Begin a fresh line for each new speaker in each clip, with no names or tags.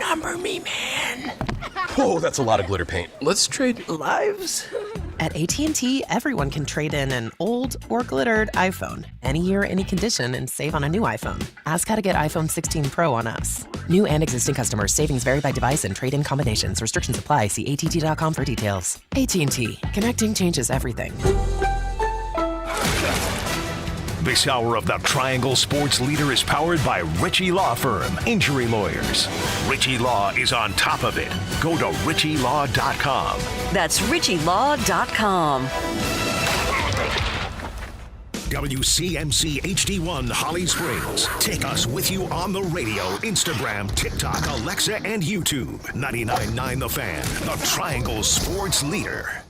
outnumber me, man.
Whoa, that's a lot of glitter paint. Let's trade lives.
At AT&T, everyone can trade in an old or glittered iPhone any year, any condition, and save on a new iPhone. Ask how to get iPhone 16 Pro on us. New and existing customers. Savings vary by device and trade-in combinations. Restrictions apply. See att.com for details. AT&T. Connecting changes everything.
This hour of the Triangle Sports Leader is powered by Ritchie Law Firm, injury lawyers. Ritchie Law is on top of it. Go to ritchielaw.com.
That's ritchielaw.com.
WCMC HD1 Holly Springs. Take us with you on the radio, Instagram, TikTok, Alexa, and YouTube. 99.9 The Fan, the Triangle Sports Leader.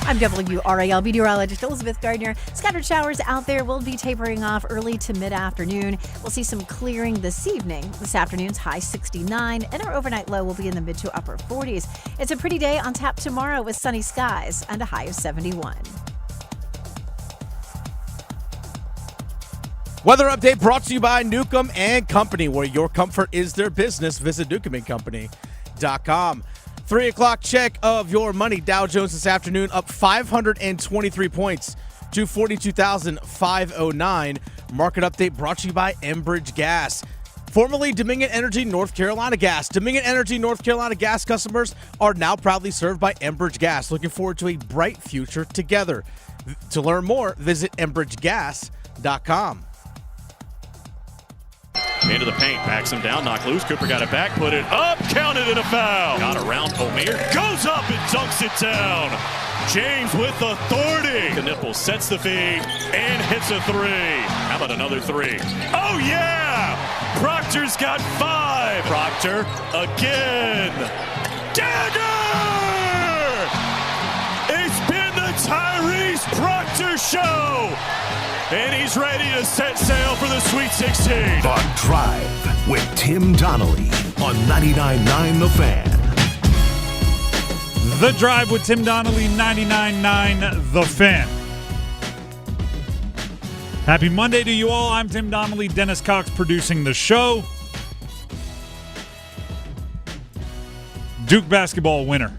I'm WRAL meteorologist Elizabeth Gardner. Scattered showers out there will be tapering off early to mid-afternoon. We'll see some clearing this evening. This afternoon's high 69, and our overnight low will be in the mid to upper 40s. It's a pretty day on tap tomorrow with sunny skies and a high of 71.
Weather update brought to you by Newcomb and Company, where your comfort is their business. Visit newcombandcompany.com. 3 o'clock check of your money. Dow Jones this afternoon up 523 points to 42,509. Market update brought to you by Enbridge Gas, formerly Dominion Energy North Carolina Gas. Dominion Energy North Carolina Gas customers are now proudly served by Enbridge Gas. Looking forward to a bright future together. To learn more, visit enbridgegas.com.
Into the paint, backs him down, knocked loose. Cooper got it back, put it up, counted in a foul. Got around Homer, goes up and dunks it down. James with authority. The nipple sets the feed and hits a three. How about another three? Oh yeah! Proctor's got 5. Proctor again. Dagger! It's been the Tyrese Proctor show. And he's ready to set sail for the Sweet 16.
The Drive with Tim Donnelly on 99.9 The Fan.
The Drive with Tim Donnelly, 99.9 The Fan. Happy Monday to you all. I'm Tim Donnelly, Dennis Cox producing the show. Duke basketball winner.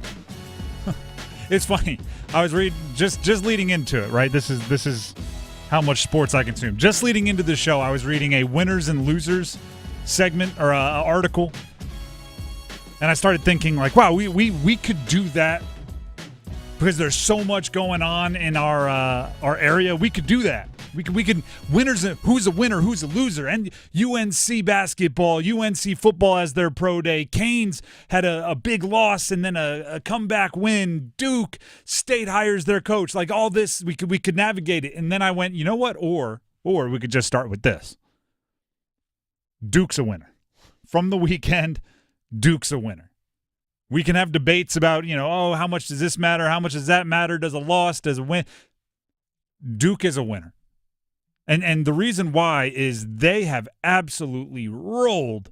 It's funny. I was reading just leading into it, right? This is how much sports I consume. Just leading into the show, I was reading a winners and losers segment or article, and I started thinking like, wow, we could do that because there's so much going on in our area. We could do that. We could winners. Who's a winner? Who's a loser? And UNC basketball, UNC football has their pro day. Canes had a big loss and then a comeback win. Duke State hires their coach. Like all this, we could navigate it. And then I went, you know what? Or we could just start with this. Duke's a winner. From the weekend, Duke's a winner. We can have debates about, how much does this matter? How much does that matter? Does a loss? Does a win? Duke is a winner. And the reason why is they have absolutely rolled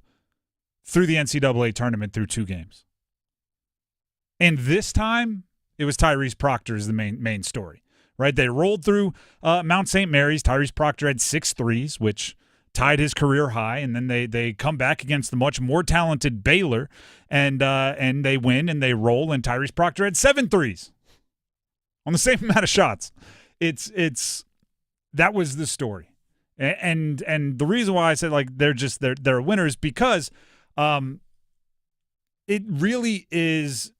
through the NCAA tournament through 2 games. And this time, it was Tyrese Proctor is the main story, right? They rolled through Mount St. Mary's. Tyrese Proctor had 6 threes, which tied his career high, and then they come back against the much more talented Baylor, and they win and they roll. And Tyrese Proctor had 7 threes on the same amount of shots. That was the story, and the reason why I said like they're winners because it really is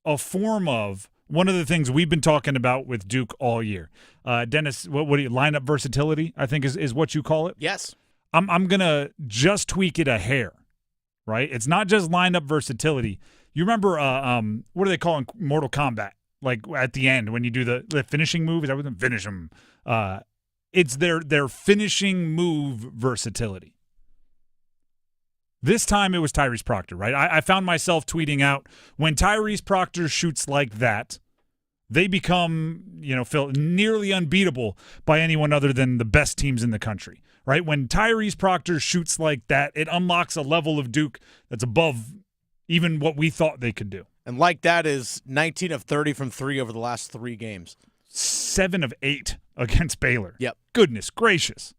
a form of one of the things we've been talking about with Duke all year. Dennis, what do you lineup versatility? I think is what you call it.
Yes,
I'm gonna just tweak it a hair, right? It's not just lineup versatility. You remember what do they call in Mortal Kombat? Like at the end when you do the finishing move, is that what they finish them? It's their finishing move versatility. This time it was Tyrese Proctor, right? I found myself tweeting out, when Tyrese Proctor shoots like that, they become, feel nearly unbeatable by anyone other than the best teams in the country, right? When Tyrese Proctor shoots like that, it unlocks a level of Duke that's above even what we thought they could do.
And like that is 19 of 30 from 3 over the last 3 games.
7 of 8 against Baylor.
Yep.
Goodness gracious.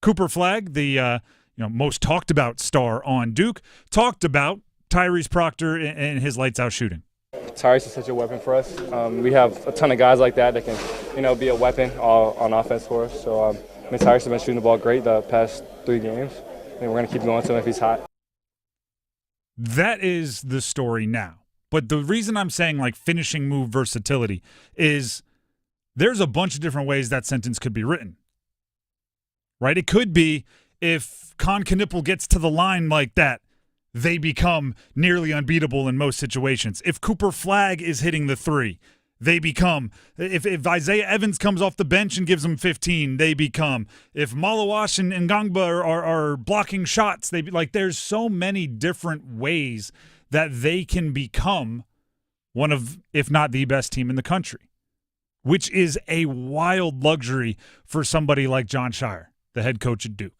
Cooper Flagg, the most talked about star on Duke, talked about Tyrese Proctor and his lights out shooting.
Tyrese is such a weapon for us. We have a ton of guys like that can, be a weapon on offense for us. So, Tyrese has been shooting the ball great the past 3 games, and we're going to keep going to him if he's hot.
That is the story now. But the reason I'm saying finishing move versatility is there's a bunch of different ways that sentence could be written. Right? It could be if Con Knipple gets to the line like that, they become nearly unbeatable in most situations. If Cooper Flagg is hitting the 3, they become. If Isaiah Evans comes off the bench and gives them 15, they become. If Malawash and Ngangba are blocking shots, there's so many different ways that they can become one of, if not the best team in the country, which is a wild luxury for somebody like Jon Scheyer, the head coach at Duke.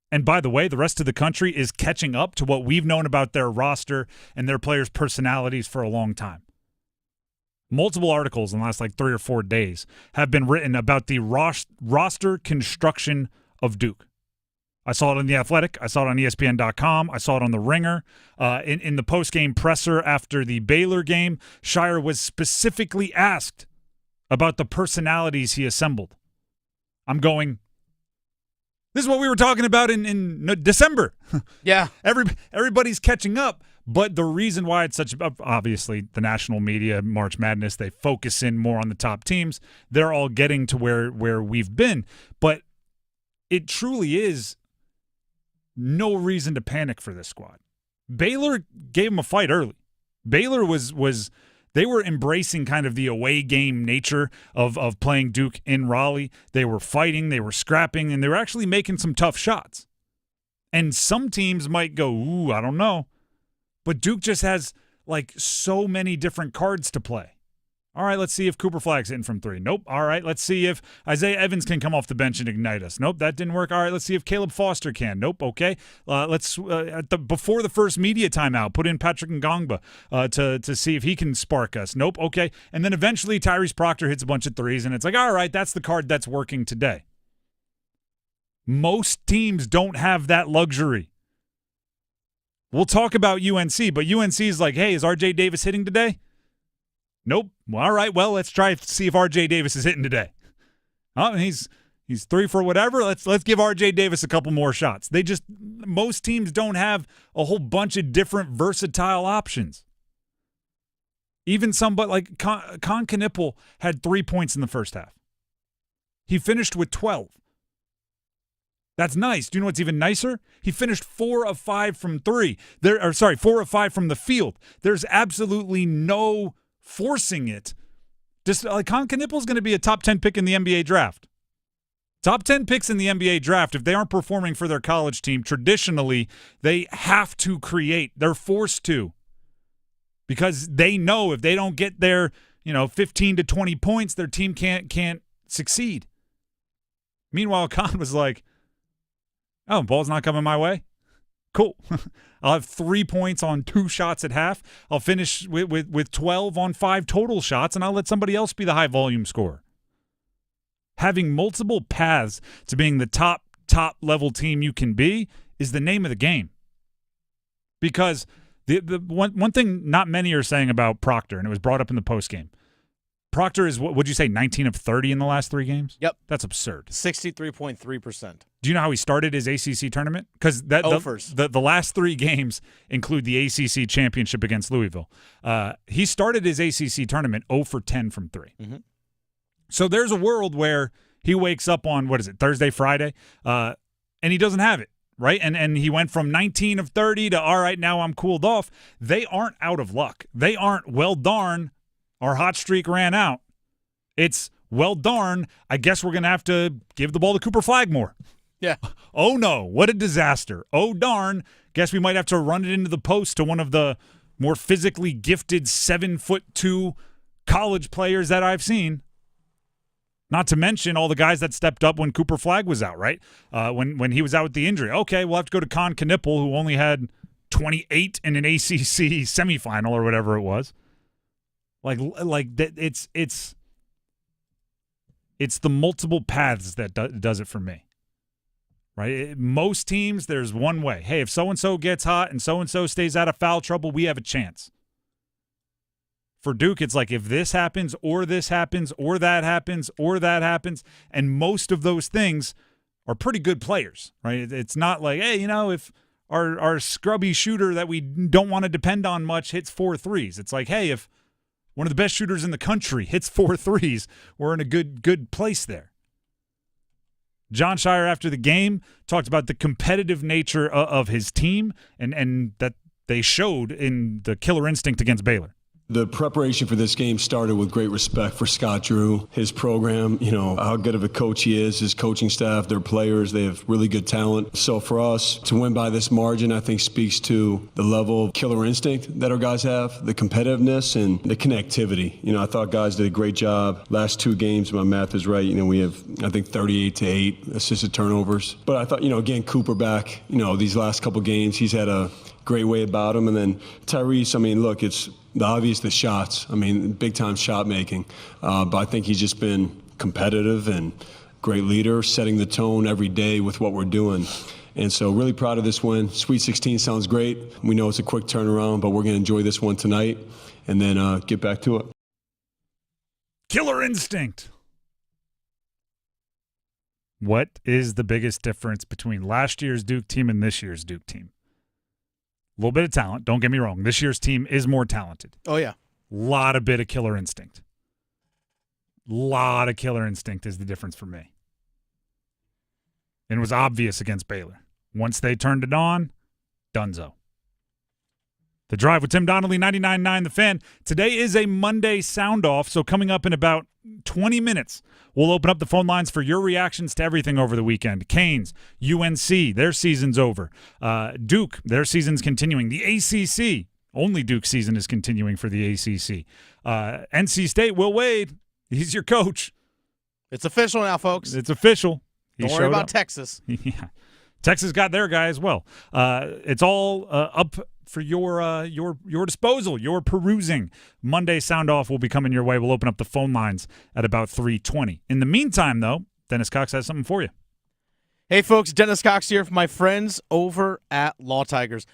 And by the way, the rest of the country is catching up to what we've known about their roster and their players' personalities for a long time. Multiple articles in the last 3 or 4 days have been written about the roster construction of Duke. I saw it on The Athletic. I saw it on ESPN.com. I saw it on The Ringer. In the postgame presser after the Baylor game, Scheyer was specifically asked about the personalities he assembled. I'm going, this is what we were talking about in December.
Yeah.
Everybody's catching up. But the reason why it's such, obviously, the national media, March Madness, they focus in more on the top teams. They're all getting to where we've been. But it truly is no reason to panic for this squad. Baylor gave them a fight early. Baylor they were embracing kind of the away game nature of playing Duke in Raleigh. They were fighting, they were scrapping, and they were actually making some tough shots. And some teams might go, ooh, I don't know. But Duke just has so many different cards to play. All right, let's see if Cooper Flagg's hitting from 3. Nope. All right, let's see if Isaiah Evans can come off the bench and ignite us. Nope, that didn't work. All right, let's see if Caleb Foster can. Nope. Okay. Let's before the first media timeout, put in Patrick Ngangba to see if he can spark us. Nope. Okay. And then eventually Tyrese Proctor hits a bunch of 3s, and it's all right, that's the card that's working today. Most teams don't have that luxury. We'll talk about UNC, but UNC is hey, is R.J. Davis hitting today? Nope. Well, all right, well, let's try to see if R.J. Davis is hitting today. Oh, he's 3 for whatever. Let's give R.J. Davis a couple more shots. Most teams don't have a whole bunch of different versatile options. Even somebody Con Knipple had 3 points in the first half. He finished with 12. That's nice. Do you know what's even nicer? He finished 4 of 5 from 3. 4 of 5 from the field. There's absolutely no forcing it. Just Con Knipple's going to be a top 10 pick in the NBA draft. Top 10 picks in the NBA draft, if they aren't performing for their college team, traditionally they have to create. They're forced to. Because they know if they don't get their, 15 to 20 points, their team can't succeed. Meanwhile, Con was like, oh, ball's not coming my way? Cool. I'll have 3 points on 2 shots at half. I'll finish with 12 on 5 total shots, and I'll let somebody else be the high-volume scorer. Having multiple paths to being the top-level team you can be is the name of the game. Because the one thing not many are saying about Proctor, and it was brought up in the postgame, Proctor is, what would you say, 19 of 30 in the last 3 games?
Yep.
That's absurd.
63.3%.
Do you know how he started his ACC tournament? Because the last 3 games include the ACC championship against Louisville. He started his ACC tournament 0 for 10 from 3. Mm-hmm. So there's a world where he wakes up on, Thursday, Friday, and he doesn't have it, right? And he went from 19 of 30 to, all right, now I'm cooled off. They aren't out of luck. They aren't, well, darn, our hot streak ran out. It's, well, darn, I guess we're going to have to give the ball to Cooper Flagg more.
Yeah.
Oh, no, what a disaster. Oh, darn, guess we might have to run it into the post to one of the more physically gifted 7'2" college players that I've seen. Not to mention all the guys that stepped up when Cooper Flagg was out, right? When he was out with the injury. Okay, we'll have to go to Con Knipple, who only had 28 in an ACC semifinal or whatever it was. It's the multiple paths that does it for me. right? Most teams, there's one way. Hey, if so-and-so gets hot and so-and-so stays out of foul trouble, we have a chance. For Duke, it's like if this happens or this happens or that happens or that happens, and most of those things are pretty good players, right? It's not like, hey, if our scrubby shooter that we don't want to depend on much hits 4 threes. It's like, hey, if one of the best shooters in the country hits 4 threes, we're in a good place there. John Shire, after the game, talked about the competitive nature of his team and that they showed in the killer instinct against Baylor.
The preparation for this game started with great respect for Scott Drew, his program, how good of a coach he is, his coaching staff, their players, they have really good talent. So for us to win by this margin, I think speaks to the level of killer instinct that our guys have, the competitiveness and the connectivity. I thought guys did a great job. Last 2 games, my math is right, we have, I think, 38-8 assisted turnovers. But I thought, again, Cooper back, these last couple games, he's had a great way about him. And then Tyrese, look, it's the shots. Big time shot making. But I think he's just been competitive and great leader, setting the tone every day with what we're doing. And so really proud of this win. Sweet 16 sounds great. We know it's a quick turnaround, but we're going to enjoy this one tonight and then get back to it.
Killer instinct. What is the biggest difference between last year's Duke team and this year's Duke team? A little bit of talent. Don't get me wrong. This year's team is more talented.
Oh, yeah.
Lot of bit of killer instinct. Lot of killer instinct is the difference for me. And it was obvious against Baylor. Once they turned it on, donezo. The Drive with Tim Donnelly, 99.9 The Fan. Today is a Monday sound-off, so coming up in about 20 minutes, we'll open up the phone lines for your reactions to everything over the weekend. Canes, UNC, their season's over. Duke, their season's continuing. The ACC, only Duke season is continuing for the ACC. NC State, Will Wade, he's your coach.
It's official now, folks.
It's official.
Don't worry about Texas.
Yeah. Texas got their guy as well. It's all up for your disposal, your perusing. Monday Sound Off will be coming your way. We'll open up the phone lines at about 3:20. In the meantime, though, Dennis Cox has something for you.
Hey, folks, Dennis Cox here for my friends over at Law Tigers.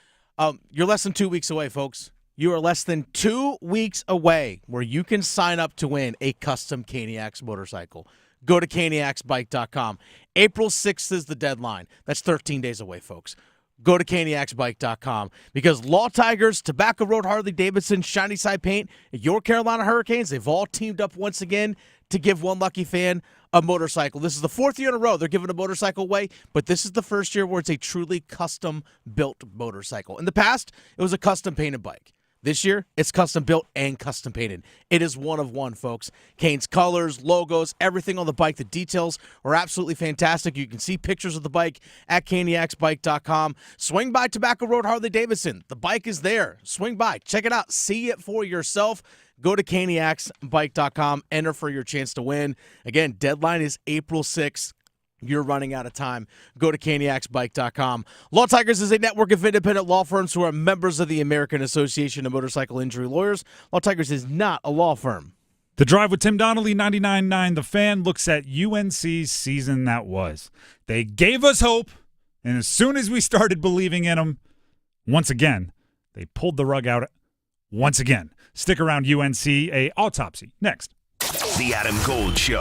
You're less than 2 weeks away, folks. You are less than 2 weeks away where you can sign up to win a custom Caniacs motorcycle. Go to caniacsbike.com. April 6th is the deadline. That's 13 days away, folks. Go to caniacsbike.com because Law Tigers, Tobacco Road Harley-Davidson, Shiny Side Paint, your Carolina Hurricanes, they've all teamed up once again to give one lucky fan a motorcycle. This is the 4th year in a row they're giving a motorcycle away, but this is the first year where it's a truly custom-built motorcycle. In the past, it was a custom-painted bike. This year, it's custom built and custom painted. It is one of one, folks. Kane's colors, logos, everything on the bike. The details are absolutely fantastic. You can see pictures of the bike at caniacsbike.com. Swing by Tobacco Road Harley-Davidson. The bike is there. Swing by. Check it out. See it for yourself. Go to caniacsbike.com. Enter for your chance to win. Again, deadline is April 6th. You're running out of time. Go to caniacsbike.com. Law Tigers is a network of independent law firms who are members of the American Association of Motorcycle Injury Lawyers. Law Tigers is not a law firm.
The Drive with Tim Donnelly, 99.9 The Fan, looks at UNC's season that was. They gave us hope, and as soon as we started believing in them, once again, they pulled the rug out once again. Stick around, UNC, a autopsy next.
The Adam Gold Show.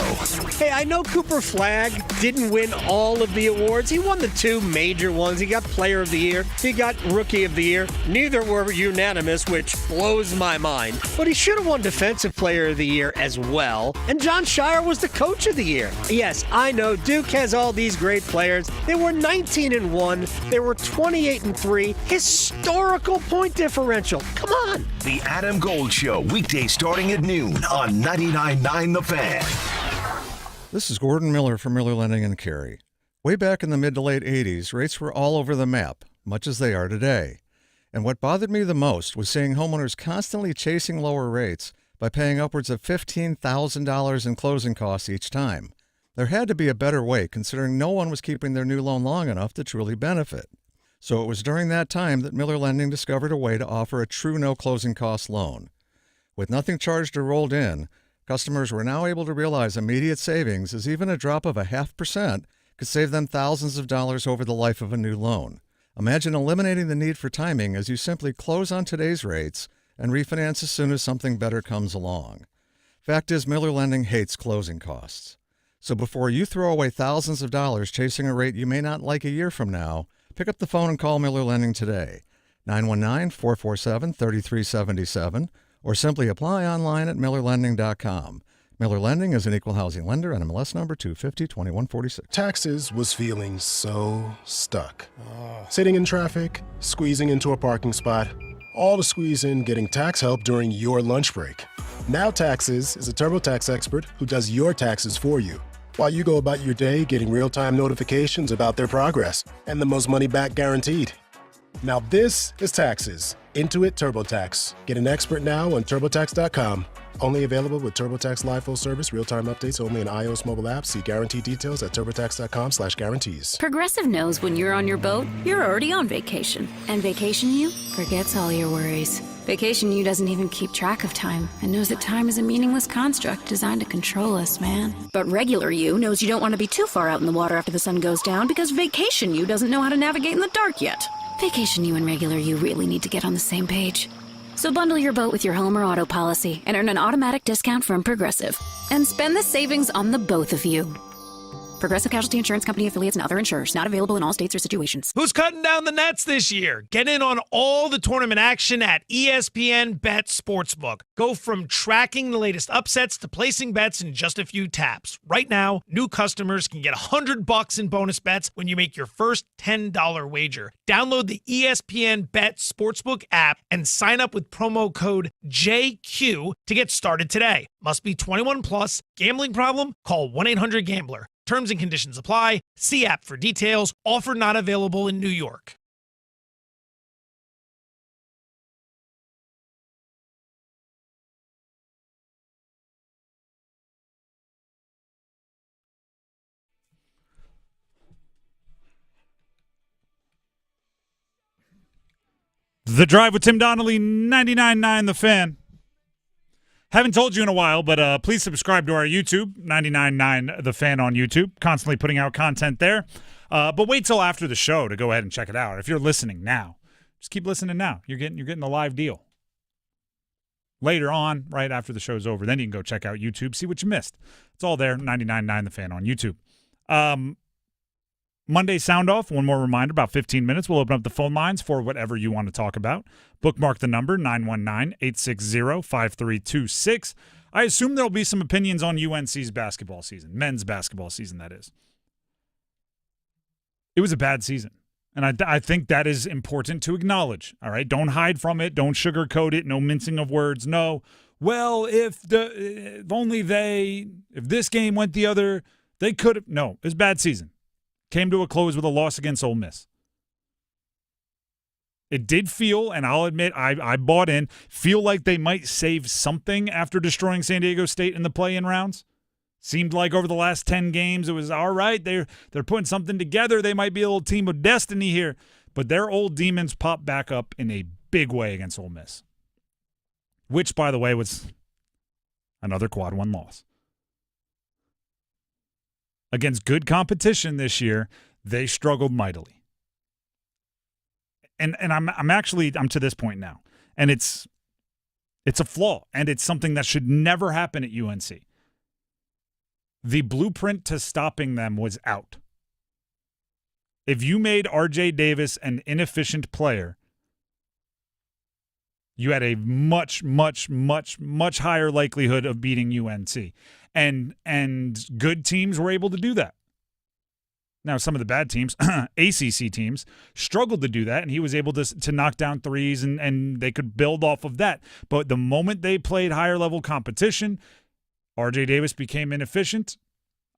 Hey, I know Cooper Flagg didn't win all of the awards. He won the 2 major ones. He got Player of the Year. He got Rookie of the Year. Neither were unanimous, which blows my mind. But he should have won Defensive Player of the Year as well. And John Shire was the Coach of the Year. Yes, I know Duke has all these great players. They were 19-1. They were 28-3. Historical point differential. Come on.
The Adam Gold Show, weekdays starting at noon on 99.9 The Fan.
This is Gordon Miller from Miller Lending and Carey. Way back in the mid to late 80s, rates were all over the map, much as they are today. And what bothered me the most was seeing homeowners constantly chasing lower rates by paying upwards of $15,000 in closing costs each time. There had to be a better way, considering no one was keeping their new loan long enough to truly benefit. So it was during that time that Miller Lending discovered a way to offer a true no closing cost loan. With nothing charged or rolled in, customers were now able to realize immediate savings as even a drop of 0.5% could save them thousands of dollars over the life of a new loan. Imagine eliminating the need for timing as you simply close on today's rates and refinance as soon as something better comes along. Fact is, Miller Lending hates closing costs. So before you throw away thousands of dollars chasing a rate you may not like a year from now, pick up the phone and call Miller Lending today. 919-447-3377, or simply apply online at millerlending.com. Miller Lending is an equal housing lender and MLS number 250-2146.
Taxes was feeling so stuck. Sitting in traffic, squeezing into a parking spot, all to squeeze in getting tax help during your lunch break. Now Taxes is a TurboTax expert who does your taxes for you, while you go about your day getting real-time notifications about their progress and the most money back guaranteed. Now this is Taxes. Intuit TurboTax. Get an expert now on TurboTax.com. Only available with TurboTax Live Full Service, real-time updates only in iOS mobile apps. See guarantee details at TurboTax.com/guarantees.
Progressive knows when you're on your boat, you're already on vacation. And Vacation You forgets all your worries. Vacation You doesn't even keep track of time and knows that time is a meaningless construct designed to control us, man. But Regular You knows you don't want to be too far out in the water after the sun goes down because Vacation You doesn't know how to navigate in the dark yet. Vacation You and Regular You really need to get on the same page. So bundle your boat with your home or auto policy and earn an automatic discount from Progressive. And spend the savings on the both of you. Progressive Casualty Insurance Company affiliates and other insurers. Not available in all states or situations.
Who's cutting down the nets this year? Get in on all the tournament action at ESPN Bet Sportsbook. Go from tracking the latest upsets to placing bets in just a few taps. Right now, new customers can get $100 in bonus bets when you make your first $10 wager. Download the ESPN Bet Sportsbook app and sign up with promo code JQ to get started today. Must be 21 plus. Gambling problem? Call 1-800-GAMBLER. Terms and conditions apply. See app for details. Offer not available in New York.
The Drive with Tim Donnelly, 99.9 The Fan. Haven't told you in a while, but please subscribe to our YouTube, 99.9 The Fan on YouTube. Constantly putting out content there. But wait till after the show to go ahead and check it out. If you're listening now, just keep listening now. You're getting the live deal. Later on, right after the show's over, then you can go check out YouTube, see what you missed. It's all there, 99.9 The Fan on YouTube. Monday SoundOff, one more reminder, about 15 minutes. We'll open up the phone lines for whatever you want to talk about. Bookmark the number, 919-860-5326. I assume there'll be some opinions on UNC's basketball season, men's basketball season, that is. It was a bad season, and I think that is important to acknowledge, all right? Don't hide from it. Don't sugarcoat it. No mincing of words. No, well, if this game went the other, they could have. No, it was a bad season. Came to a close with a loss against Ole Miss. It did feel, and I'll admit I bought in, feel like they might save something after destroying San Diego State in the play-in rounds. Seemed like over the last 10 games it was all right. They're putting something together. They might be a little team of destiny here. But their old demons popped back up in a big way against Ole Miss. Which, by the way, was another quad one loss. Against good competition this year, they struggled mightily. And I'm to this point now. And it's a flaw, and it's something that should never happen at UNC. The blueprint to stopping them was out. If you made RJ Davis an inefficient player, you had a much, much, much, much higher likelihood of beating UNC. And good teams were able to do that. Now, some of the bad teams, ACC teams, struggled to do that, and he was able to knock down threes, and they could build off of that. But the moment they played higher-level competition, RJ Davis became inefficient,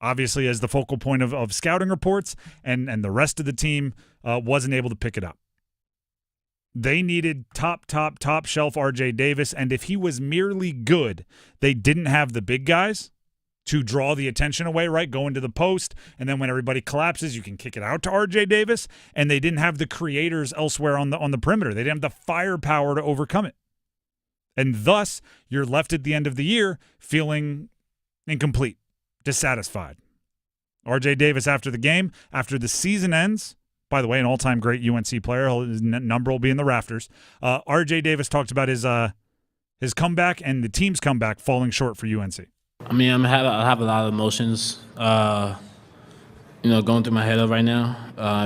obviously as the focal point of scouting reports, and the rest of the team wasn't able to pick it up. They needed top shelf RJ Davis, and if he was merely good, they didn't have the big guys to draw the attention away, right? Go into the post, and then when everybody collapses, you can kick it out to RJ Davis, and they didn't have the creators elsewhere on the perimeter. They didn't have the firepower to overcome it. And thus, you're left at the end of the year feeling incomplete, dissatisfied. R.J. Davis after the game, after the season ends, by the way, an all-time great UNC player, his number will be in the rafters. R.J. Davis talked about his comeback and the team's comeback falling short for UNC.
I mean, I have a lot of emotions, going through my head right now.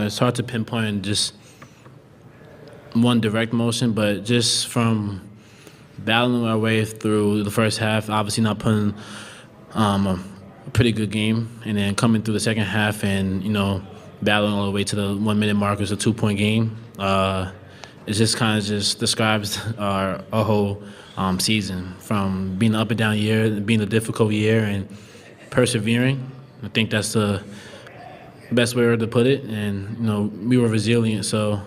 It's hard to pinpoint just one direct motion, but just from battling our way through the first half, obviously not putting a pretty good game, and then coming through the second half and, battling all the way to the 1 minute mark. It was a 2-point game. It just kind of just describes our whole season, from being an up and down year, being a difficult year, and persevering. I think that's the best way to put it. And, we were resilient, so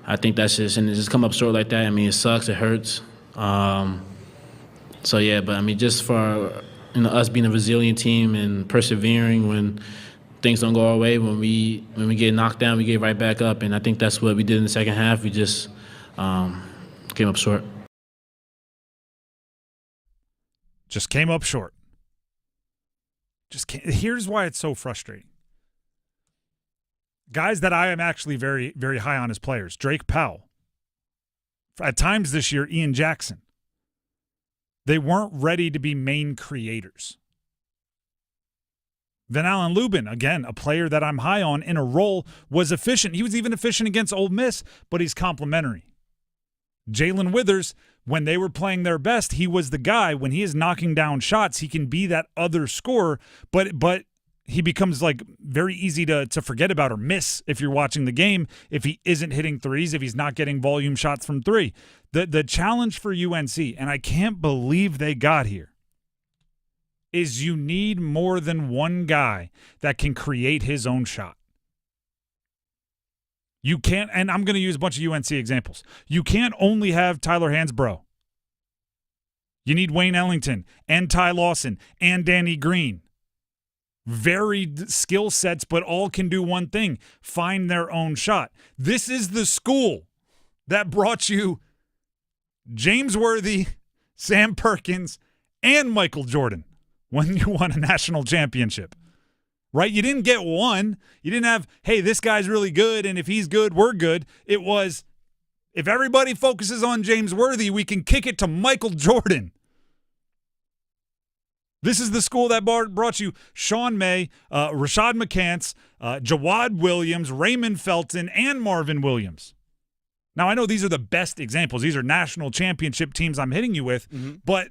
I think that's and it just come up short like that. I mean, it sucks, it hurts. So yeah, but I mean, just for us being a resilient team and persevering when things don't go our way, when we get knocked down, we get right back up, and I think that's what we did in the second half. We just came up short.
Just came up short. Here's why it's so frustrating. Guys that I am actually very, very high on as players: Drake Powell. At times this year, Ian Jackson. They weren't ready to be main creators. Then Alan Lubin, again, a player that I'm high on in a role, was efficient. He was even efficient against Ole Miss, but he's complimentary. Jalen Withers, when they were playing their best, he was the guy. When he is knocking down shots, he can be that other scorer, but he becomes like very easy to forget about or miss if you're watching the game, if he isn't hitting threes, if he's not getting volume shots from three. The challenge for UNC, and I can't believe they got here, is you need more than one guy that can create his own shot. You can't, and I'm going to use a bunch of UNC examples. You can't only have Tyler Hansbrough. You need Wayne Ellington and Ty Lawson and Danny Green. Varied skill sets, but all can do one thing: find their own shot. This is the school that brought you James Worthy, Sam Perkins, and Michael Jordan when you won a national championship. Right? You didn't get one. You didn't have, hey, this guy's really good, and if he's good, we're good. It was, if everybody focuses on James Worthy, we can kick it to Michael Jordan. This is the school that brought you Sean May, Rashad McCants, Jawad Williams, Raymond Felton, and Marvin Williams. Now, I know these are the best examples. These are national championship teams I'm hitting you with, but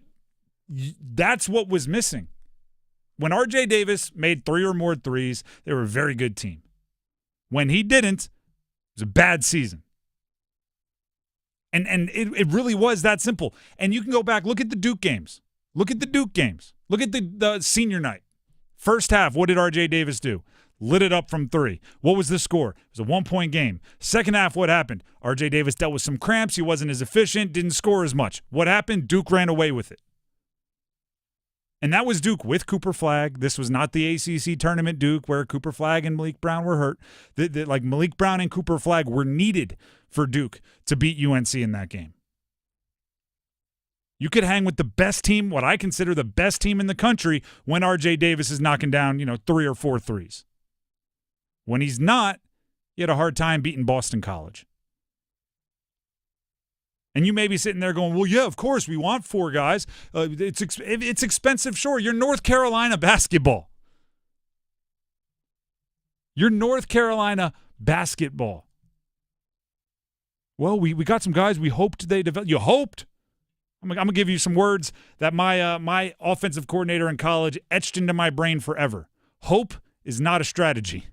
that's what was missing. When R.J. Davis made 3 or more threes, they were a very good team. When he didn't, it was a bad season. And it really was that simple. And you can go back, look at the Duke games. Look at the senior night. First half, what did R.J. Davis do? Lit it up from 3. What was the score? It was a 1-point game. Second half, what happened? R.J. Davis dealt with some cramps. He wasn't as efficient, didn't score as much. What happened? Duke ran away with it. And that was Duke with Cooper Flagg. This was not the ACC tournament Duke where Cooper Flagg and Malik Brown were hurt. Like Malik Brown and Cooper Flagg were needed for Duke to beat UNC in that game. You could hang with the best team, what I consider the best team in the country, when R.J. Davis is knocking down, 3 or 4 threes. When he's not, you had a hard time beating Boston College. And you may be sitting there going, well, yeah, of course, we want 4 guys. It's expensive, sure. You're North Carolina basketball. You're North Carolina basketball. Well, we got some guys we hoped they develop. You hoped? I'm going to give you some words that my offensive coordinator in college etched into my brain forever. Hope is not a strategy.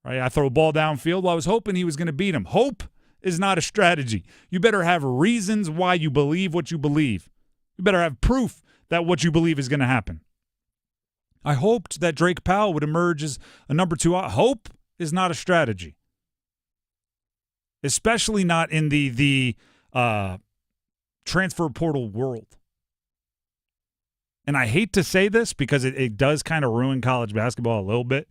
Right? I throw a ball downfield. Well, I was hoping he was going to beat him. Hope is not a strategy. You better have reasons why you believe what you believe. You better have proof that what you believe is going to happen. I hoped that Drake Powell would emerge as a number 2. Hope is not a strategy. Especially not in the transfer portal world. And I hate to say this because it does kind of ruin college basketball a little bit.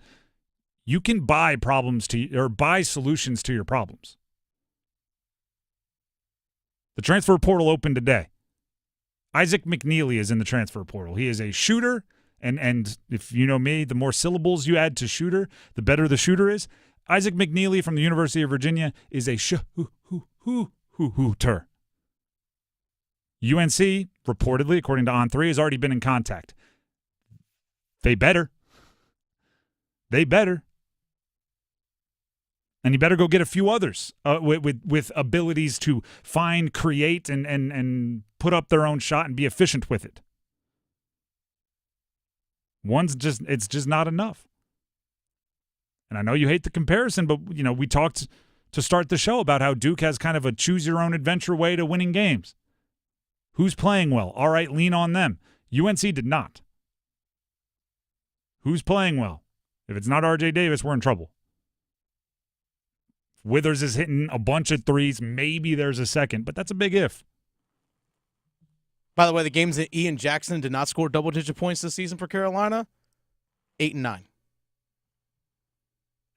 You can buy buy solutions to your problems. The transfer portal opened today. Isaac McNeely is in the transfer portal. He is a shooter And if you know me, the more syllables you add to shooter, the better the shooter is. Isaac McNeely from the University of Virginia is a shooter. UNC, reportedly, according to On3, has already been in contact. They better. And you better go get a few others with abilities to find, create, and put up their own shot and be efficient with it. It's just not enough. And I know you hate the comparison, but we talked to start the show about how Duke has kind of a choose-your-own-adventure way to winning games. Who's playing well? All right, lean on them. UNC did not. Who's playing well? If it's not R.J. Davis, we're in trouble. Withers is hitting a bunch of threes. Maybe there's a second, but that's a big if.
By the way, the games that Ian Jackson did not score double-digit points this season for Carolina, 8 and 9.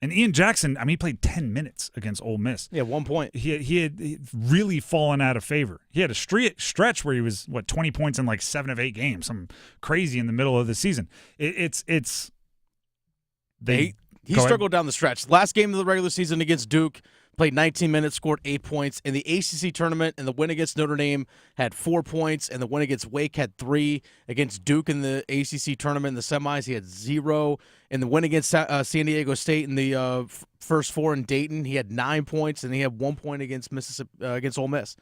And Ian Jackson, he played 10 minutes against Ole Miss.
Yeah, 1 point.
He had really fallen out of favor. He had a stretch where he was, 20 points in like 7 of 8 games. Something crazy in the middle of the season. He
struggled down the stretch. Last game of the regular season against Duke, played 19 minutes, scored 8 points. In the ACC tournament, and the win against Notre Dame had 4 points, and the win against Wake had 3. Against Duke in the ACC tournament in the semis, he had 0. In the win against San Diego State in the first 4 in Dayton, he had 9 points, and he had 1 point against against Ole Miss.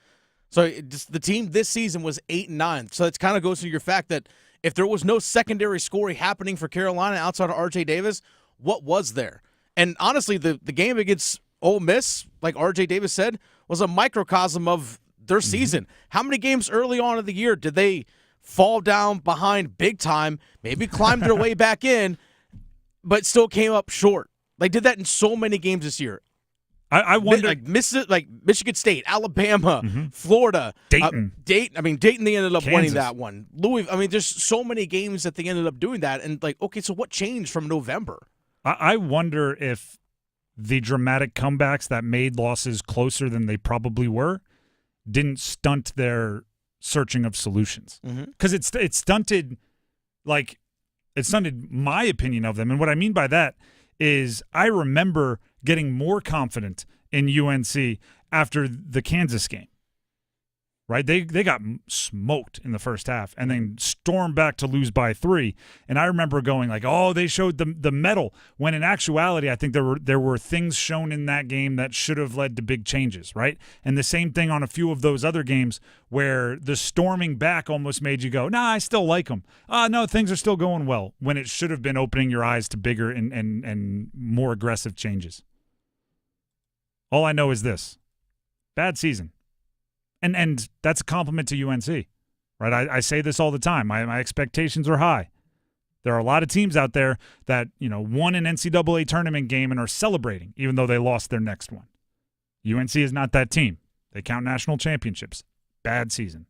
So the team this season was 8 and 9. So it kind of goes to your fact that if there was no secondary scoring happening for Carolina outside of R.J. Davis, what was there? And honestly, the game against Ole Miss, like R.J. Davis said, was a microcosm of their season. How many games early on in the year did they fall down behind big time, maybe climbed their way back in, but still came up short? They did that in so many games this year.
I wonder,
Michigan State, Alabama, Florida,
Dayton.
Dayton. They ended up winning that one. Louisville. There's so many games that they ended up doing that. And okay, so what changed from November?
I wonder if the dramatic comebacks that made losses closer than they probably were didn't stunt their searching of solutions. Because it stunted my opinion of them. And what I mean by that is I remember getting more confident in UNC after the Kansas game. Right? They got smoked in the first half and then stormed back to lose by 3. And I remember going they showed the mettle, when in actuality I think there were things shown in that game that should have led to big changes, right? And the same thing on a few of those other games where the storming back almost made you go, nah, I still like them. No, things are still going well, when it should have been opening your eyes to bigger and more aggressive changes. All I know is this: bad season. And that's a compliment to UNC, right? I say this all the time. My expectations are high. There are a lot of teams out there that, won an NCAA tournament game and are celebrating, even though they lost their next one. UNC is not that team. They count national championships. Bad season.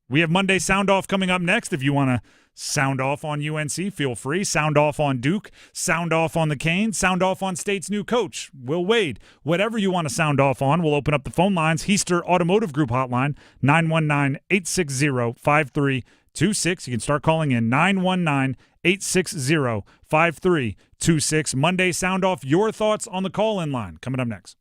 We have Monday Sound Off coming up next. If you want to sound off on UNC, feel free. Sound off on Duke. Sound off on the Canes. Sound off on State's new coach, Will Wade. Whatever you want to sound off on, we'll open up the phone lines. Heister Automotive Group hotline, 919-860-5326. You can start calling in, 919-860-5326. Monday Sound Off, your thoughts on the call-in line. Coming up next.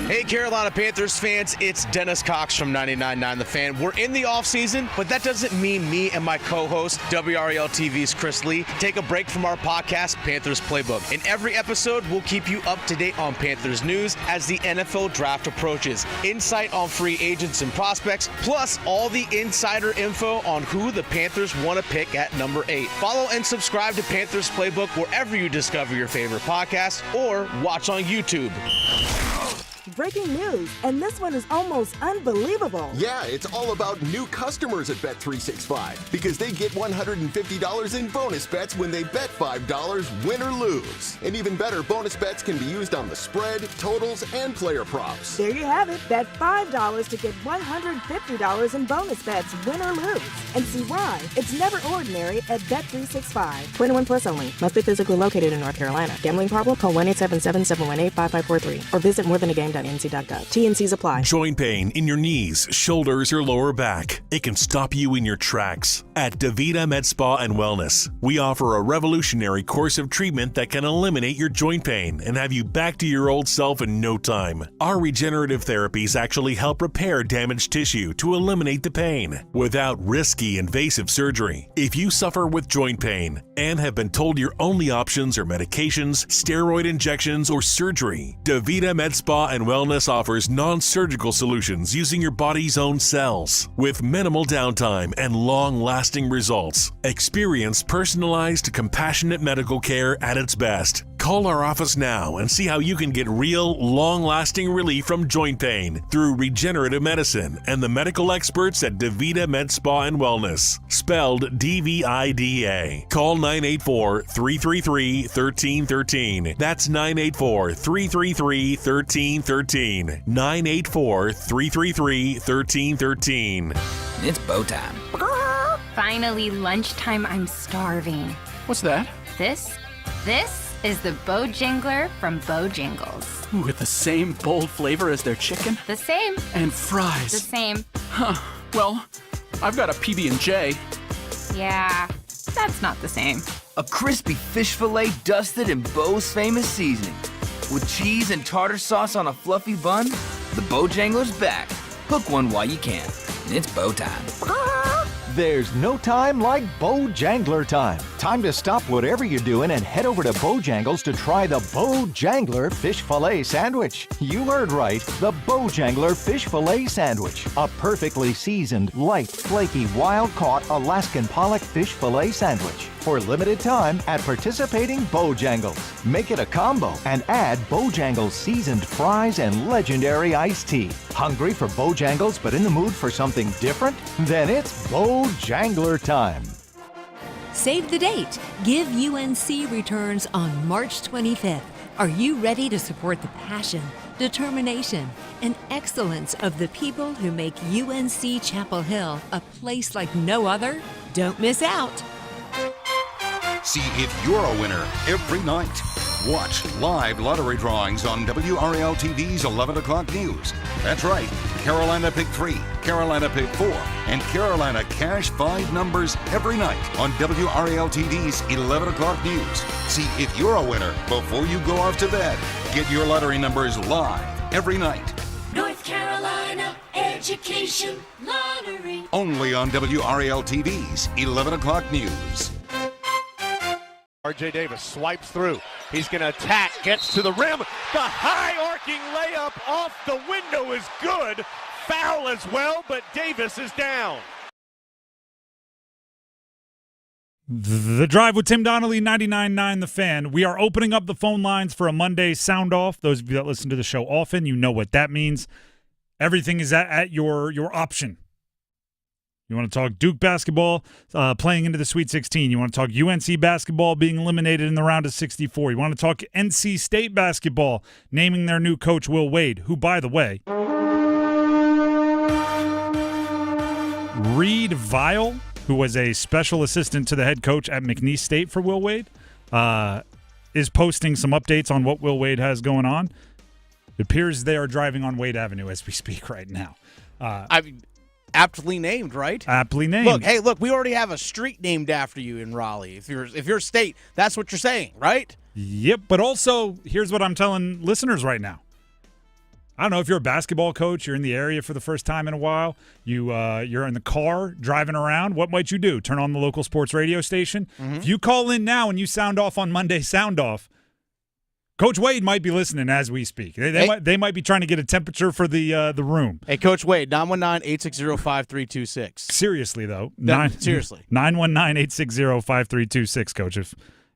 Hey, Carolina Panthers fans, it's Dennis Cox from 99.9 The Fan. We're in the offseason, but that doesn't mean me and my co-host, WRAL TV's Chris Lee, take a break from our podcast, Panthers Playbook. In every episode, we'll keep you up to date on Panthers news as the NFL draft approaches, insight on free agents and prospects, plus all the insider info on who the Panthers want to pick at number 8. Follow and subscribe to Panthers Playbook wherever you discover your favorite podcast or watch on YouTube.
Breaking news, and this one is almost unbelievable.
Yeah, it's all about new customers at Bet365 because they get $150 in bonus bets when they bet $5, win or lose. And even better, bonus bets can be used on the spread, totals, and player props.
There you have it. Bet $5 to get $150 in bonus bets, win or lose. And see why it's never ordinary at Bet365. 21 plus only. Must be physically located in North Carolina. Gambling problem? Call 1-877-718-5543 or visit morethanagame.com. joinpain.nc.gov. T&Cs apply.
Joint pain in your knees, shoulders, or lower back. It can stop you in your tracks. At DaVita Med Spa and Wellness, we offer a revolutionary course of treatment that can eliminate your joint pain and have you back to your old self in no time. Our regenerative therapies actually help repair damaged tissue to eliminate the pain without risky, invasive surgery. If you suffer with joint pain and have been told your only options are medications, steroid injections, or surgery, DaVita Med Spa and Wellness offers non-surgical solutions using your body's own cells. With minimal downtime and long-lasting results, experience personalized, compassionate medical care at its best. Call our office now and see how you can get real, long-lasting relief from joint pain through regenerative medicine and the medical experts at DaVita Med Spa and Wellness, spelled DVIDA. Call 984-333-1313. That's 984-333-1313. 984-333-1313.
It's bow time.
Finally, lunchtime. I'm starving.
What's that?
This is the Bojangler from Bojangles.
With the same bold flavor as their chicken?
The same.
And fries.
The same.
Huh. Well, I've got a PB&J.
Yeah, that's not the same.
A crispy fish fillet dusted in Bo's famous seasoning. With cheese and tartar sauce on a fluffy bun, the Bojangler's back. Hook one while you can. It's bow time.
There's no time like Bojangler time. Time to stop whatever you're doing and head over to Bojangles to try the Bojangler Fish Fillet Sandwich. You heard right, the Bojangler Fish Fillet Sandwich. A perfectly seasoned, light, flaky, wild-caught Alaskan pollock fish fillet sandwich. For limited time at participating Bojangles. Make it a combo and add Bojangles seasoned fries and legendary iced tea. Hungry for Bojangles but in the mood for something different? Then it's Bojangler time.
Save the date. Give UNC returns on March 25th. Are you ready to support the passion, determination, and excellence of the people who make UNC Chapel Hill a place like no other? Don't miss out.
See if you're a winner every night. Watch live lottery drawings on WRAL TV's 11 o'clock news. That's right, Carolina Pick 3, Carolina Pick 4, and Carolina Cash 5 numbers every night on WRAL TV's 11 o'clock news. See if you're a winner before you go off to bed. Get your lottery numbers live every night.
North Carolina Education Lottery.
Only on WRAL TV's 11 o'clock news.
R.J. Davis swipes through. He's going to attack, gets to the rim. The high arcing layup off the window is good. Foul as well, but Davis is down.
The Drive with Tim Donnelly, 99.9 The Fan. We are opening up the phone lines for a Monday sound off. Those of you that listen to the show often, you know what that means. Everything is at your option. You want to talk Duke basketball playing into the Sweet 16. You want to talk UNC basketball being eliminated in the round of 64. You want to talk NC State basketball naming their new coach Will Wade, who, by the way, Reed Vial, who was a special assistant to the head coach at McNeese State for Will Wade, is posting some updates on what Will Wade has going on. It appears they are driving on Wade Avenue as we speak right now.
Aptly named, right?
Aptly named.
Look, we already have a street named after you in Raleigh. If you're state, that's what you're saying, right?
Yep, but also, here's what I'm telling listeners right now. I don't know if you're a basketball coach, you're in the area for the first time in a while, you're in the car driving around, what might you do? Turn on the local sports radio station? Mm-hmm. If you call in now and you sound off on Monday Sound Off, Coach Wade might be listening as we speak. They might be trying to get a temperature for the room.
Hey, Coach Wade, 919-860-5326.
Seriously, though.
Seriously.
919-860-5326, Coach, if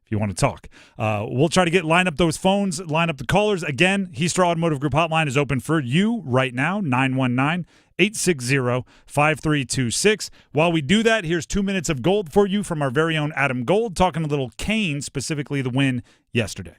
you want to talk. We'll try to line up those phones, line up the callers. Again, Heaster Automotive Group hotline is open for you right now, 919-860-5326. While we do that, here's 2 minutes of gold for you from our very own Adam Gold, talking a little Kane, specifically the win yesterday.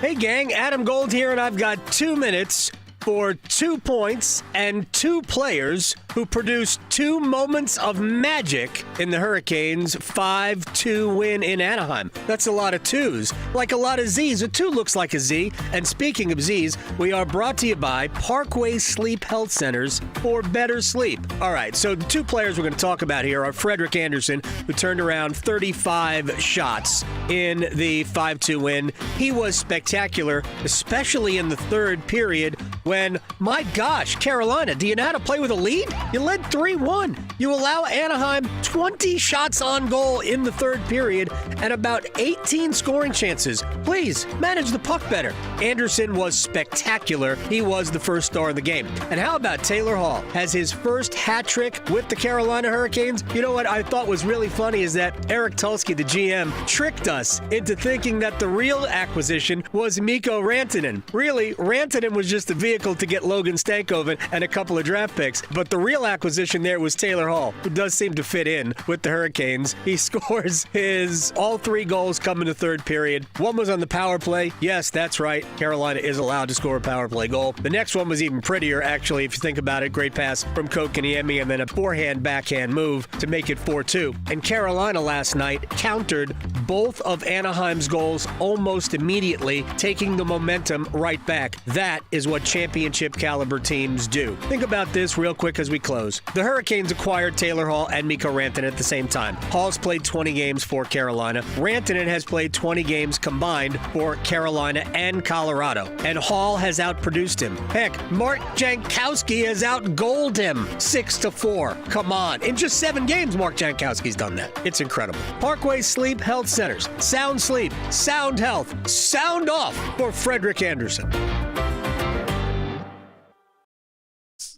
Hey gang, Adam Gold here, and I've got 2 minutes for 2 points and 2 players who produced 2 moments of magic in the Hurricanes' 5-2 win in Anaheim. That's a lot of 2s, like a lot of Z's. A 2 looks like a Z. And speaking of Z's, we are brought to you by Parkway Sleep Health Centers for better sleep. All right, so the 2 players we're going to talk about here are Frederik Andersen, who turned around 35 shots in the 5-2 win. He was spectacular, especially in the third period when, my gosh, Carolina, do you know how to play with a lead? You led 3-1. You allow Anaheim 20 shots on goal in the third period and about 18 scoring chances. Please, manage the puck better. Andersen was spectacular. He was the first star in the game. And how about Taylor Hall? Has his first hat trick with the Carolina Hurricanes. You know what I thought was really funny is that Eric Tulsky, the GM, tricked us into thinking that the real acquisition was Mikko Rantanen. Really, Rantanen was just a vehicle to get Logan Stankoven and a couple of draft picks. But the real acquisition there was Taylor Hall, who does seem to fit in with the Hurricanes. He scores his all 3 goals come in the third period. One was on the power play. Yes, that's right. Carolina is allowed to score a power play goal. The next one was even prettier, actually, if you think about it. Great pass from Kotkaniemi and then a forehand backhand move to make it 4-2. And Carolina last night countered both of Anaheim's goals almost immediately, taking the momentum right back. That is what championship caliber teams do. Think about this real quick as we close. The Hurricanes acquired Taylor Hall and Mikko Rantanen at the same time. Hall's played 20 games for Carolina. Rantanen has played 20 games combined for Carolina and Colorado. And Hall has outproduced him. Heck, Mark Jankowski has outgoaled him 6-4. Come on. In just 7 games, Mark Jankowski's done that. It's incredible. Parkway Sleep Health Centers. Sound sleep, sound health, sound off for Frederik Andersen.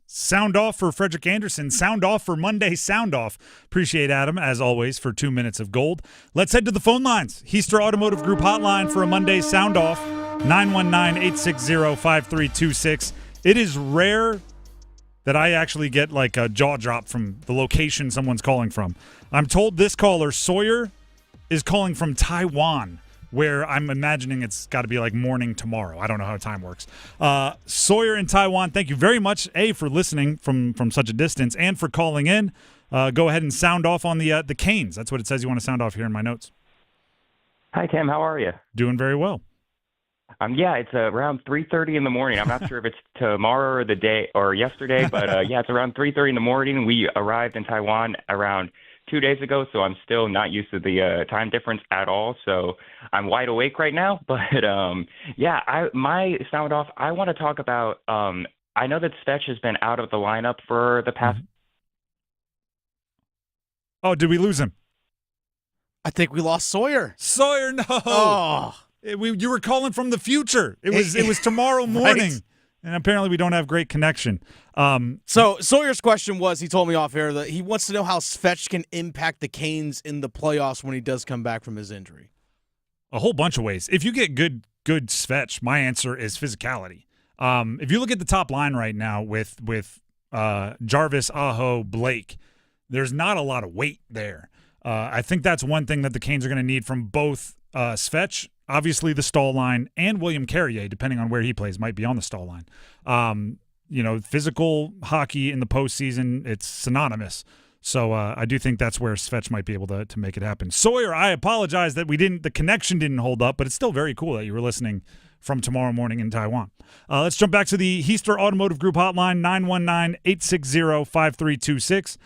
Sound off for Frederik Andersen. Sound off for Monday Sound Off. Appreciate Adam, as always, for 2 minutes of gold. Let's head to the phone lines. Heister Automotive Group hotline for a Monday Sound Off, 919-860-5326. It is rare that I actually get like a jaw drop from the location someone's calling from. I'm told this caller, Sawyer, is calling from Taiwan, where I'm imagining it's got to be like morning tomorrow. I don't know how time works. Sawyer in Taiwan, thank you very much, A, for listening from such a distance and for calling in. Go ahead and sound off on the Canes. That's what it says you want to sound off here in my notes.
Hi, Tim. How are you?
Doing very well.
Yeah, it's around 3:30 in the morning. I'm not sure if it's tomorrow or the day or yesterday, but yeah, it's around 3:30 in the morning. We arrived in Taiwan around 2 days ago, so I'm still not used to the time difference at all. So I'm wide awake right now. But yeah, my sound off. I want to talk about. I know that Svetch has been out of the lineup for the past.
Oh, did we lose him?
I think we lost Sawyer.
Sawyer, no.
Oh.
You were calling from the future. It was tomorrow morning. Right. And apparently we don't have great connection.
So Sawyer's question was, he told me off air that he wants to know how Svetch can impact the Canes in the playoffs when he does come back from his injury.
A whole bunch of ways. If you get good Svetch, my answer is physicality. If you look at the top line right now with Jarvis, Aho, Blake, there's not a lot of weight there. I think that's one thing that the Canes are going to need from both Svetch, obviously the stall line, and William Carrier, depending on where he plays, might be on the stall line. Physical hockey in the postseason, it's synonymous. So I do think that's where Svetch might be able to make it happen. Sawyer, I apologize that the connection didn't hold up, but it's still very cool that you were listening from tomorrow morning in Taiwan. Let's jump back to the Heister Automotive Group hotline, 919-860-5326.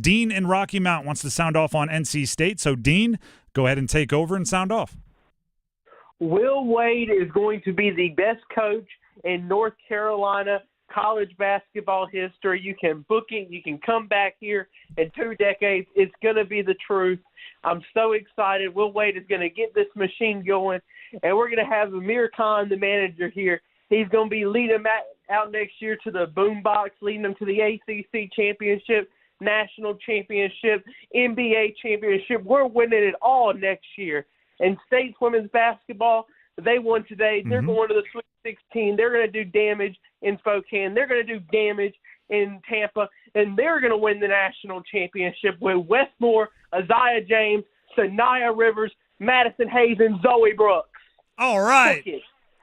Dean in Rocky Mount wants to sound off on NC State. So, Dean, go ahead and take over and sound off.
Will Wade is going to be the best coach in North Carolina college basketball history. You can book it. You can come back here in 2 decades. It's going to be the truth. I'm so excited. Will Wade is going to get this machine going, and we're going to have Amir Khan, the manager here. He's going to be leading them out next year to the boombox, leading them to the ACC championship, national championship, NBA championship. We're winning it all next year. And State's women's basketball, they won today. They're going to the Sweet 16. They're going to do damage in Spokane. They're going to do damage in Tampa. And they're going to win the national championship with Westmore, Isaiah James, Sanaya Rivers, Madison Hayes, and Zoe Brooks.
All right.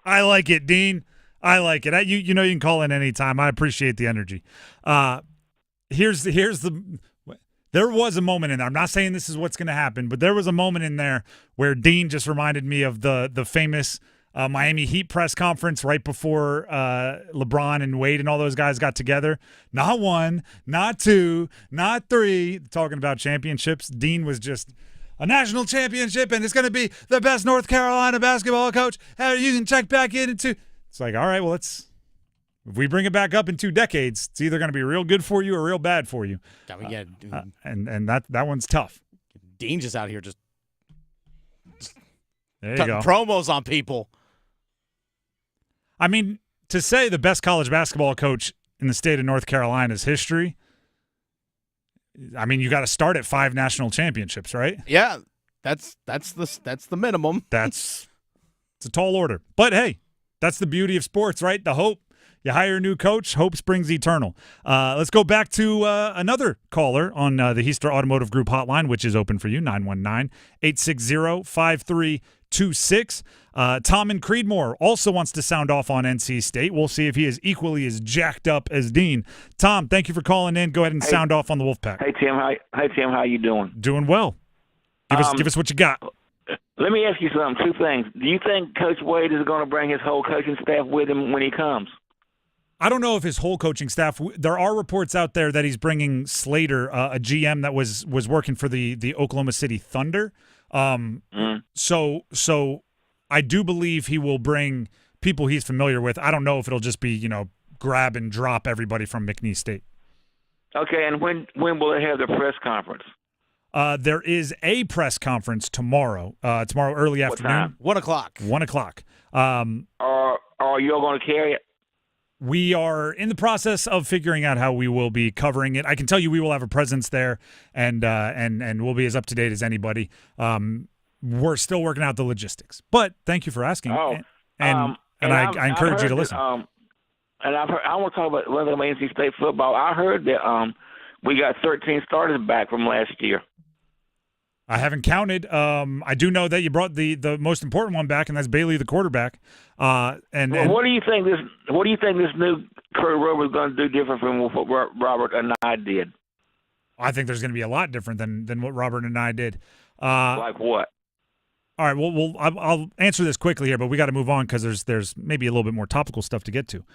I like it, Dean. I like it. You know you can call in anytime. I appreciate the energy. Here's the. There was a moment in there. I'm not saying this is what's going to happen, but there was a moment in there where Dean just reminded me of the famous Miami Heat press conference right before LeBron and Wade and all those guys got together. Not one, not two, not three, talking about championships. Dean was just a national championship, and it's going to be the best North Carolina basketball coach. You can check back into. It's like, all right, well, if we bring it back up in 2 decades, it's either going to be real good for you or real bad for you. And that one's tough.
Dean just out here just
there you
cutting
go.
promos on people.
I mean, to say the best college basketball coach in the state of North Carolina's history, I mean, you got to start at 5 national championships, right?
Yeah, that's the minimum.
It's a tall order. But hey, that's the beauty of sports, right? The hope. You hire a new coach, hope springs eternal. Let's go back to another caller on the Heister Automotive Group hotline, which is open for you, 919-860-5326. Tom in Creedmoor also wants to sound off on NC State. We'll see if he is equally as jacked up as Dean. Tom, thank you for calling in. Go ahead and sound off on the Wolfpack.
Hey, Tim. How you doing?
Doing well. Give us what you got.
Let me ask you something. 2 things. Do you think Coach Wade is going to bring his whole coaching staff with him when he comes?
I don't know if his whole coaching staff. There are reports out there that he's bringing Slater, a GM that was working for the Oklahoma City Thunder. So I do believe he will bring people he's familiar with. I don't know if it'll just be grab and drop everybody from McNeese State.
Okay, and when will they have the press conference?
There is a press conference tomorrow. Tomorrow early afternoon.
1 o'clock.
1 o'clock.
Are you all going to carry it?
We are in the process of figuring out how we will be covering it. I can tell you we will have a presence there, and we'll be as up to date as anybody. We're still working out the logistics, but thank you for asking. I encourage you to listen.
I want to talk about NC State football. I heard that we got 13 starters back from last year.
I haven't counted. I do know that you brought the most important one back, and that's Bailey, the quarterback. What
do you think this new Curry Rover is going to do different from what Robert and I did?
I think there's going to be a lot different than what Robert and I did.
Like what?
All right. Well, I'll answer this quickly here, but we got to move on because there's maybe a little bit more topical stuff to get to.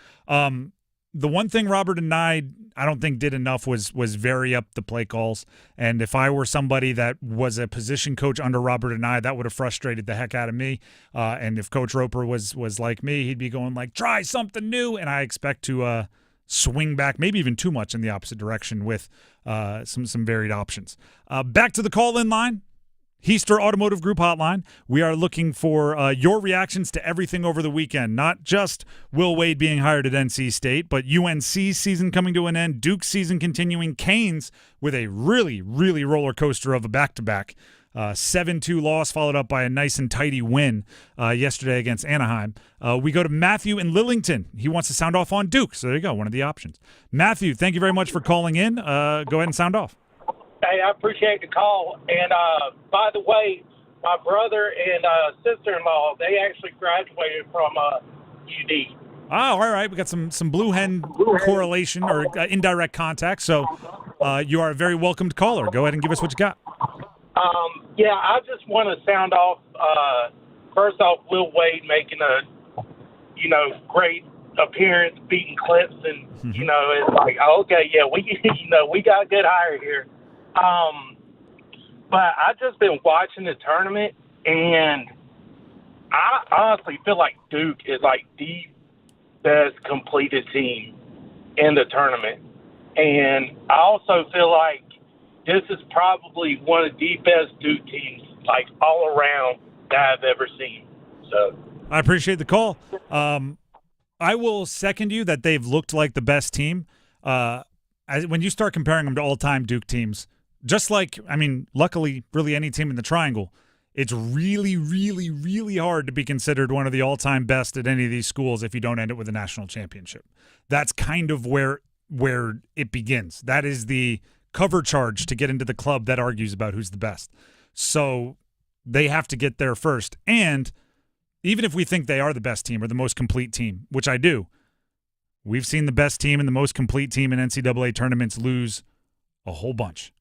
The one thing Robert and I don't think did enough was vary up the play calls. And if I were somebody that was a position coach under Robert and I, that would have frustrated the heck out of me. And if Coach Roper was like me, he'd be going like, try something new. And I expect to swing back, maybe even too much in the opposite direction with some varied options. Back to the call-in line. Heister Automotive Group hotline. We are looking for your reactions to everything over the weekend, not just Will Wade being hired at NC State, but UNC's season coming to an end, Duke's season continuing, Canes with a really, really roller coaster of a back-to-back. 7-2 loss followed up by a nice and tidy win yesterday against Anaheim. We go to Matthew in Lillington. He wants to sound off on Duke, so there you go, one of the options. Matthew, thank you very much for calling in. Go ahead and sound off.
Hey, I appreciate the call. And by the way, my brother and sister-in-law, they actually graduated from UD.
Oh, all right. We got some Blue Hen correlation or indirect contact. So you are a very welcomed caller. Go ahead and give us what you got.
Yeah, I just want to sound off. First off, Will Wade making a, great appearance, beating Clemson. It's like, okay, yeah, we got a good hire here. But I've just been watching the tournament, and I honestly feel like Duke is like the best completed team in the tournament. And I also feel like this is probably one of the best Duke teams, like all around, that I've ever seen. So
I appreciate the call. I will second you that they've looked like the best team. When you start comparing them to all-time Duke teams, just like, luckily, really any team in the Triangle, it's really, really, really hard to be considered one of the all-time best at any of these schools if you don't end it with a national championship. That's kind of where it begins. That is the cover charge to get into the club that argues about who's the best. So they have to get there first. And even if we think they are the best team or the most complete team, which I do, we've seen the best team and the most complete team in NCAA tournaments lose a whole bunch.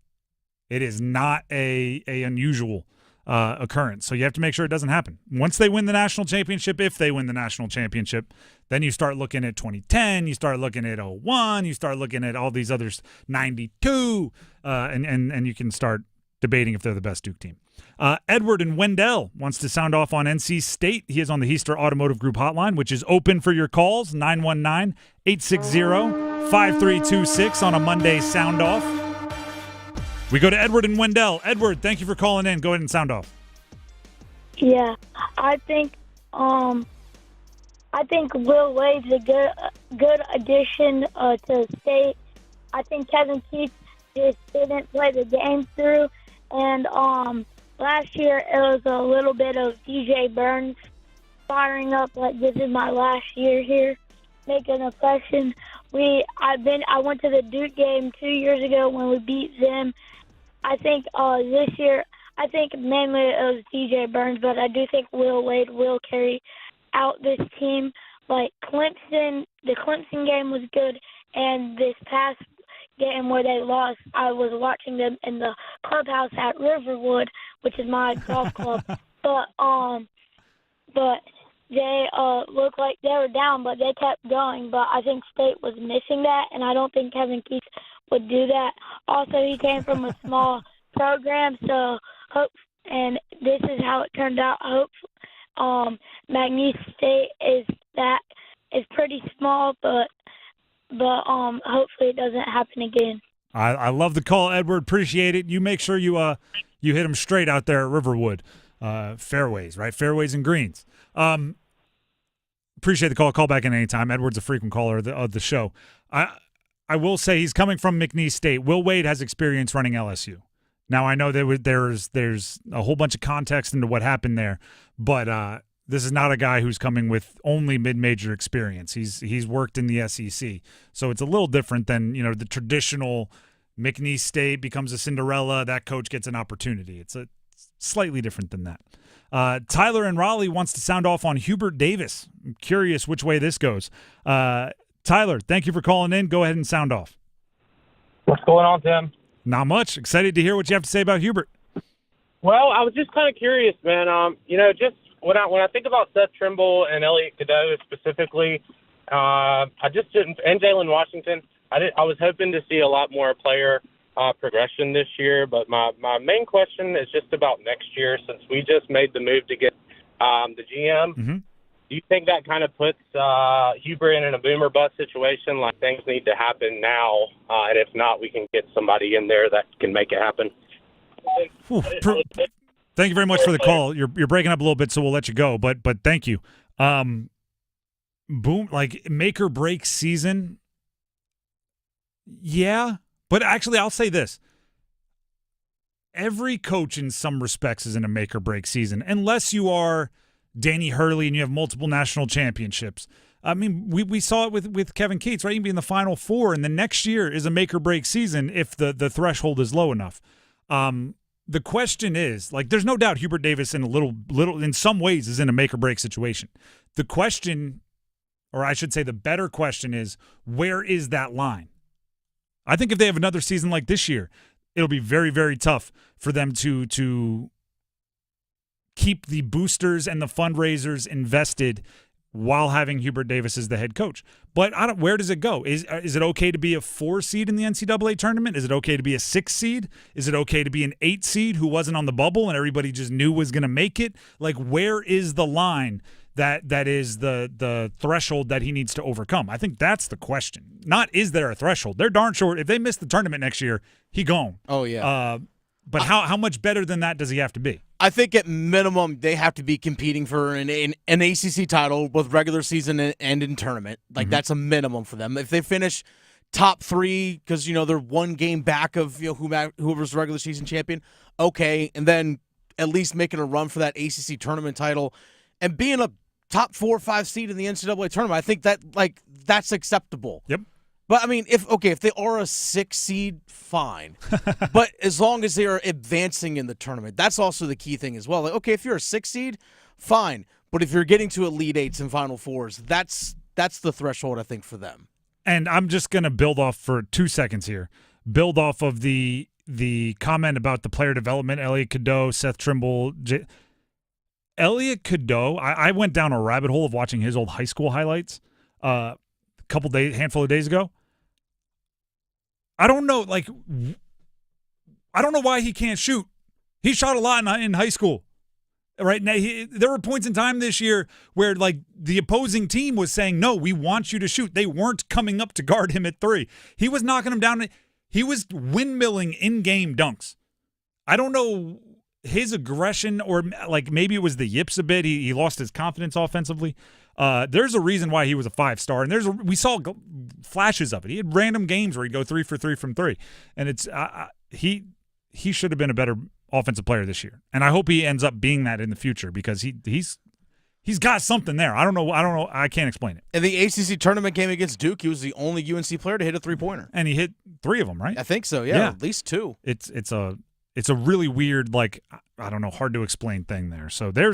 It is not a unusual occurrence. So you have to make sure it doesn't happen. Once they win the national championship, if they win the national championship, then you start looking at 2010, you start looking at 01, you start looking at all these others, 92, and you can start debating if they're the best Duke team. Edward in Wendell wants to sound off on NC State. He is on the Heister Automotive Group hotline, which is open for your calls, 919-860-5326 on a Monday sound off. We go to Edward in Wendell. Edward, thank you for calling in. Go ahead and sound off.
Yeah, I think Will Wade's a good addition to State. I think Kevin Keith just didn't play the game through, and last year it was a little bit of DJ Burns firing up like this is my last year here, making a impression. I went to the Duke game 2 years ago when we beat them. I think this year, I think mainly it was DJ Burns, but I do think Will Wade will carry out this team. Like Clemson, the Clemson game was good, and this past game where they lost, I was watching them in the clubhouse at Riverwood, which is my golf club. But they looked like they were down, but they kept going. But I think State was missing that, and I don't think Kevin Keith would do that. Also, he came from a small program, so and this is how it turned out. McNeese State is pretty small, but hopefully it doesn't happen again.
I love the call, Edward. Appreciate it. You make sure you hit them straight out there at Riverwood. Fairways, right? Fairways and greens. Appreciate the call. Call back in any time. Edward's a frequent caller of the show. I will say he's coming from McNeese State. Will Wade has experience running LSU. Now, I know there's a whole bunch of context into what happened there, but this is not a guy who's coming with only mid-major experience. He's worked in the SEC, so it's a little different than the traditional McNeese State becomes a Cinderella, that coach gets an opportunity. It's a slightly different than that. Tyler in Raleigh wants to sound off on Hubert Davis. I'm curious which way this goes. Tyler, thank you for calling in. Go ahead and sound off.
What's going on, Tim?
Not much. Excited to hear what you have to say about Hubert.
Well, I was just kind of curious, man. Just when I think about Seth Trimble and Elliot Cadeau specifically, I just didn't, and Jalen Washington, I was hoping to see a lot more player progression this year. But my main question is just about next year, since we just made the move to get the GM.
Mm-hmm.
Do you think that kind of puts Hubert in a boom or bust situation? Like things need to happen now, and if not, we can get somebody in there that can make it happen.
Thank you very much for the call. You're breaking up a little bit, so we'll let you go. But thank you. Boom, like make or break season. Yeah, but actually, I'll say this: every coach, in some respects, is in a make or break season, unless you are Danny Hurley and you have multiple national championships. I mean, we saw it with Kevin Keats, right? You can be in the Final Four, and the next year is a make or break season if the threshold is low enough. The question is, like, there's no doubt Hubert Davis in a little in some ways is in a make or break situation. The question, or I should say the better question is, where is that line? I think if they have another season like this year, it'll be very, very tough for them to keep the boosters and the fundraisers invested while having Hubert Davis as the head coach. But where does it go? Is it okay to be a 4 seed in the NCAA tournament? Is it okay to be a 6 seed? Is it okay to be an 8 seed who wasn't on the bubble and everybody just knew was going to make it? Like, where is the line that is the threshold that he needs to overcome? I think that's the question. Not is there a threshold? They're darn sure. If they miss the tournament next year, he gone.
Oh, yeah.
But how much better than that does he have to be?
I think at minimum they have to be competing for an ACC title, both regular season and in tournament. Like that's a minimum for them. If they finish top 3, because they're one game back of whoever's the regular season champion, okay, and then at least making a run for that ACC tournament title and being a top 4 or 5 seed in the NCAA tournament, I think that's acceptable.
Yep.
But, I mean, if they are a 6 seed, fine. But as long as they are advancing in the tournament, that's also the key thing as well. Like, okay, if you're a 6 seed, fine. But if you're getting to Elite Eights and Final Fours, that's the threshold, I think, for them.
And I'm just going to build off for 2 seconds here. Build off of the comment about the player development, Elliot Cadeau, Seth Trimble. Elliot Cadeau, I went down a rabbit hole of watching his old high school highlights handful of days ago. I don't know why he can't shoot. He shot a lot in high school. Right now, there were points in time this year where, like, the opposing team was saying, "No, we want you to shoot." They weren't coming up to guard him at 3. He was knocking him down. He was windmilling in-game dunks. I don't know his aggression, or like maybe it was the yips a bit. He lost his confidence offensively. There's a reason why he was a 5-star, and we saw flashes of it. He had random games where he'd go 3 for 3 from 3, and it's he should have been a better offensive player this year, and I hope he ends up being that in the future because he's got something there. I don't know. I can't explain it.
In the ACC tournament game against Duke, he was the only UNC player to hit a 3-pointer,
and he hit 3 of them. Right?
I think so. Yeah, at least 2.
It's a really weird, like, I don't know, hard to explain thing there. So I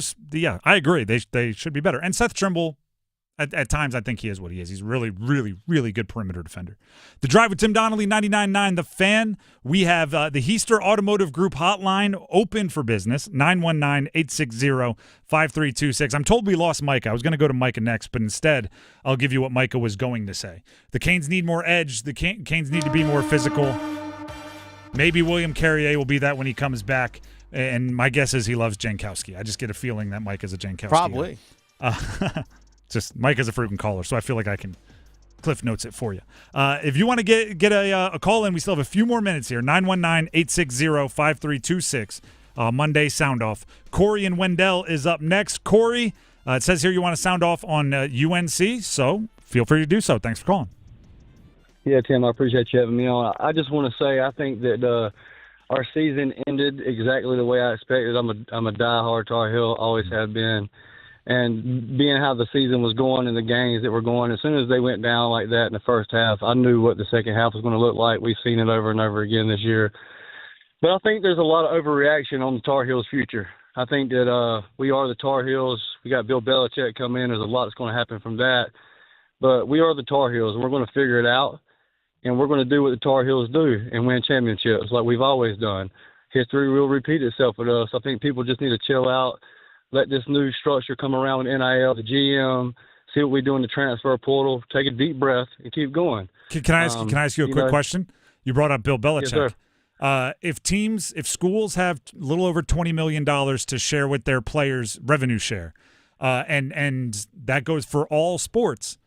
agree. They should be better. And Seth Trimble, at times, I think he is what he is. He's really, really, really good perimeter defender. The Drive with Tim Donnelly, 99.9 The Fan. We have the Heister Automotive Group hotline open for business, 919-860-5326. I'm told we lost Micah. I was going to go to Micah next, but instead I'll give you what Micah was going to say. The Canes need more edge. The Canes need to be more physical. Maybe William Carrier will be that when he comes back. And my guess is he loves Jankowski. I just get a feeling that Mike is a Jankowski.
Probably.
Just Mike is a frequent caller, so I feel like I can Cliff Notes it for you. If you want to get a call in, we still have a few more minutes here. 919-860-5326. Monday Sound Off. Corey and Wendell is up next. Corey, it says here you want to sound off on UNC, so feel free to do so. Thanks for calling.
Yeah, Tim, I appreciate you having me on. I just want to say I think that our season ended exactly the way I expected. I'm a diehard Tar Heel, always have been. And being how the season was going and the games that were going, as soon as they went down like that in the first half, I knew what the second half was going to look like. We've seen it over and over again this year. But I think there's a lot of overreaction on the Tar Heels' future. I think that we are the Tar Heels. We got Bill Belichick come in. There's a lot that's going to happen from that. But we are the Tar Heels, and we're going to figure it out. And we're going to do what the Tar Heels do and win championships like we've always done. History will repeat itself with us. I think people just need to chill out, let this new structure come around with NIL, the GM, see what we do in the transfer portal, take a deep breath, and keep going.
Can I ask you a quick question? You brought up Bill Belichick.
Yes,
if schools have a little over $20 million to share with their players, revenue share, and that goes for all sports,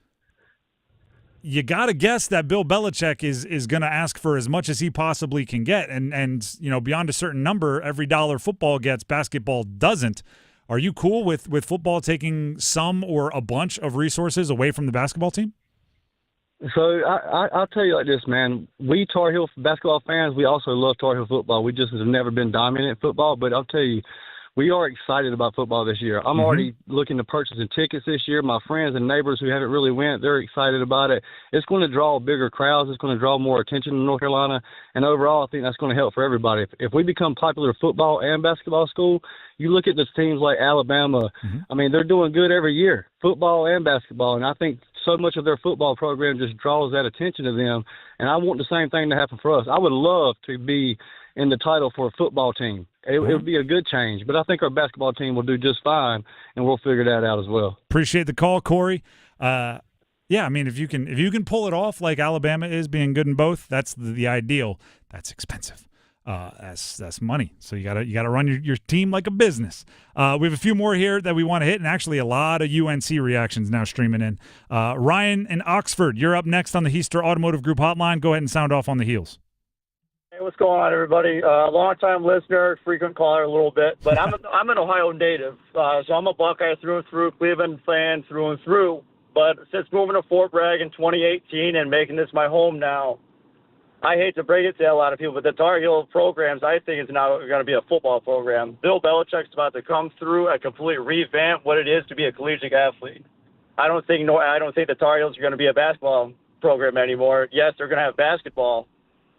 you got to guess that Bill Belichick is going to ask for as much as he possibly can get. And beyond a certain number, every dollar football gets, basketball doesn't. Are you cool with football taking some or a bunch of resources away from the basketball team?
So I'll tell you like this, man. We Tar Heel basketball fans, we also love Tar Heel football. We just have never been dominant in football, but I'll tell you, we are excited about football this year. I'm already looking to purchasing tickets this year. My friends and neighbors who haven't really went, they're excited about it. It's going to draw bigger crowds. It's going to draw more attention in North Carolina. And overall, I think that's going to help for everybody. If we become popular football and basketball school, you look at the teams like Alabama. I mean, they're doing good every year, football and basketball. And I think so much of their football program just draws that attention to them. And I want the same thing to happen for us. I would love to be in the title for a football team. It would be a good change, but I think our basketball team will do just fine, and we'll figure that out as well.
Appreciate the call, Corey. Yeah, I mean, if you can pull it off like Alabama is, being good in both, that's the ideal. That's expensive. That's money. So you gotta run your team like a business. We have a few more here that we want to hit, and actually a lot of UNC reactions now streaming in. Ryan in Oxford, you're up next on the Heister Automotive Group hotline. Go ahead and sound off on the heels.
Hey, what's going on, everybody? Long-time listener, frequent caller a little bit, but I'm an Ohio native, so I'm a Buckeye through and through, Cleveland fan through and through. But since moving to Fort Bragg in 2018 and making this my home now, I hate to break it to a lot of people, but the Tar Heel programs, I think, is now going to be a football program. Bill Belichick's about to come through and completely revamp what it is to be a collegiate athlete. I don't think the Tar Heels are going to be a basketball program anymore. Yes, they're going to have basketball.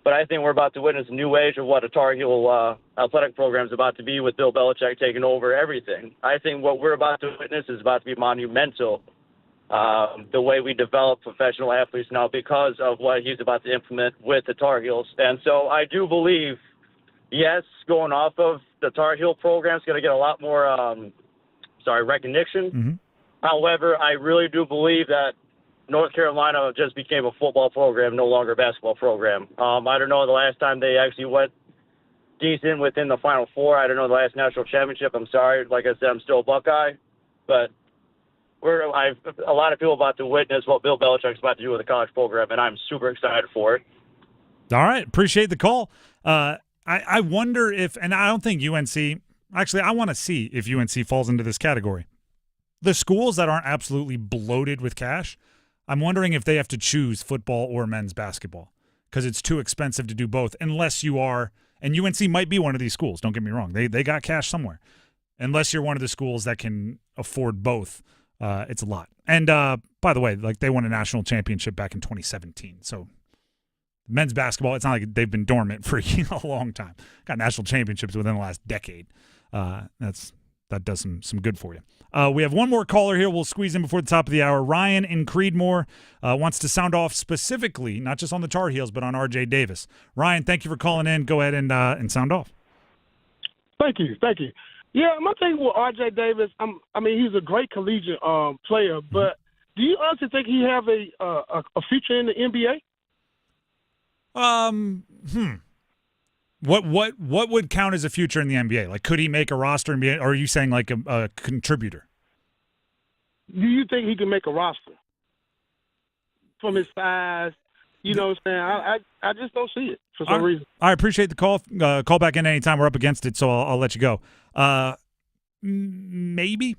But I think we're about to witness a new age of what a Tar Heel athletic program is about to be with Bill Belichick taking over everything. I think what we're about to witness is about to be monumental, the way we develop professional athletes now because of what he's about to implement with the Tar Heels. And so I do believe, yes, going off of the Tar Heel program is going to get a lot more recognition.
Mm-hmm.
However, I really do believe that North Carolina just became a football program, no longer a basketball program. I don't know the last time they actually went decent within the Final Four. I don't know the last national championship. I'm sorry. Like I said, I'm still a Buckeye. But a lot of people about to witness what Bill Belichick's about to do with the college program, and I'm super excited for it.
All right. Appreciate the call. I wonder if, and I don't think UNC, actually, I want to see if UNC falls into this category. The schools that aren't absolutely bloated with cash, I'm wondering if they have to choose football or men's basketball because it's too expensive to do both unless you are, and UNC might be one of these schools, don't get me wrong. They got cash somewhere. Unless you're one of the schools that can afford both, it's a lot. And by the way, like they won a national championship back in 2017. So men's basketball, it's not like they've been dormant for a long time. Got national championships within the last decade. That does some good for you. We have one more caller here. We'll squeeze in before the top of the hour. Ryan in Creedmoor wants to sound off specifically, not just on the Tar Heels, but on R.J. Davis. Ryan, thank you for calling in. Go ahead and sound off.
Thank you. Yeah, my thing with R.J. Davis, he's a great collegiate player, but do you honestly think he have a future in the NBA?
What would count as a future in the NBA? Like, could he make a roster and be? Or are you saying like a contributor?
Do you think he can make a roster from his size? You know what I'm saying? I just don't see it for some reason.
I appreciate the call. Call back in anytime. We're up against it, so I'll let you go. Maybe.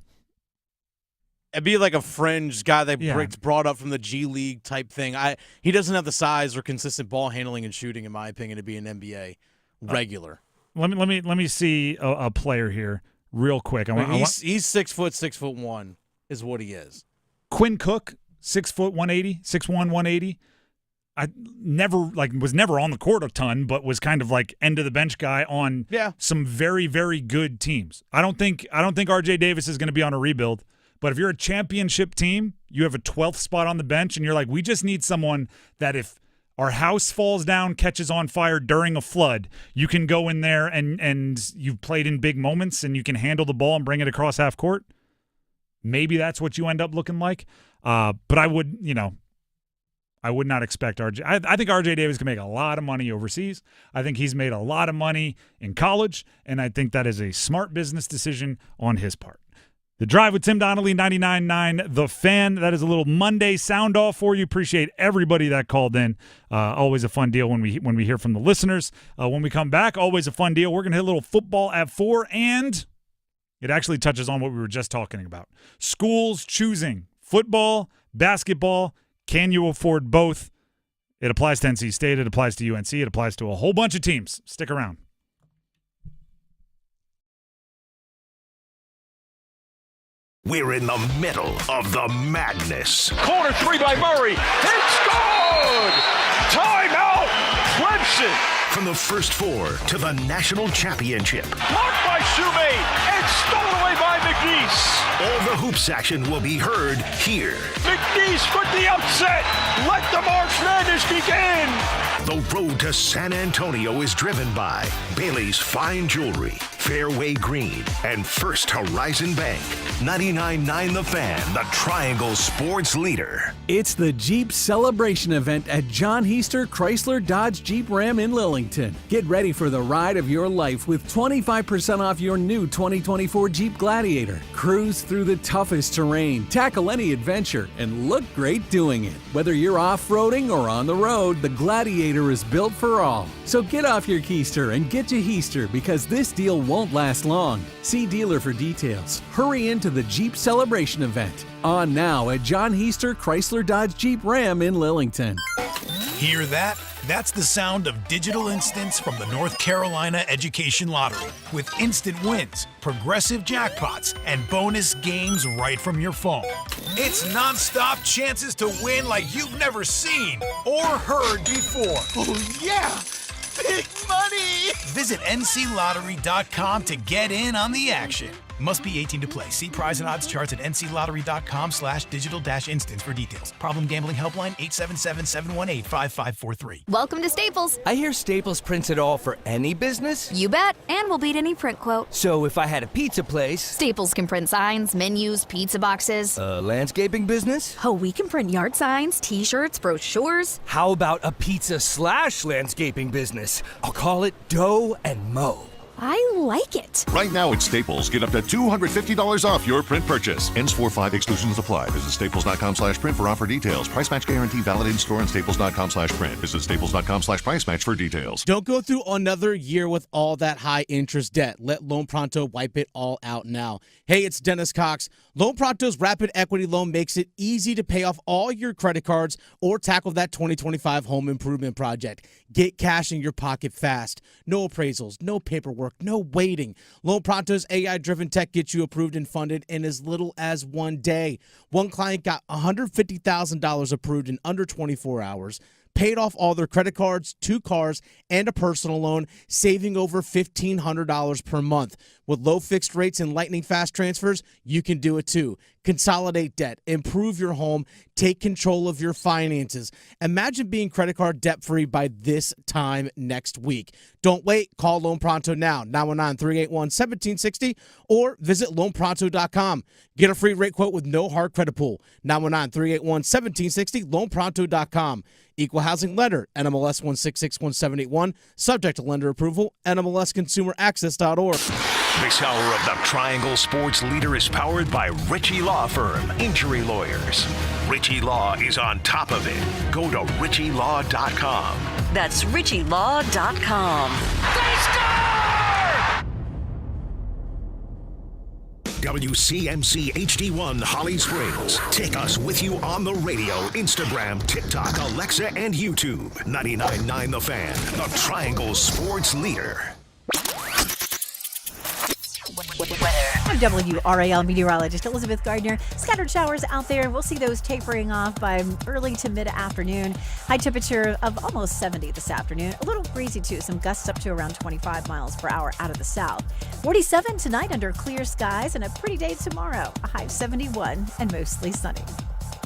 It'd be like a fringe guy that gets brought up from the G League type thing. He doesn't have the size or consistent ball handling and shooting, in my opinion, to be an NBA regular.
Let me see a player here real quick.
He's 6 foot 6'1" is what he is.
Quinn Cook, 6 foot 180, 6'1", 180. I was never on the court a ton, but was kind of like end of the bench guy on some very, very good teams. I don't think RJ Davis is going to be on a rebuild, but if you're a championship team, you have a 12th spot on the bench, and you're like, we just need someone that if our house falls down, catches on fire during a flood, you can go in there and you've played in big moments and you can handle the ball and bring it across half court. Maybe that's what you end up looking like. But I would not expect RJ. I think RJ Davis can make a lot of money overseas. I think he's made a lot of money in college, and I think that is a smart business decision on his part. The Drive with Tim Donnelly, 99.9 The Fan. That is a little Monday sound off for you. Appreciate everybody that called in. Always a fun deal when we hear from the listeners. When we come back, always a fun deal. We're going to hit a little football at 4, and it actually touches on what we were just talking about. Schools choosing football, basketball. Can you afford both? It applies to NC State. It applies to UNC. It applies to a whole bunch of teams. Stick around.
We're in the middle of the madness.
Corner three by Murray. It's good! Timeout, Clemson!
From the First Four to the national championship.
Blocked by Shoemate and stolen away by McNeese.
All the hoops action will be heard here.
McNeese for the upset. Let the March Madness begin.
The road to San Antonio is driven by Bailey's Fine Jewelry, Fairway Green, and First Horizon Bank. 99.9 The Fan, the Triangle Sports leader.
It's the Jeep Celebration event at John Heister Chrysler Dodge Jeep Ram in Lillington. Get ready for the ride of your life with 25% off your new 2024 Jeep Gladiator. Cruise through the toughest terrain, tackle any adventure, and look great doing it. Whether you're off-roading or on the road, the Gladiator is built for all. So get off your keister and get to Heister because this deal won't last long. See dealer for details. Hurry into the Jeep Celebration event. On now at John Heister Chrysler Dodge Jeep Ram in Lillington.
Hear that? That's the sound of digital instants from the North Carolina Education Lottery. With instant wins, progressive jackpots, and bonus games right from your phone. It's nonstop chances to win like you've never seen or heard before.
Oh, yeah!
Big money! Visit nclottery.com to get in on the action. Must be 18 to play. See prize and odds charts at nclottery.com/digital-instance for details. Problem gambling helpline 877-718-5543.
Welcome to Staples.
I hear Staples prints it all for any business.
You bet. And we'll beat any print quote.
So if I had a pizza place.
Staples can print signs, menus, pizza boxes.
A landscaping business?
Oh, we can print yard signs, t-shirts, brochures.
How about a pizza/landscaping business? I'll call it Dough and Mo.
I like it.
Right now at Staples, get up to $250 off your print purchase. Ends 4/5, exclusions apply. Visit staples.com/print for offer details. Price match guarantee valid in store and staples.com/print. Visit staples.com/price match for details.
Don't go through another year with all that high interest debt. Let Loan Pronto wipe it all out now. Hey, it's Dennis Cox. Loan Pronto's rapid equity loan makes it easy to pay off all your credit cards or tackle that 2025 home improvement project. Get cash in your pocket fast. No appraisals, no paperwork, no waiting. Loan Pronto's AI-driven tech gets you approved and funded in as little as 1 day. One client got $150,000 approved in under 24 hours, paid off all their credit cards, 2 cars, and a personal loan, saving over $1,500 per month. With low fixed rates and lightning fast transfers, you can do it too. Consolidate debt, improve your home, take control of your finances. Imagine being credit card debt-free by this time next week. Don't wait. Call Loan Pronto now, 919-381-1760, or visit loanpronto.com. Get a free rate quote with no hard credit pull, 919-381-1760, loanpronto.com. Equal housing lender, NMLS 1661781, subject to lender approval, NMLSconsumeraccess.org.
This hour of the Triangle Sports Leader is powered by Ritchie Law Firm, injury lawyers. Ritchie Law is on top of it. Go to ritchielaw.com.
That's ritchielaw.com.
They score! WCMC HD1 Holly Springs. Take us with you on the radio, Instagram, TikTok, Alexa, and YouTube. 99.9 The Fan, the Triangle Sports Leader.
I'm WRAL meteorologist Elizabeth Gardner. Scattered showers out there. We'll see those tapering off by early to mid-afternoon. High temperature of almost 70 this afternoon. A little breezy, too. Some gusts up to around 25 miles per hour out of the south. 47 tonight under clear skies, and a pretty day tomorrow. A high of 71 and mostly sunny.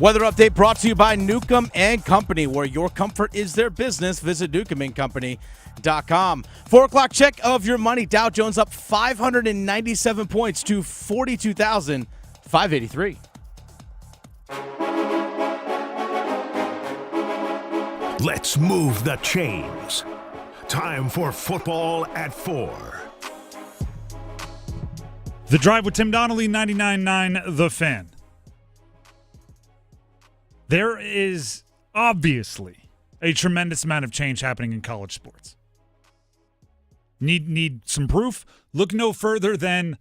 Weather update brought to you by Newcomb and Company, where your comfort is their business. Visit newcombandcompany.com. 4 o'clock check of your money. Dow Jones up 597 points to 42,583.
Let's move the chains. Time for football at 4.
The Drive with Tim Donnelly, 99.9 The Fan. There is obviously a tremendous amount of change happening in college sports. Need some proof? Look no further than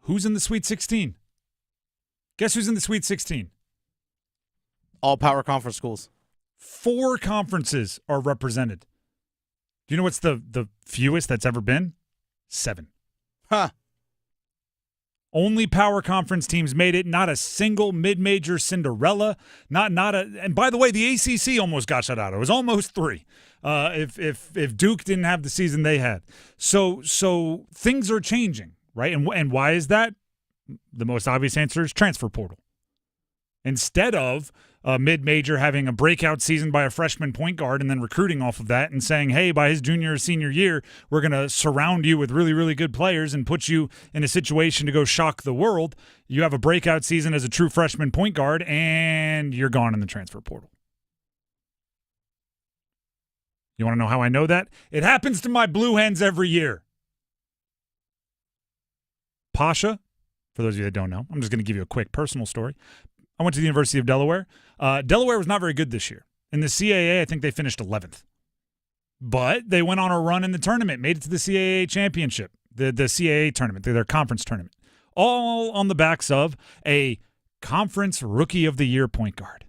who's in the Sweet 16. Guess who's in the Sweet 16?
All power conference schools.
4 conferences are represented. Do you know what's the fewest that's ever been? 7.
Huh.
Only power conference teams made it. Not a single mid-major Cinderella. And by the way, the ACC almost got shut out. It was almost 3. If Duke didn't have the season they had. So things are changing, right? And why is that? The most obvious answer is transfer portal. Instead of a mid-major having a breakout season by a freshman point guard and then recruiting off of that and saying, hey, by his junior or senior year, we're going to surround you with really, really good players and put you in a situation to go shock the world. You have a breakout season as a true freshman point guard, and you're gone in the transfer portal. You want to know how I know that? It happens to my Blue Hens every year. Pasha, for those of you that don't know, I'm just going to give you a quick personal story. I went to the University of Delaware. Delaware was not very good this year. In the CAA, I think they finished 11th. But they went on a run in the tournament, made it to the CAA championship, the CAA tournament, their conference tournament, all on the backs of a conference rookie of the year point guard.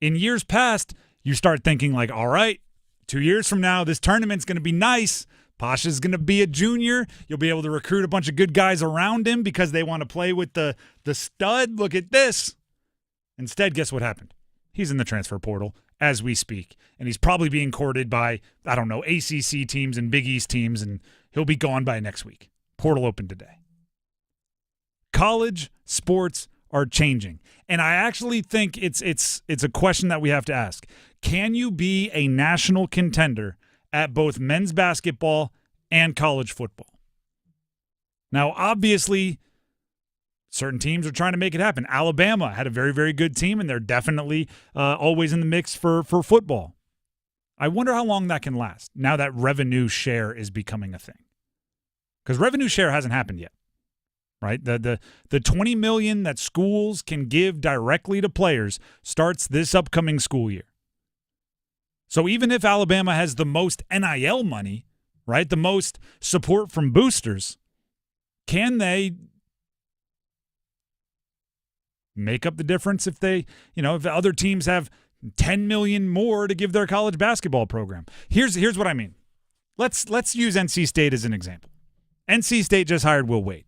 In years past, you start thinking like, all right, 2 years from now, this tournament's going to be nice. Pasha's going to be a junior. You'll be able to recruit a bunch of good guys around him because they want to play with the stud. Look at this. Instead, guess what happened? He's in the transfer portal, as we speak. And he's probably being courted by, I don't know, ACC teams and Big East teams, and he'll be gone by next week. Portal open today. College sports are changing. And I actually think it's a question that we have to ask. Can you be a national contender at both men's basketball and college football? Now, obviously, certain teams are trying to make it happen. Alabama had a very, very good team, and they're definitely always in the mix for football. I wonder how long that can last now that revenue share is becoming a thing. Because revenue share hasn't happened yet, right? The $20 million that schools can give directly to players starts this upcoming school year. So even if Alabama has the most NIL money, right, the most support from boosters, can they make up the difference if they, if other teams have $10 million more to give their college basketball program? Here's what I mean. Let's use NC State as an example. NC State just hired Will Wade,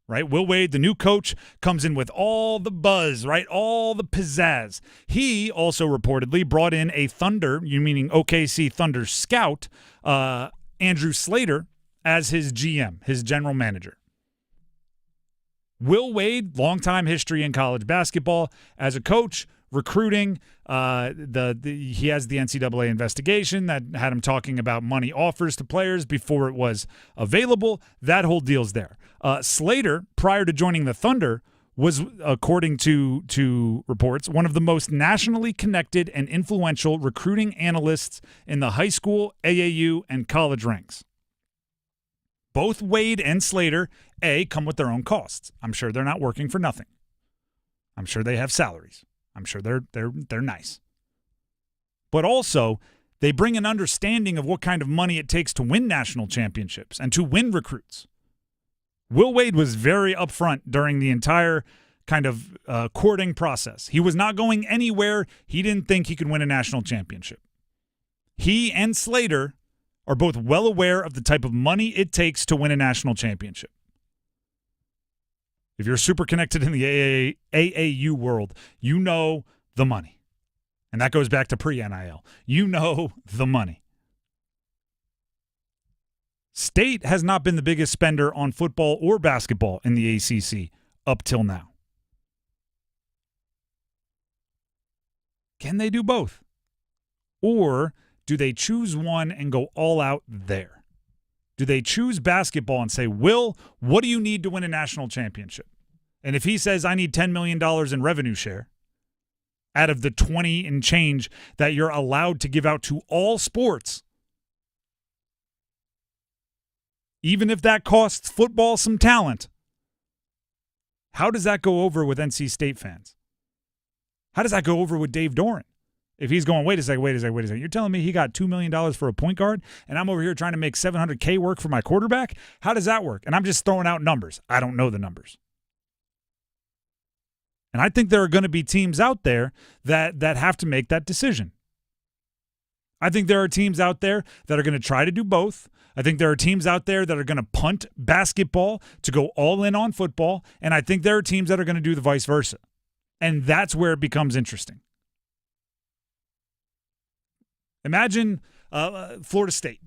right? Will Wade, the new coach, comes in with all the buzz, right? All the pizzazz. He also reportedly brought in a Thunder, you meaning OKC Thunder scout, Andrew Slater, as his GM, his general manager. Will Wade, longtime history in college basketball as a coach, recruiting. He has the NCAA investigation that had him talking about money offers to players before it was available. That whole deal's there. Slater, prior to joining the Thunder, was, according to reports, one of the most nationally connected and influential recruiting analysts in the high school, AAU, and college ranks. Both Wade and Slater, come with their own costs. I'm sure they're not working for nothing. I'm sure they have salaries. I'm sure they're nice. But also, they bring an understanding of what kind of money it takes to win national championships and to win recruits. Will Wade was very upfront during the entire kind of courting process. He was not going anywhere he didn't think he could win a national championship. He and Slater are both well aware of the type of money it takes to win a national championship. If you're super connected in the AAU world, you know the money. And that goes back to pre-NIL. You know the money. State has not been the biggest spender on football or basketball in the ACC up till now. Can they do both? Or do they choose one and go all out there? Do they choose basketball and say, Will, what do you need to win a national championship? And if he says, I need $10 million in revenue share out of the 20 and change that you're allowed to give out to all sports, even if that costs football some talent, how does that go over with NC State fans? How does that go over with Dave Doran? If he's going, wait a second. You're telling me he got $2 million for a point guard, and I'm over here trying to make $700K work for my quarterback? How does that work? And I'm just throwing out numbers. I don't know the numbers. And I think there are going to be teams out there that have to make that decision. I think there are teams out there that are going to try to do both. I think there are teams out there that are going to punt basketball to go all in on football. And I think there are teams that are going to do the vice versa. And that's where it becomes interesting. Imagine Florida State.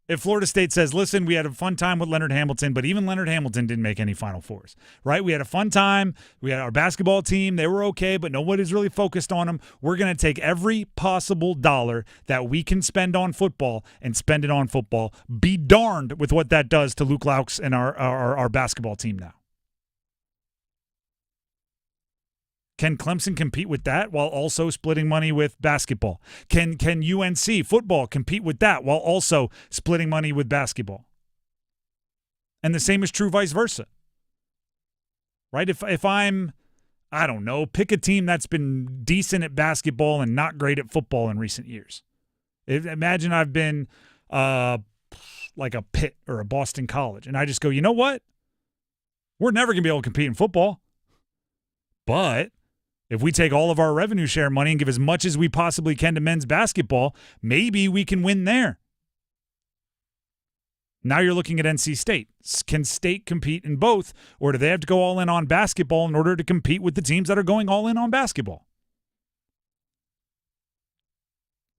If Florida State says, listen, we had a fun time with Leonard Hamilton, but even Leonard Hamilton didn't make any Final Fours, right? We had a fun time. We had our basketball team. They were okay, but nobody's really focused on them. We're going to take every possible dollar that we can spend on football and spend it on football. Be darned with what that does to Luke Laux and our basketball team now. Can Clemson compete with that while also splitting money with basketball? Can UNC football compete with that while also splitting money with basketball? And the same is true vice versa. Right? If I'm, I don't know, pick a team that's been decent at basketball and not great at football in recent years. Imagine I've been like a Pitt or a Boston College, and I just go, you know what? We're never going to be able to compete in football. But if we take all of our revenue share money and give as much as we possibly can to men's basketball, maybe we can win there. Now you're looking at NC State. Can State compete in both, or do they have to go all in on basketball in order to compete with the teams that are going all in on basketball?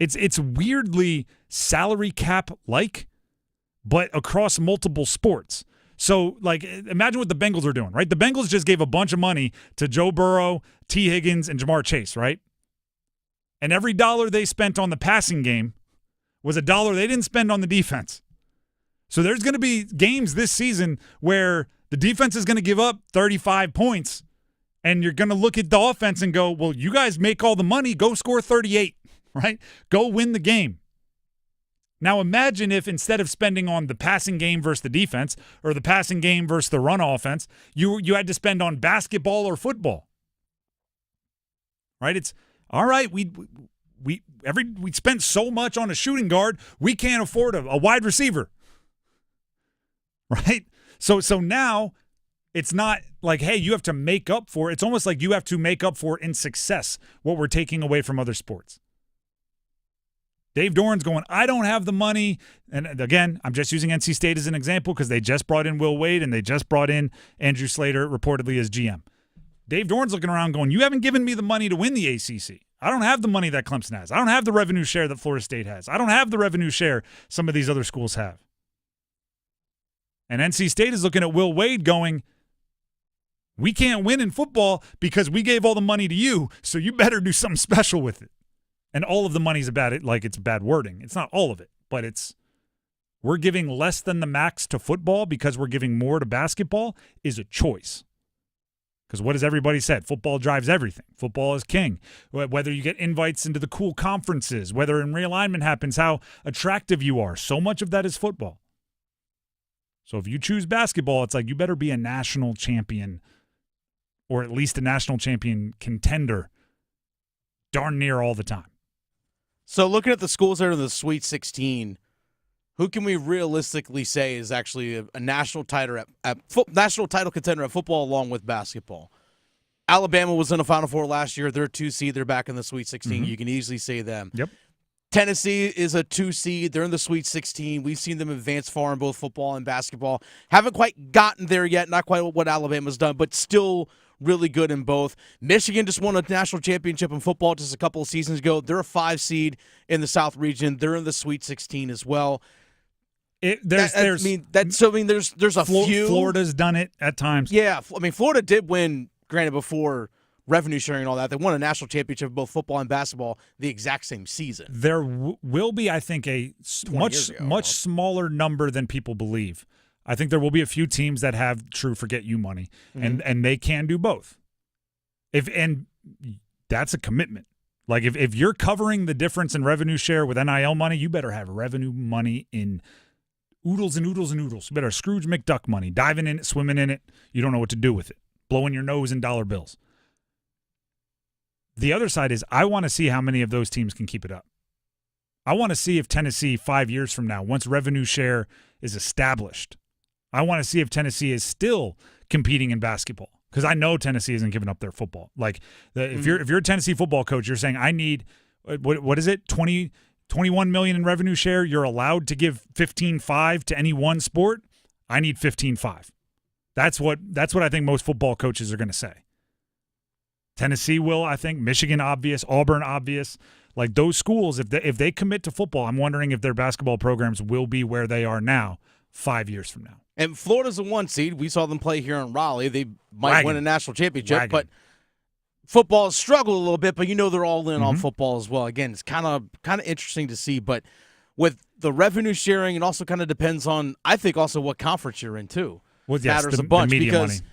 It's weirdly salary cap-like, but across multiple sports. So, like, imagine what the Bengals are doing, right? The Bengals just gave a bunch of money to Joe Burrow, T. Higgins, and Jamar Chase, right? And every dollar they spent on the passing game was a dollar they didn't spend on the defense. So there's going to be games this season where the defense is going to give up 35 points, and you're going to look at the offense and go, well, you guys make all the money, go score 38, right? Go win the game. Now imagine if instead of spending on the passing game versus the defense or the passing game versus the run offense, you had to spend on basketball or football. Right? It's all right, we spent so much on a shooting guard, we can't afford a wide receiver. Right? So now it's not like, hey, you have to make up for it. It's almost like you have to make up for in success what we're taking away from other sports. Dave Doran's going, I don't have the money. And again, I'm just using NC State as an example because they just brought in Will Wade and they just brought in Andrew Slater reportedly as GM. Dave Doran's looking around going, you haven't given me the money to win the ACC. I don't have the money that Clemson has. I don't have the revenue share that Florida State has. I don't have the revenue share some of these other schools have. And NC State is looking at Will Wade going, we can't win in football because we gave all the money to you, so you better do something special with it. And all of the money's about it, like it's bad wording. It's not all of it, but we're giving less than the max to football because we're giving more to basketball is a choice. Because what has everybody said? Football drives everything. Football is king. Whether you get invites into the cool conferences, whether in realignment happens, how attractive you are. So much of that is football. So if you choose basketball, it's like you better be a national champion or at least a national champion contender darn near all the time.
So looking at the schools that are in the Sweet 16, who can we realistically say is actually a national title national title contender at football along with basketball? Alabama was in the Final Four last year. They're a 2 seed. They're back in the Sweet 16.
Mm-hmm.
You can easily say them.
Yep.
Tennessee is a 2 seed. They're in the Sweet 16. We've seen them advance far in both football and basketball. Haven't quite gotten there yet. Not quite what Alabama's done, but still really good in both. Michigan just won a national championship in football just a couple of seasons ago. They're a 5 seed in the South region. They're in the Sweet 16 as well. There's a few.
Florida's done it at times.
Yeah, I mean, Florida did win, granted, before revenue sharing and all that. They won a national championship in both football and basketball the exact same season.
There will be, I think, a much smaller number than people believe. I think there will be a few teams that have true forget you money, and they can do both. And that's a commitment. Like if you're covering the difference in revenue share with NIL money, you better have revenue money in oodles and oodles and oodles. You better Scrooge McDuck money, diving in it, swimming in it. You don't know what to do with it, blowing your nose in dollar bills. The other side is I want to see how many of those teams can keep it up. I want to see if Tennessee 5 years from now, once revenue share is established, I want to see if Tennessee is still competing in basketball because I know Tennessee isn't giving up their football. Like if you're a Tennessee football coach, you're saying I need what is it 21 million in revenue share. You're allowed to give 15.5 to any one sport. I need 15.5. That's what I think most football coaches are going to say. Tennessee will, I think. Michigan obvious, Auburn obvious. Like those schools, if they commit to football, I'm wondering if their basketball programs will be where they are now 5 years from now.
And Florida's a 1 seed. We saw them play here in Raleigh. They might win a national championship, but football has struggled a little bit, but they're all in on football as well. Again, it's kind of interesting to see, but with the revenue sharing, it also kind of depends on, I think, also what conference you're in too.
Well, yes,
matters a bunch
the media
because
money.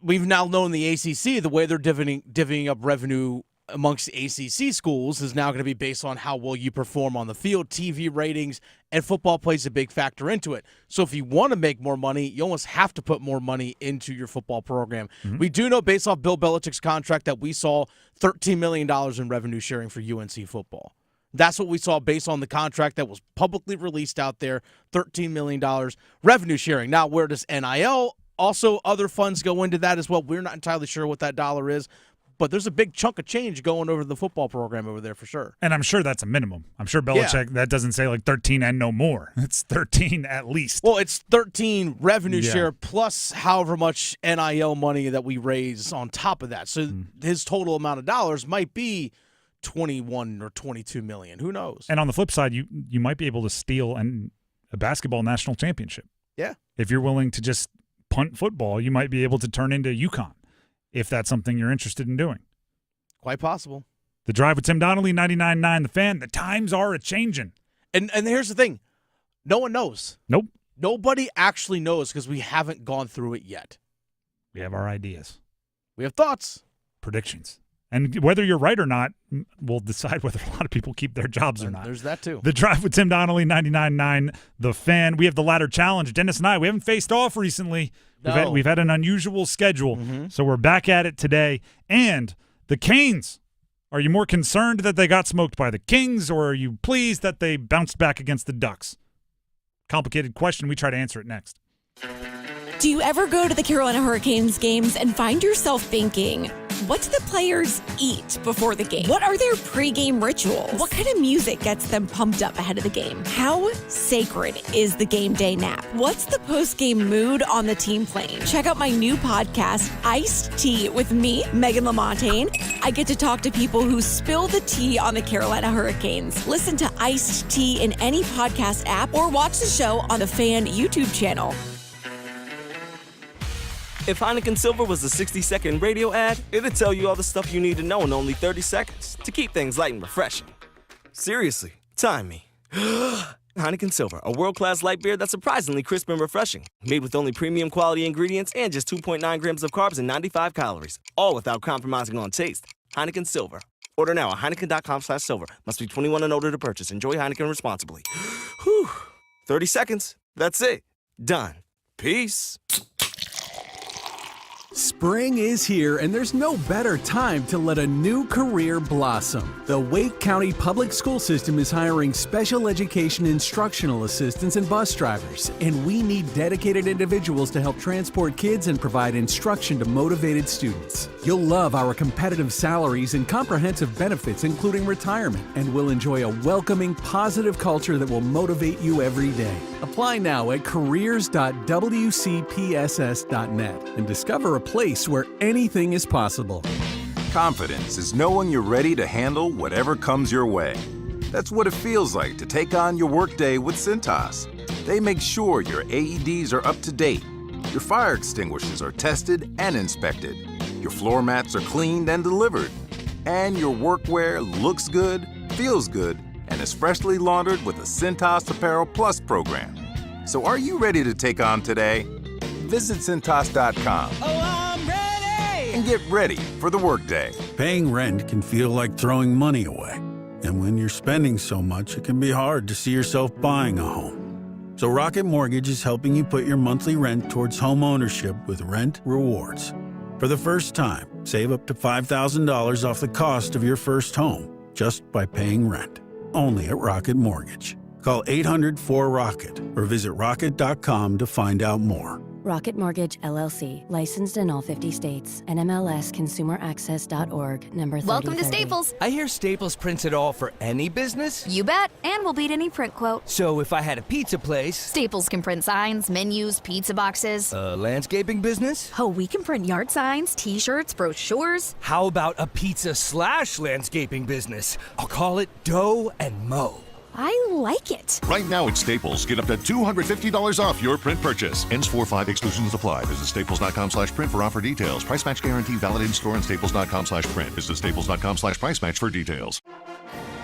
We've now known the ACC, the way they're divvying up revenue amongst ACC schools is now going to be based on how well you perform on the field, TV ratings, and football plays a big factor into it. So if you want to make more money, you almost have to put more money into your football program. Mm-hmm. We do know based off Bill Belichick's contract that we saw $13 million in revenue sharing for UNC football. That's what we saw based on the contract that was publicly released out there, $13 million revenue sharing. Now, where does NIL, also other funds go into that as well? We're not entirely sure what that dollar is. But there's a big chunk of change going over the football program over there for sure.
And I'm sure that's a minimum. I'm sure Belichick, that doesn't say like 13 and no more. It's 13 at least.
Well, it's 13 revenue share plus however much NIL money that we raise on top of that. So his total amount of dollars might be 21 or 22 million. Who knows?
And on the flip side, you might be able to steal a basketball national championship.
Yeah.
If you're willing to just punt football, you might be able to turn into UConn if that's something you're interested in doing.
Quite possible.
The Drive with Tim Donnelly, 99.9 The Fan. The times are a-changing.
And here's the thing. No one knows.
Nope.
Nobody actually knows because we haven't gone through it yet.
We have our ideas.
We have thoughts.
Predictions. And whether you're right or not will decide whether a lot of people keep their jobs or not.
There's that too.
The Drive with Tim Donnelly, 99.9 The Fan. We have the ladder challenge. Dennis and I, we haven't faced off recently.
No.
We've had an unusual schedule, so we're back at it today. And the Canes, are you more concerned that they got smoked by the Kings, or are you pleased that they bounced back against the Ducks? Complicated question. We try to answer it next.
Do you ever go to the Carolina Hurricanes games and find yourself thinking, what do the players eat before the game? What are their pregame rituals? What kind of music gets them pumped up ahead of the game? How sacred is the game day nap? What's the postgame mood on the team plane? Check out my new podcast, Iced Tea, with me, Megan LaMontagne. I get to talk to people who spill the tea on the Carolina Hurricanes. Listen to Iced Tea in any podcast app or watch the show on the Fan YouTube channel.
If Heineken Silver was a 60-second radio ad, it'd tell you all the stuff you need to know in only 30 seconds to keep things light and refreshing. Seriously, time me. Heineken Silver, a world-class light beer that's surprisingly crisp and refreshing. Made with only premium quality ingredients and just 2.9 grams of carbs and 95 calories. All without compromising on taste. Heineken Silver. Order now at Heineken.com/silver. Must be 21 and older to purchase. Enjoy Heineken responsibly. Whew. 30 seconds. That's it. Done. Peace.
Spring is here, and there's no better time to let a new career blossom. The Wake County Public School System is hiring special education instructional assistants and bus drivers, and we need dedicated individuals to help transport kids and provide instruction to motivated students. You'll love our competitive salaries and comprehensive benefits, including retirement, and will enjoy a welcoming, positive culture that will motivate you every day. Apply now at careers.wcpss.net and discover a place where anything is possible.
Confidence is knowing you're ready to handle whatever comes your way. That's what it feels like to take on your workday with Cintas. They make sure your AEDs are up to date, your fire extinguishers are tested and inspected, your floor mats are cleaned and delivered, and your workwear looks good, feels good, and is freshly laundered with the Cintas Apparel Plus program. So are you ready to take on today? Visit Cintas.com. And get ready for the workday.
Paying rent can feel like throwing money away. And when you're spending so much, it can be hard to see yourself buying a home. So Rocket Mortgage is helping you put your monthly rent towards home ownership with Rent Rewards. For the first time, save up to $5,000 off the cost of your first home just by paying rent. Only at Rocket Mortgage. Call 800-4ROCKET or visit rocket.com to find out more.
Rocket Mortgage, LLC, licensed in all 50 states. NMLSconsumeraccess.org, number 3030.
Welcome to Staples.
I hear Staples prints it all for any business?
You bet, and we'll beat any print quote.
So if I had a pizza place...
Staples can print signs, menus, pizza boxes.
A landscaping business?
Oh, we can print yard signs, T-shirts, brochures.
How about a pizza/landscaping business? I'll call it Dough and Mow.
I like it.
Right now at Staples, get up to $250 off your print purchase. Ends 4/5, exclusions apply. Visit staples.com/print for offer details. Price match guarantee valid in store and staples.com/print. Visit staples.com/price match for details.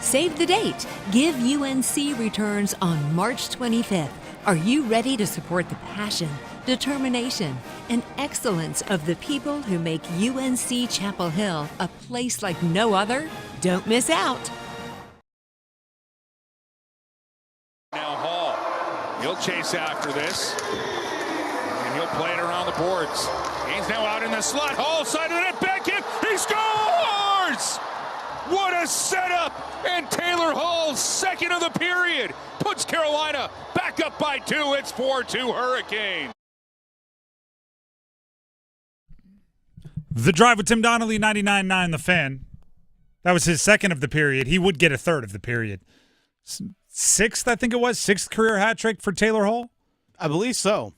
Save the date. Give UNC returns on March 25th. Are you ready to support the passion, determination, and excellence of the people who make UNC Chapel Hill a place like no other? Don't miss out.
Now Hall, he'll chase after this, and he'll play it around the boards. He's now out in the slot. Hall side of the net, back in, he scores! What a setup! And Taylor Hall's second of the period puts Carolina back up by 2. It's 4-2 Hurricane.
The Drive with Tim Donnelly, 99.9 The Fan. That was his second of the period. He would get a third of the period. Sixth, I think it was. Sixth career hat trick for Taylor Hall?
I believe so.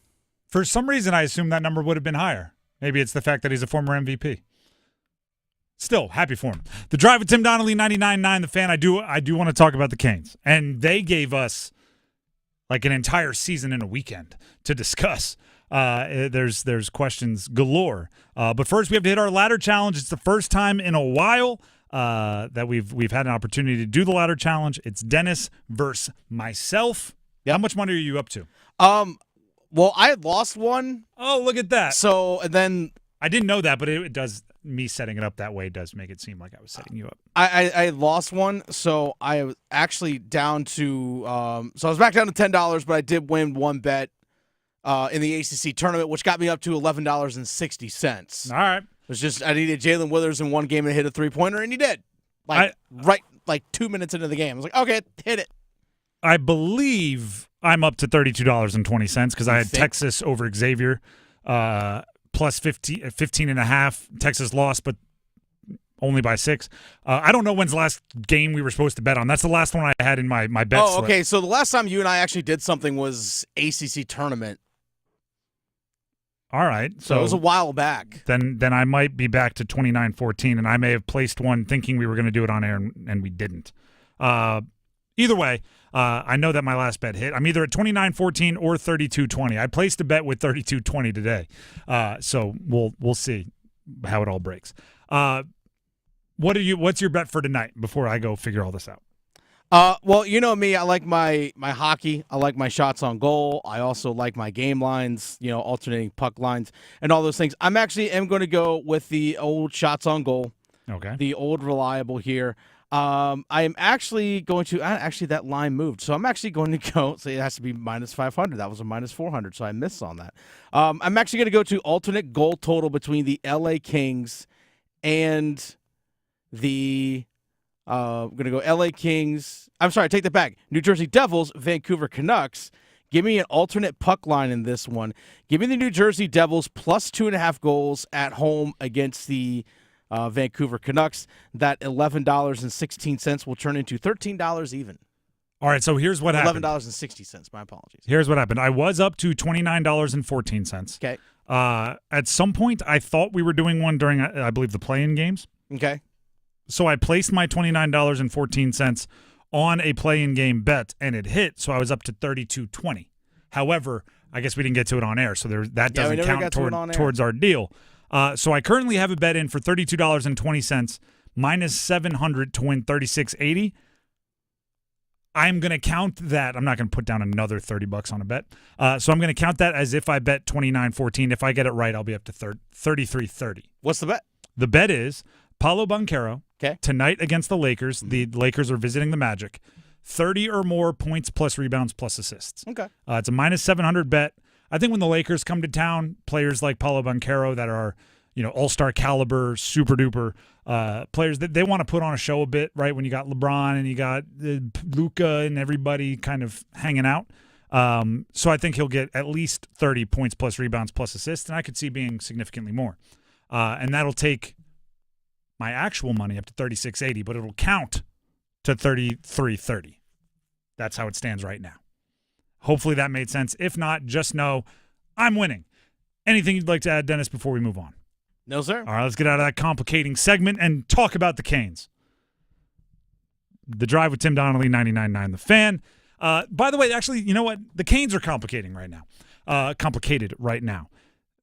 For some reason, I assumed that number would have been higher. Maybe it's the fact that he's a former MVP. still happy for him. The Drive with Tim Donnelly, 99.9 The Fan. I do want to talk about the Canes. And they gave us like an entire season in a weekend to discuss. There's questions galore. But first we have to hit our ladder challenge. It's the first time in a while that we've had an opportunity to do the ladder challenge. It's Dennis versus myself. How much money are you up to?
Well, I had lost one.
Oh, look at that.
So, and then
I didn't know that, but it does, me setting it up that way does make it seem like I was setting you up.
I lost one, so I was actually down to so I was back down to $10, but I did win one bet in the ACC tournament, which got me up to $11.60.
All right.
It was just I needed Jalen Withers in one game to hit a 3-pointer, and he did. Like 2 minutes into the game, I was like, okay, hit it.
I believe I'm up to $32.20 because I had Texas over Xavier plus 15.5. Texas lost, but only by 6. I don't know when's the last game we were supposed to bet on. That's the last one I had in my bet slip.
Okay. So the last time you and I actually did something was ACC tournament.
All right.
So it was a while back.
Then I might be back to 29.14, and I may have placed one thinking we were going to do it on air, and we didn't. Either way, I know that my last bet hit. I'm either at 29.14 or 32.20. I placed a bet with 32.20 today. So we'll see how it all breaks. What's your bet for tonight before I go figure all this out?
Well, you know me, I like my hockey. I like my shots on goal. I also like my game lines, alternating puck lines and all those things. I'm going to go with the old shots on goal.
Okay.
The old reliable here. I am actually going to that line moved. So I'm actually going to go, so it has to be minus 500. That was a minus 400, so I missed on that. I'm actually going to go to alternate goal total between the LA Kings and the I'm going to go LA Kings. I'm sorry, take that back. New Jersey Devils, Vancouver Canucks. Give me an alternate puck line in this one. Give me the New Jersey Devils plus 2.5 goals at home against the Vancouver Canucks. That $11.16 will turn into $13 even.
All right, so here's what happened.
$11.60. My apologies.
Here's what happened. I was up to $29.14.
Okay.
At some point, I thought we were doing one during, I believe, the play-in games.
Okay.
So I placed my $29.14 on a play-in game bet, and it hit, so I was up to $32.20. However, I guess we didn't get to it on air, so that doesn't count towards our deal. So I currently have a bet in for $32.20, minus 700 to win $36.80. I'm going to count that. I'm not going to put down another $30 on a bet. So I'm going to count that as if I bet $29.14. If I get it right, I'll be up to $33.30.
What's the bet?
The bet is Paolo Banchero tonight against the Lakers. The Lakers are visiting the Magic. 30 or more points plus rebounds plus assists.
Okay.
It's a minus 700 bet. I think when the Lakers come to town, players like Paolo Banchero that are, all-star caliber, super duper players, that they want to put on a show a bit, right? When you got LeBron and you got Luka and everybody kind of hanging out. So I think he'll get at least 30 points plus rebounds plus assists, and I could see being significantly more. And that'll take my actual money up to $36.80, but it'll count to $33.30. That's how it stands right now. Hopefully that made sense. If not, just know I'm winning. Anything you'd like to add, Dennis, before we move on?
No, sir.
All right, let's get out of that complicating segment and talk about the Canes. The Drive with Tim Donnelly, 99.9 The Fan. By the way, actually, you know what? The Canes are complicated right now.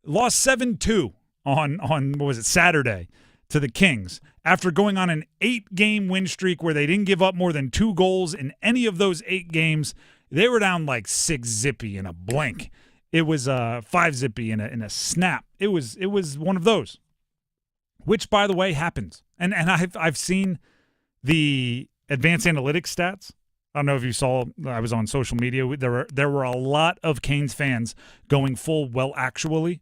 Lost 7-2 on what was it, Saturday to the Kings after going on an 8-game win streak where they didn't give up more than 2 goals in any of those 8 games. They were down like 6-zippy in a blink. It was 5-zippy in a snap. It was one of those, which, by the way, happens. And I've seen the advanced analytics stats. I don't know if you saw. I was on social media. There were a lot of Canes fans going full well actually,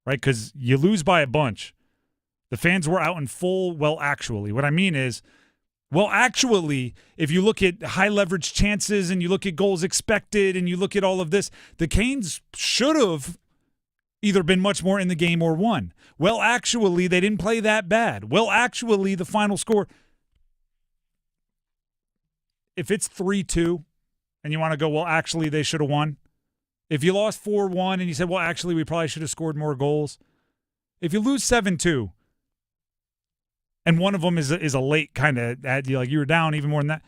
right? Because you lose by a bunch. The fans were out in full well actually. What I mean is, well, actually, if you look at high leverage chances and you look at goals expected and you look at all of this, the Canes should have either been much more in the game or won. Well, actually, they didn't play that bad. Well, actually, the final score, if it's 3-2 and you want to go, well, actually, they should have won. If you lost 4-1 and you said, well, actually, we probably should have scored more goals. If you lose 7-2, and one of them is a late kind of like you were down even more than that.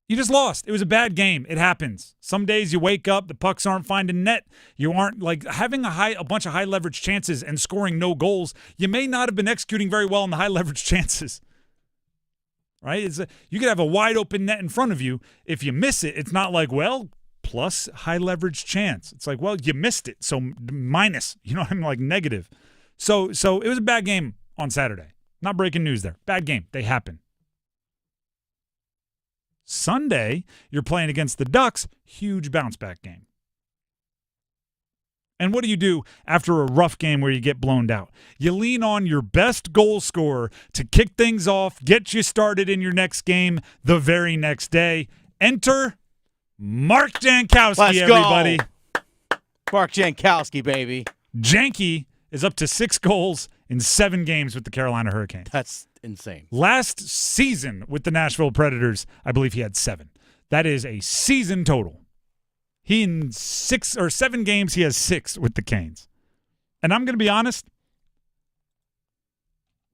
You just lost. It was a bad game. It happens. Some days you wake up, the pucks aren't finding net. You aren't like having a bunch of high leverage chances and scoring no goals. You may not have been executing very well on the high leverage chances. Right? You could have a wide open net in front of you. If you miss it, it's not like, well, plus high leverage chance. It's like, well, you missed it, so minus. You know what I mean? Like negative. So it was a bad game on Saturday. Not breaking news there. Bad game. They happen. Sunday, you're playing against the Ducks. Huge bounce back game. And what do you do after a rough game where you get blown out? You lean on your best goal scorer to kick things off, get you started in your next game the very next day. Enter Mark Jankowski,
Let's
everybody.
Go. Mark Jankowski, baby.
Janky is up to 6 goals in 7 games with the Carolina Hurricanes.
That's insane.
Last season with the Nashville Predators, I believe he had 7. That is a season total. He in 6 or 7 games, he has 6 with the Canes. And I'm going to be honest,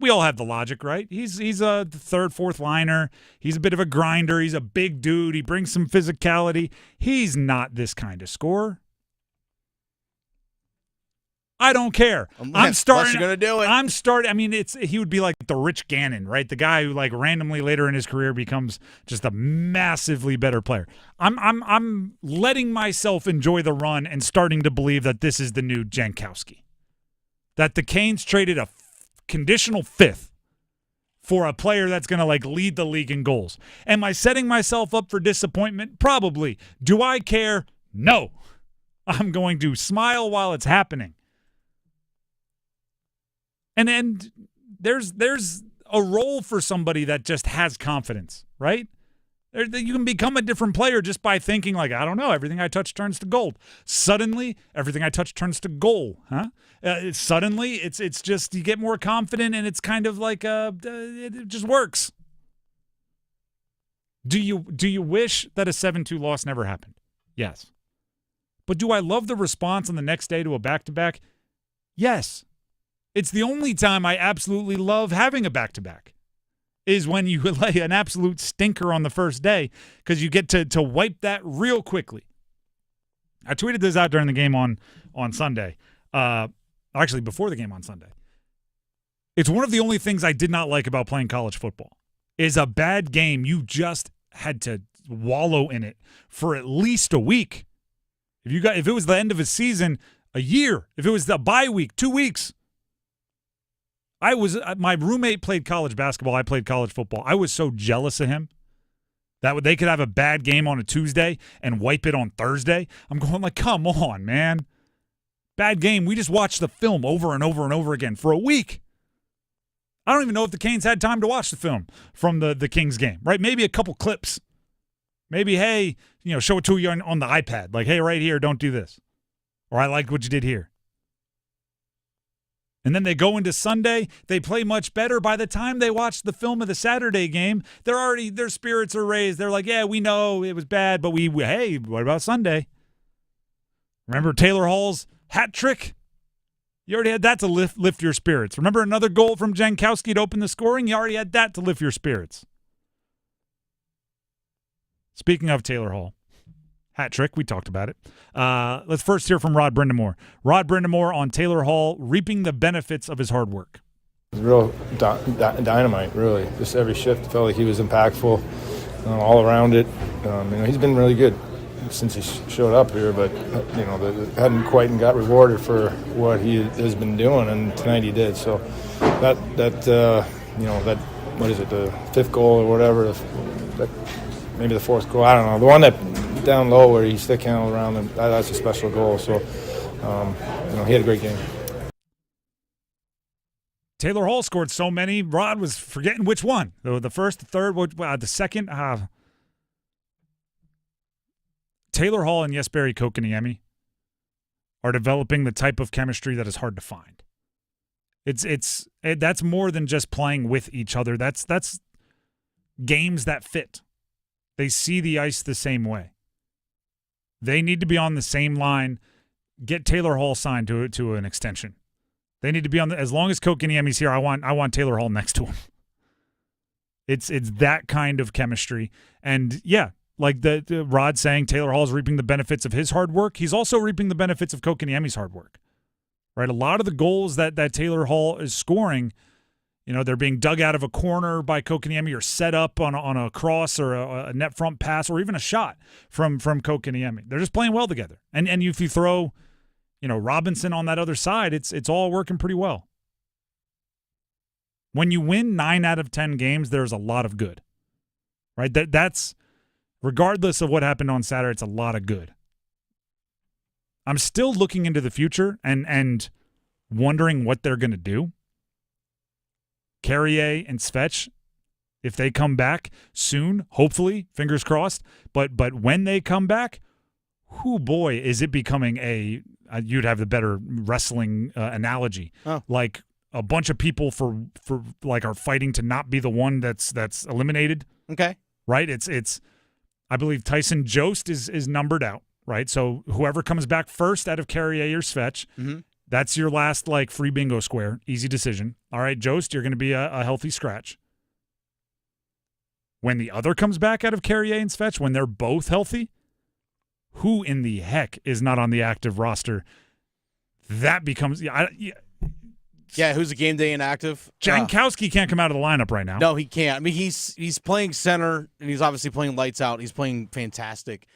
we all have the logic, right? He's a third, fourth liner. He's a bit of a grinder. He's a big dude. He brings some physicality. He's not this kind of scorer. I don't care. I'm starting.
You're gonna do it.
I'm starting. I mean, he would be like the Rich Gannon, right? The guy who like randomly later in his career becomes just a massively better player. I'm letting myself enjoy the run and starting to believe that this is the new Jankowski. That the Canes traded a conditional 5th for a player that's going to like lead the league in goals. Am I setting myself up for disappointment? Probably. Do I care? No. I'm going to smile while it's happening. And there's a role for somebody that just has confidence, right? You can become a different player just by thinking like, I don't know, everything I touch turns to gold. Suddenly, everything I touch turns to goal, huh? Suddenly, it's just you get more confident, and it's kind of like it just works. Do you wish that a 7-2 loss never happened? Yes. But do I love the response on the next day to a back-to-back? Yes. It's the only time I absolutely love having a back-to-back is when you lay an absolute stinker on the first day because you get to wipe that real quickly. I tweeted this out during the game on Sunday. Actually, before the game on Sunday. It's one of the only things I did not like about playing college football is a bad game. You just had to wallow in it for at least a week. If it was the end of a season, a year. If it was the bye week, 2 weeks. My roommate played college basketball. I played college football. I was so jealous of him that they could have a bad game on a Tuesday and wipe it on Thursday. I'm going like, come on, man. Bad game. We just watched the film over and over and over again for a week. I don't even know if the Canes had time to watch the film from the Kings game, right? Maybe a couple clips. Maybe, hey, show it to you on the iPad. Like, hey, right here, don't do this. Or I like what you did here. And then they go into Sunday. They play much better. By the time they watch the film of the Saturday game, their spirits are raised. They're like, yeah, we know it was bad, but hey, what about Sunday? Remember Taylor Hall's hat trick? You already had that to lift your spirits. Remember another goal from Jankowski to open the scoring? You already had that to lift your spirits. Speaking of Taylor Hall, hat trick, we talked about it. Let's first hear from Rod Brindamore. Rod Brindamore on Taylor Hall reaping the benefits of his hard work.
It was real dynamite, really. Just every shift felt like he was impactful all around it. He's been really good since he showed up here, but hadn't quite got rewarded for what he has been doing, and tonight he did. So that what is it, the 5th goal or whatever, maybe the 4th goal, I don't know. The one that down low where he stick handled around him, that's a special goal. So, he had a great game.
Taylor Hall scored so many, Rod was forgetting which one. The first, the third, the second. Taylor Hall and Jesperi Kotkaniemi are developing the type of chemistry that is hard to find. That's more than just playing with each other. That's games that fit. They see the ice the same way. They need to be on the same line. Get Taylor Hall signed to an extension. They need to be on as long as Kotkaniemi's here. I want Taylor Hall next to him. It's that kind of chemistry. And, yeah, like the Rod saying Taylor Hall is reaping the benefits of his hard work. He's also reaping the benefits of Kokaniemi's hard work, right? A lot of the goals that Taylor Hall is scoring, they're being dug out of a corner by Kokaniemi or set up on a cross or a net front pass or even a shot from Kokaniemi. They're just playing well together. And if you throw, Robinson on that other side, it's all working pretty well. When you win 9 out of 10 games, there's a lot of good, right? That's regardless of what happened on Saturday, it's a lot of good. I'm still looking into the future and wondering what they're going to do. Carrier and Svech, if they come back soon, hopefully, fingers crossed. But when they come back, boy, is it becoming you'd have the better wrestling analogy. Oh. Like a bunch of people for like are fighting to not be the one that's eliminated.
Okay.
Right? It's I believe Tyson Jost is numbered out, right? So whoever comes back first out of Carrier or Svech, that's your last free bingo square. Easy decision. All right, Jost, you're going to be a healthy scratch. When the other comes back out of Carrier and Svech, when they're both healthy, who in the heck is not on the active roster? That becomes
who's a game day inactive?
Jankowski can't come out of the lineup right now.
No, he can't. I mean, he's playing center, and he's obviously playing lights out. He's playing fantastic.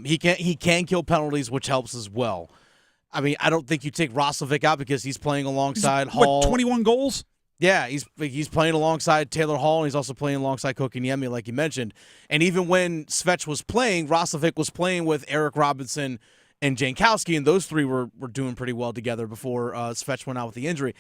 He can kill penalties, which helps as well. I mean, I don't think you take Roslovic out because he's playing alongside Hall.
21 goals?
Yeah, he's playing alongside Taylor Hall, and he's also playing alongside Kokaniemi, like you mentioned. And even when Svech was playing, Roslovic was playing with Eric Robinson and Jankowski, and those three were doing pretty well together before Svech went out with the injury.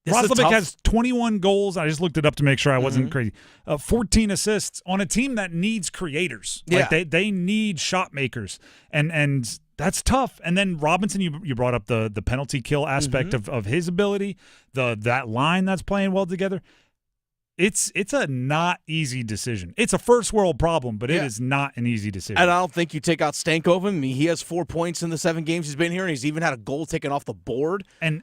Roslovic has 21 goals. I just looked it up to make sure I wasn't crazy. 14 assists on a team that needs creators.
Yeah.
They need shot makers, and that's tough. And then Robinson, you brought up the penalty kill aspect of his ability, that line that's playing well together. It's a not easy decision. It's a first world problem, but it is not an easy decision.
And I don't think you take out Stankoven. I mean, he has 4 points in the 7 games he's been here, and he's even had a goal taken off the board.
And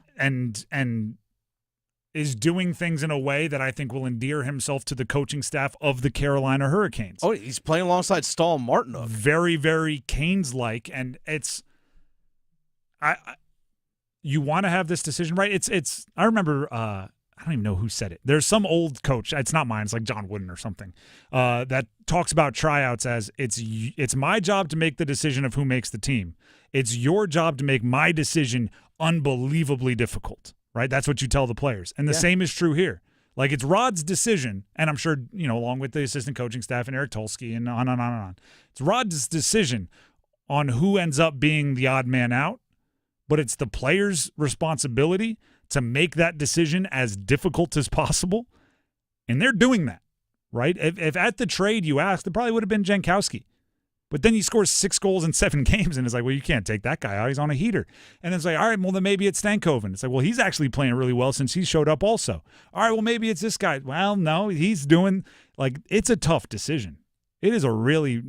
is doing things in a way that I think will endear himself to the coaching staff of the Carolina Hurricanes.
Oh, he's playing alongside Stahl Martinuk.
Very, very Canes-like, and you want to have this decision, right? It's. I remember. I don't even know who said it. There's some old coach. It's not mine. It's like John Wooden or something that talks about tryouts as it's my job to make the decision of who makes the team. It's your job to make my decision unbelievably difficult. Right? That's what you tell the players. And the same is true here. Like, it's Rod's decision, and I'm sure, along with the assistant coaching staff and Eric Tulsky and on and on and on. It's Rod's decision on who ends up being the odd man out, but it's the players' responsibility to make that decision as difficult as possible, and they're doing that, right? If at the trade you asked, it probably would have been Jankowski. But then he scores 6 goals in 7 games, and it's like, well, you can't take that guy out. He's on a heater. And it's like, all right, well, then maybe it's Stankoven. It's like, well, he's actually playing really well since he showed up also. All right, well, maybe it's this guy. Well, no, he's doing – it's a tough decision. It is a really,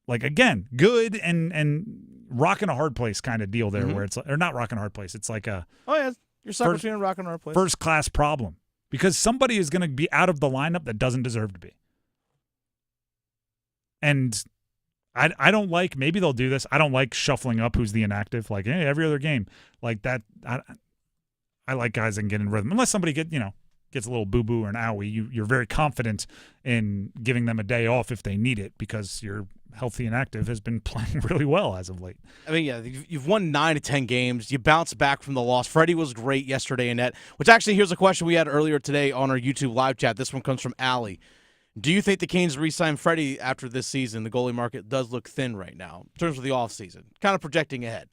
again, good and rocking a hard place kind of deal there where it's – or not rocking a hard place. It's like a –
oh, yeah, you're stuck between a rock and a hard place.
First-class problem because somebody is going to be out of the lineup that doesn't deserve to be. And – I don't like, maybe they'll do this. I don't like shuffling up who's the inactive. Every other game. Like that, I like guys that can get in rhythm. Unless somebody gets a little boo-boo or an owie, you're very confident in giving them a day off if they need it because your healthy and active has been playing really well as of late.
I mean, yeah, you've won 9 to 10 games. You bounce back from the loss. Freddie was great yesterday in net, which actually, here's a question we had earlier today on our YouTube live chat. This one comes from Allie. Do you think the Canes re-sign Freddie after this season? The goalie market does look thin right now in terms of the offseason. Kind of projecting ahead.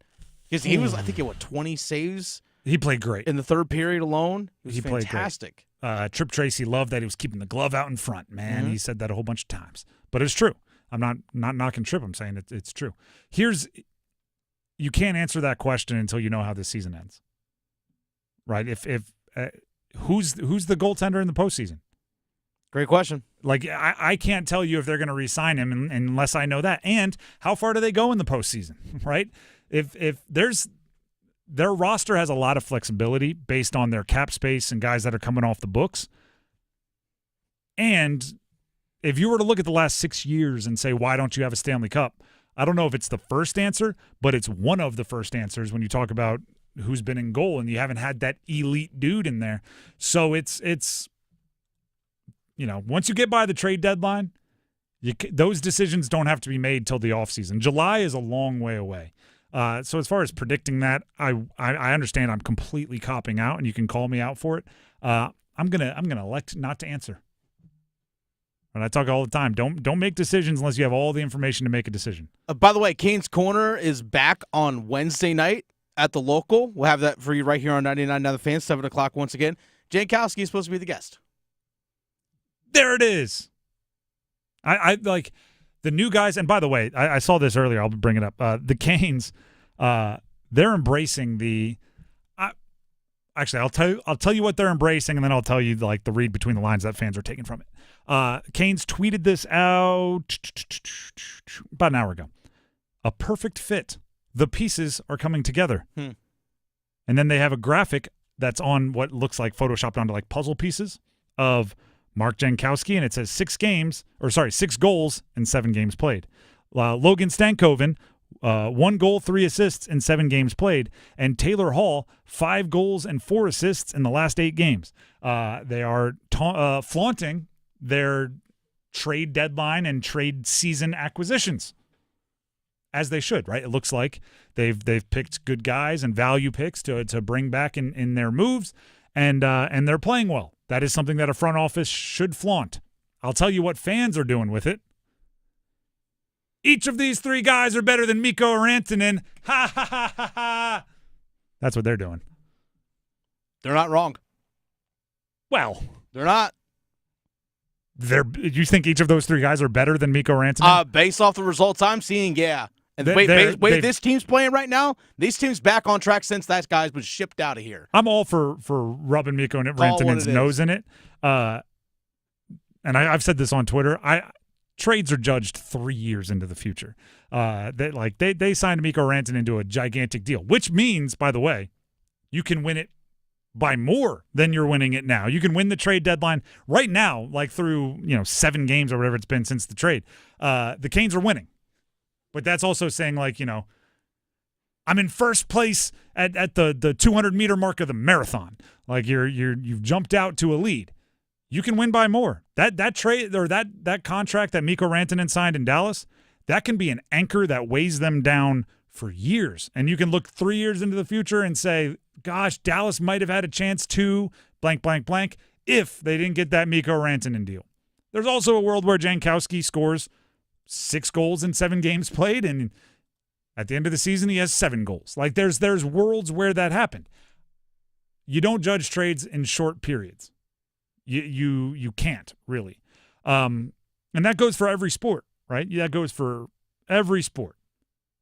Because he was, I think, 20 saves?
He played great.
In the third period alone? He was fantastic.
Played great. Trip Tracy loved that he was keeping the glove out in front, man. He said that a whole bunch of times. But it's true. I'm not knocking Trip. I'm saying it's true. You can't answer that question until you know how this season ends. Right? Who's the goaltender in the postseason?
Great question.
I can't tell you if they're going to re-sign him unless I know that. And how far do they go in the postseason, right? If their roster has a lot of flexibility based on their cap space and guys that are coming off the books. And if you were to look at the last 6 years and say, why don't you have a Stanley Cup? I don't know if it's the first answer, but it's one of the first answers when you talk about who's been in goal, and you haven't had that elite dude in there. So it's once you get by the trade deadline, those decisions don't have to be made till the offseason. July is a long way away. So as far as predicting that, I understand I'm completely copping out, and you can call me out for it. I'm gonna elect not to answer. And I talk all the time. Don't make decisions unless you have all the information to make a decision.
By the way, Kane's Corner is back on Wednesday night at the local. We'll have that for you right here on 99.9 The Fan, 7 o'clock once again. Jankowski is supposed to be the guest.
There it is. I like the new guys. And by the way, I saw this earlier. I'll bring it up. The Canes, they're embracing the. Actually, I'll tell you what they're embracing, and then I'll tell you like the read between the lines that fans are taking from it. Canes tweeted this out about an hour ago. A perfect fit. The pieces are coming together. And then they have a graphic that's on what looks like photoshopped onto like puzzle pieces of Mark Jankowski, and it says 6 goals in 7 games played. Logan Stankoven, 1 goal, 3 assists in 7 games played, and Taylor Hall, 5 goals and 4 assists in the last 8 games. They are flaunting their trade deadline and trade season acquisitions, as they should, right? It looks like they've picked good guys and value picks to bring back in their moves, and they're playing well. That is something that a front office should flaunt. I'll tell you what fans are doing with it. Each of these 3 guys are better than Mikko or Rantanen. Ha, ha, ha, ha, ha. That's what they're doing.
They're not wrong.
Well,
they're not.
You think each of those 3 guys are better than Mikko Rantanen?
Based off the results I'm seeing, yeah. And the way this team's playing right now, this team's back on track since that guy's been shipped out of here.
I'm all for rubbing Mikko Rantanen's nose in it. And I've said this on Twitter. Trades are judged 3 years into the future. They signed Mikko Rantanen to a gigantic deal, which means, by the way, you can win it by more than you're winning it now. You can win the trade deadline right now, like through 7 games or whatever it's been since the trade. The Canes are winning. But that's also saying, I'm in first place at the 200-meter mark of the marathon. Like you've jumped out to a lead. You can win by more. That trade or that contract that Mikko Rantanen signed in Dallas, that can be an anchor that weighs them down for years. And you can look 3 years into the future and say, gosh, Dallas might have had a chance to blank, blank, blank if they didn't get that Mikko Rantanen deal. There's also a world where Jankowski scores 6 goals in 7 games played, and at the end of the season, he has 7 goals. Like there's worlds where that happened. You don't judge trades in short periods. You can't really, and that goes for every sport, right? That goes for every sport.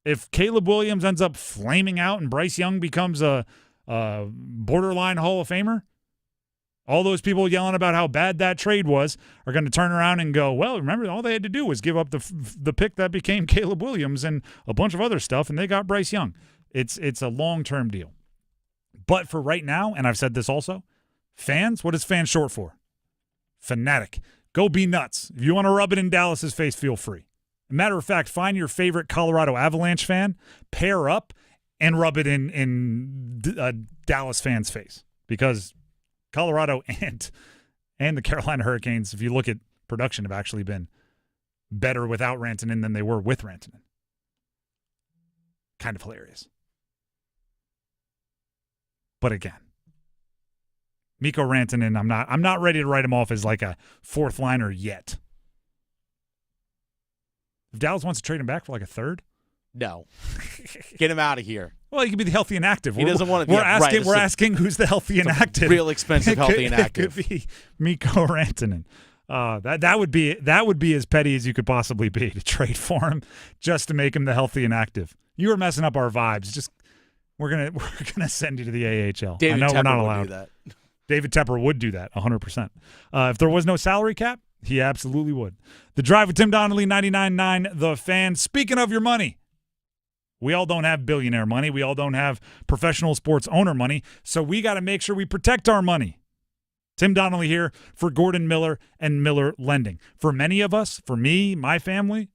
If Caleb Williams ends up flaming out and Bryce Young becomes a borderline Hall of Famer, all those people yelling about how bad that trade was are going to turn around and go, well, remember, all they had to do was give up the pick that became Caleb Williams and a bunch of other stuff, and they got Bryce Young. It's a long-term deal. But for right now, and I've said this also, fans, what is fans short for? Fanatic. Go be nuts. If you want to rub it in Dallas's face, feel free. Matter of fact, find your favorite Colorado Avalanche fan, pair up, and rub it in a Dallas fan's face, because Colorado and the Carolina Hurricanes, if you look at production, have actually been better without Rantanen than they were with Rantanen. Kind of hilarious. But again, Mikko Rantanen, I'm not ready to write him off as like a 4th liner yet. If Dallas wants to trade him back for like a 3rd,
no, get him out of here.
Well, he could be the healthy and active.
He doesn't want to.
We're asking who's the healthy and active.
Real expensive healthy and active.
It could be Mikko Rantanen. That would be as petty as you could possibly be to trade for him just to make him the healthy and active. You were messing up our vibes. We're gonna send you to the AHL.
David
I know
Tepper
we're not
would
allowed.
do that.
David Tepper would do that 100%. If there was no salary cap, he absolutely would. The Drive with Tim Donnelly, 99.9 The Fan. Speaking of your money, we all don't have billionaire money. We all don't have professional sports owner money. So we got to make sure we protect our money. Tim Donnelly here for Gordon Miller and Miller Lending. For many of us, for me, my family,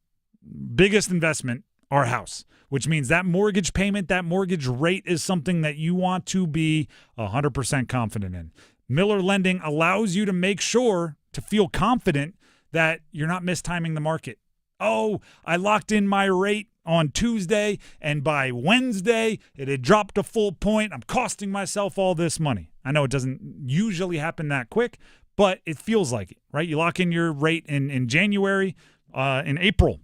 biggest investment, our house, which means that mortgage payment, that mortgage rate is something that you want to be 100% confident in. Miller Lending allows you to make sure to feel confident that you're not mistiming the market. Oh, I locked in my rate on Tuesday, and by Wednesday, it had dropped a full point. I'm costing myself all this money. I know it doesn't usually happen that quick, but it feels like it, right? You lock in your rate in January, in April,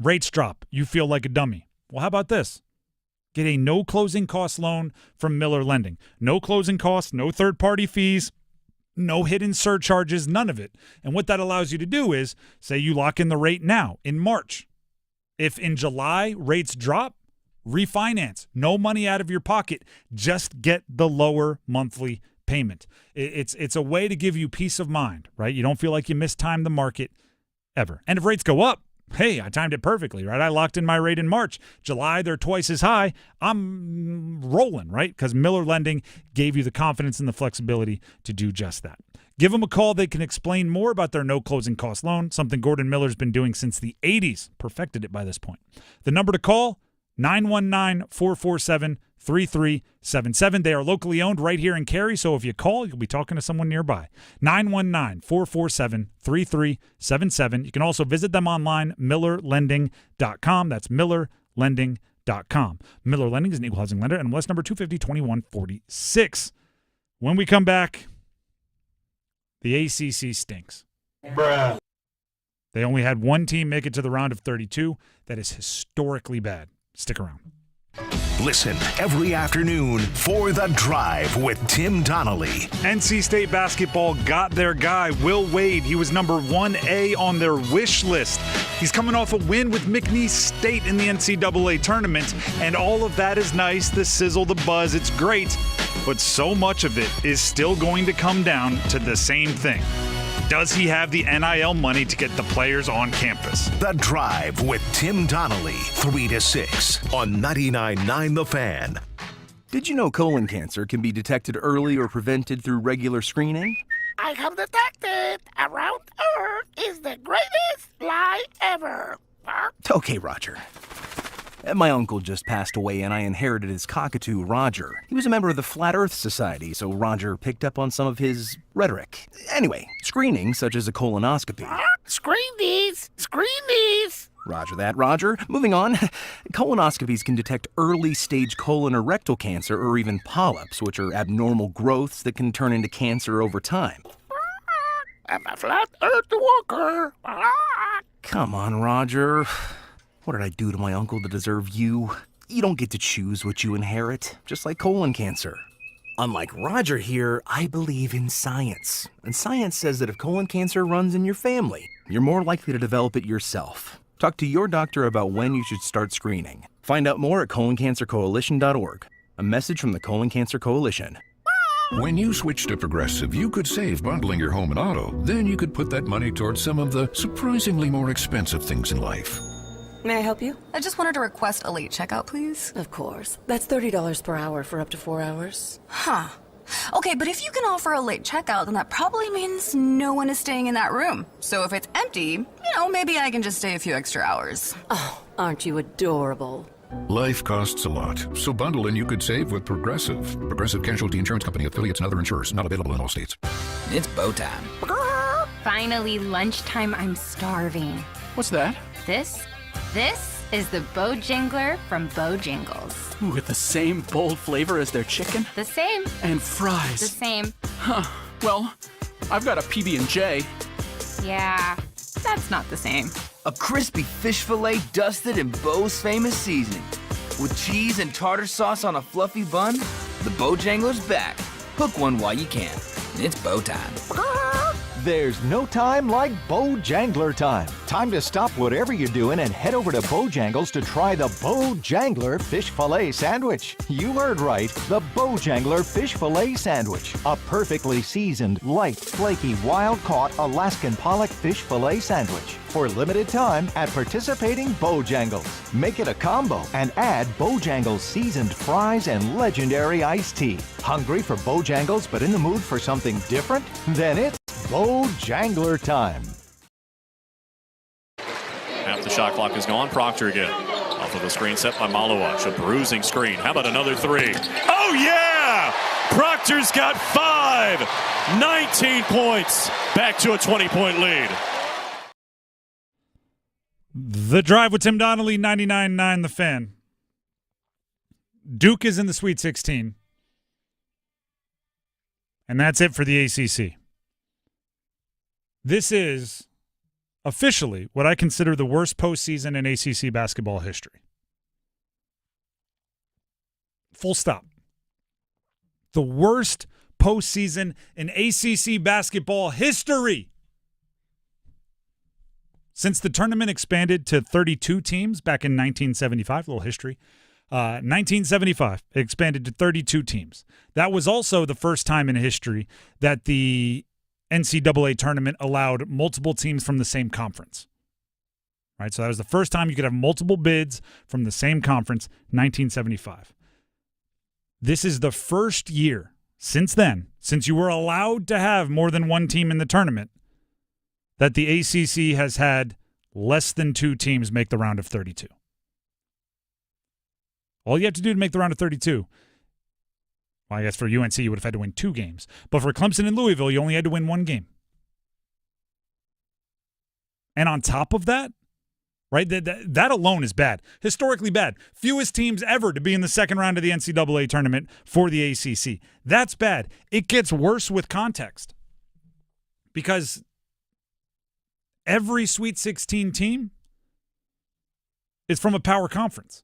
rates drop. You feel like a dummy. Well, how about this? Get a no closing cost loan from Miller Lending. No closing costs, no third-party fees, no hidden surcharges, none of it. And what that allows you to do is, say you lock in the rate now in March. If in July rates drop, refinance. No money out of your pocket. Just get the lower monthly payment. It's a way to give you peace of mind, right? You don't feel like you mistimed the market ever. And if rates go up, hey, I timed it perfectly, right? I locked in my rate in March. July, they're twice as high. I'm rolling, right? Because Miller Lending gave you the confidence and the flexibility to do just that. Give them a call. They can explain more about their no closing cost loan, something Gordon Miller's been doing since the 80s. Perfected it by this point. The number to call, 919-447-3377. They are locally owned right here in Cary, so if you call, you'll be talking to someone nearby. 919-447-3377. You can also visit them online, millerlending.com. That's millerlending.com. Miller Lending is an equal housing lender, NMLS number 250-2146. When we come back, the ACC stinks.
Bruh.
They only had one team make it to the round of 32. That is historically bad. Stick around.
Listen every afternoon for The Drive with Tim Donnelly.
NC State basketball got their guy, Will Wade. He was number 1A on their wish list. He's coming off a win with McNeese State in the NCAA tournament, and all of that is nice. The sizzle, the buzz, it's great. But so much of it is still going to come down to the same thing. Does he have the NIL money to get the players on campus?
The Drive with Tim Donnelly, 3 to 6 on 99.9 The Fan.
Did you know colon cancer can be detected early or prevented through regular screening?
I have detected Around Earth is the greatest lie ever.
Okay, Roger. My uncle just passed away and I inherited his cockatoo, Roger. He was a member of the Flat Earth Society, so Roger picked up on some of his rhetoric. Anyway, screening, such as a colonoscopy.
Screen these! Screen these!
Roger that, Roger. Moving on. Colonoscopies can detect early-stage colon or rectal cancer or even polyps, which are abnormal growths that can turn into cancer over time.
I'm a Flat Earth walker.
Come on, Roger. What did I do to my uncle to deserve you? You don't get to choose what you inherit, just like colon cancer. Unlike Roger here, I believe in science. And science says that if colon cancer runs in your family, you're more likely to develop it yourself. Talk to your doctor about when you should start screening. Find out more at coloncancercoalition.org. A message from the Colon Cancer Coalition.
When you switch to Progressive, you could save bundling your home and auto. Then you could put that money towards some of the surprisingly more expensive things in life.
May I help you?
I just wanted to request a late checkout, please.
Of course. That's $30 per hour for up to 4 hours.
Huh. Okay, but if you can offer a late checkout, then that probably means no one is staying in that room. So if it's empty, maybe I can just stay a few extra hours.
Oh, aren't you adorable?
Life costs a lot, so bundle and you could save with Progressive. Progressive Casualty Insurance Company, affiliates, and other insurers. Not available in all states.
It's bow time.
Finally, lunchtime. I'm starving.
What's that?
This is the Bojangler from Bojangles.
With the same bold flavor as their chicken?
The same.
And fries.
The same.
Huh. Well, I've got a PB&J.
Yeah, that's not the same.
A crispy fish fillet dusted in Bo's famous seasoning. With cheese and tartar sauce on a fluffy bun, the Bojangler's back. Hook one while you can. It's bow time.
There's no time like Bojangler time. Time to stop whatever you're doing and head over to Bojangles to try the Bojangler Fish Fillet Sandwich. You heard right, the Bojangler Fish Fillet Sandwich. A perfectly seasoned, light, flaky, wild-caught Alaskan pollock fish fillet sandwich. for limited time at participating Bojangles. Make it a combo and add Bojangles seasoned fries and legendary iced tea. Hungry for Bojangles but in the mood for something different? Then it's Bojangler time.
Half the shot clock is gone. Proctor again. Off of the screen set by Malawach. A bruising screen. How about another three? Oh, yeah! Proctor's got 5. 19 points. Back to a 20-point lead.
The Drive with Tim Donnelly, 99.9 The Fan. Duke is in the Sweet 16. And that's it for the ACC. This is officially what I consider the worst postseason in ACC basketball history. Full stop. The worst postseason in ACC basketball history. Since the tournament expanded to 32 teams back in 1975, a little history, 1975, it expanded to 32 teams. That was also the first time in history that the NCAA tournament allowed multiple teams from the same conference. Right, so that was the first time you could have multiple bids from the same conference, 1975. This is the first year since then, since you were allowed to have more than one team in the tournament, that the ACC has had less than 2 teams make the round of 32. All you have to do to make the round of 32, well, I guess for UNC you would have had to win 2 games. But for Clemson and Louisville, you only had to win 1 game. And on top of that, right, that alone is bad. Historically bad. Fewest teams ever to be in the second round of the NCAA tournament for the ACC. That's bad. It gets worse with context. Because every Sweet 16 team is from a power conference.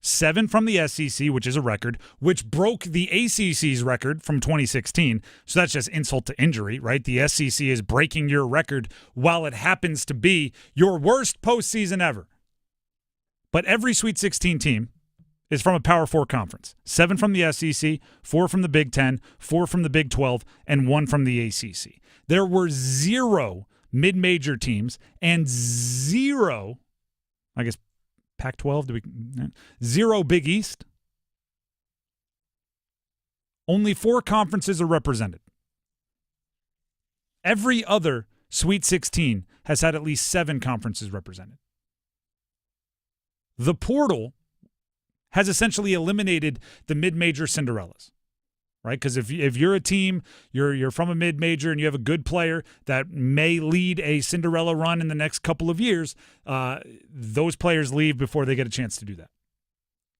7 from the SEC, which is a record, which broke the ACC's record from 2016. So that's just insult to injury, right? The SEC is breaking your record while it happens to be your worst postseason ever. But every Sweet 16 team is from a Power 4 conference. 7 from the SEC, 4 from the Big 10, 4 from the Big 12, and 1 from the ACC. There were 0 mid-major teams and 0, I guess, Pac-12, 0 Big East. Only 4 conferences are represented. Every other Sweet 16 has had at least 7 conferences represented. The portal has essentially eliminated the mid-major Cinderellas. Right, because if you're a team, you're from a mid-major and you have a good player that may lead a Cinderella run in the next couple of years, those players leave before they get a chance to do that.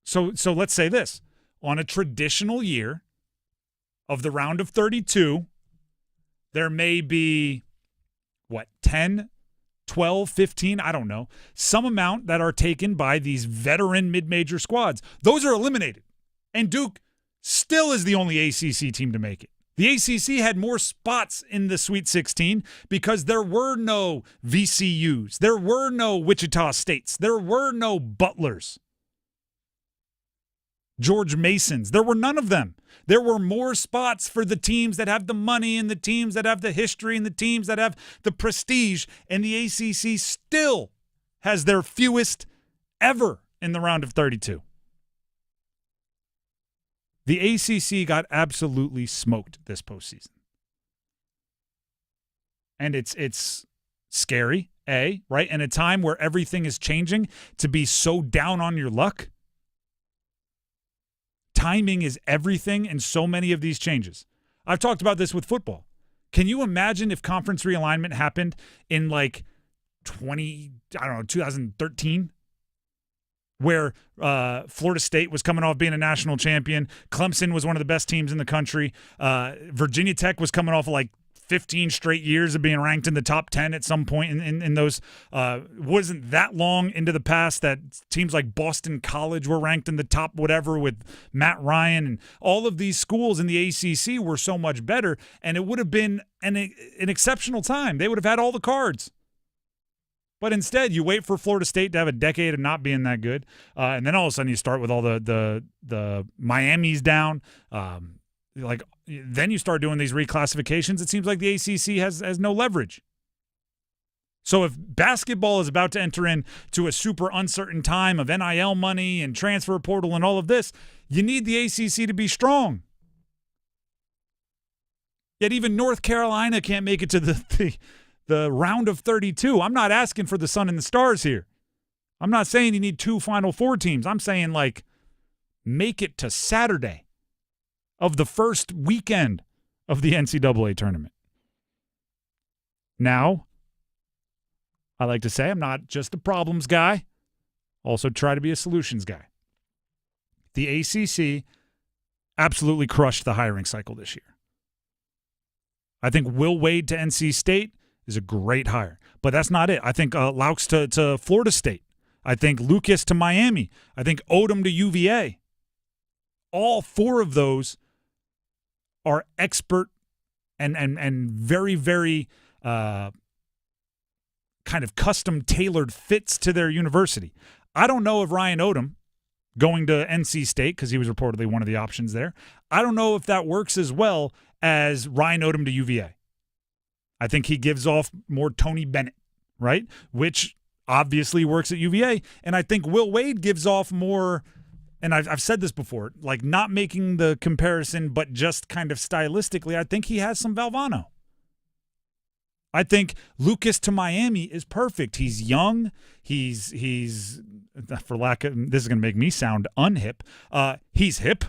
So let's say this. On a traditional year of the round of 32, there may be, 10, 12, 15, I don't know, some amount that are taken by these veteran mid-major squads. Those are eliminated. And Duke still is the only ACC team to make it. The ACC had more spots in the Sweet 16 because there were no VCUs. There were no Wichita States. There were no Butlers. George Masons. There were none of them. There were more spots for the teams that have the money and the teams that have the history and the teams that have the prestige. And the ACC still has their fewest ever in the round of 32. The ACC got absolutely smoked this postseason. And it's scary, right? In a time where everything is changing, to be so down on your luck. Timing is everything in so many of these changes. I've talked about this with football. Can you imagine if conference realignment happened in 2013? Where Florida State was coming off being a national champion. Clemson was one of the best teams in the country. Virginia Tech was coming off of 15 straight years of being ranked in the top 10 at some point in those. Wasn't that long into the past that teams like Boston College were ranked in the top whatever with Matt Ryan. And all of these schools in the ACC were so much better. And it would have been an exceptional time. They would have had all the cards. But instead, you wait for Florida State to have a decade of not being that good, and then all of a sudden you start with all the Miamis down. Then you start doing these reclassifications. It seems like the ACC has no leverage. So if basketball is about to enter into a super uncertain time of NIL money and transfer portal and all of this, you need the ACC to be strong. Yet even North Carolina can't make it to the round of 32. I'm not asking for the sun and the stars here. I'm not saying you need 2 Final Four teams. I'm saying, like, make it to Saturday of the first weekend of the NCAA tournament. Now, I like to say I'm not just a problems guy, also try to be a solutions guy. The ACC absolutely crushed the hiring cycle this year. I think Will Wade to NC State is a great hire, but that's not it. I think Laux to Florida State. I think Lucas to Miami. I think Odom to UVA. All 4 of those are expert and very, very kind of custom-tailored fits to their university. I don't know if Ryan Odom going to NC State, because he was reportedly one of the options there, I don't know if that works as well as Ryan Odom to UVA. I think he gives off more Tony Bennett, right? Which obviously works at UVA. And I think Will Wade gives off more, and I've said this before, like not making the comparison, but just kind of stylistically, I think he has some Valvano. I think Lucas to Miami is perfect. He's young. He's for lack of, this is going to make me sound unhip. He's hip.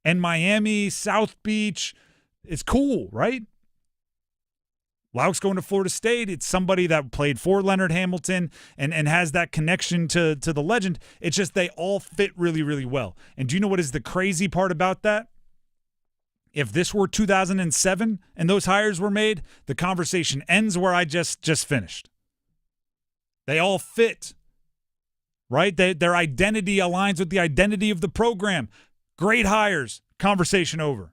And Miami, South Beach, it's cool, right? Laux going to Florida State, it's somebody that played for Leonard Hamilton and has that connection to the legend. It's just they all fit really, really well. And do you know what is the crazy part about that? If this were 2007 and those hires were made, the conversation ends where I just finished. They all fit, right? Their identity aligns with the identity of the program. Great hires, conversation over.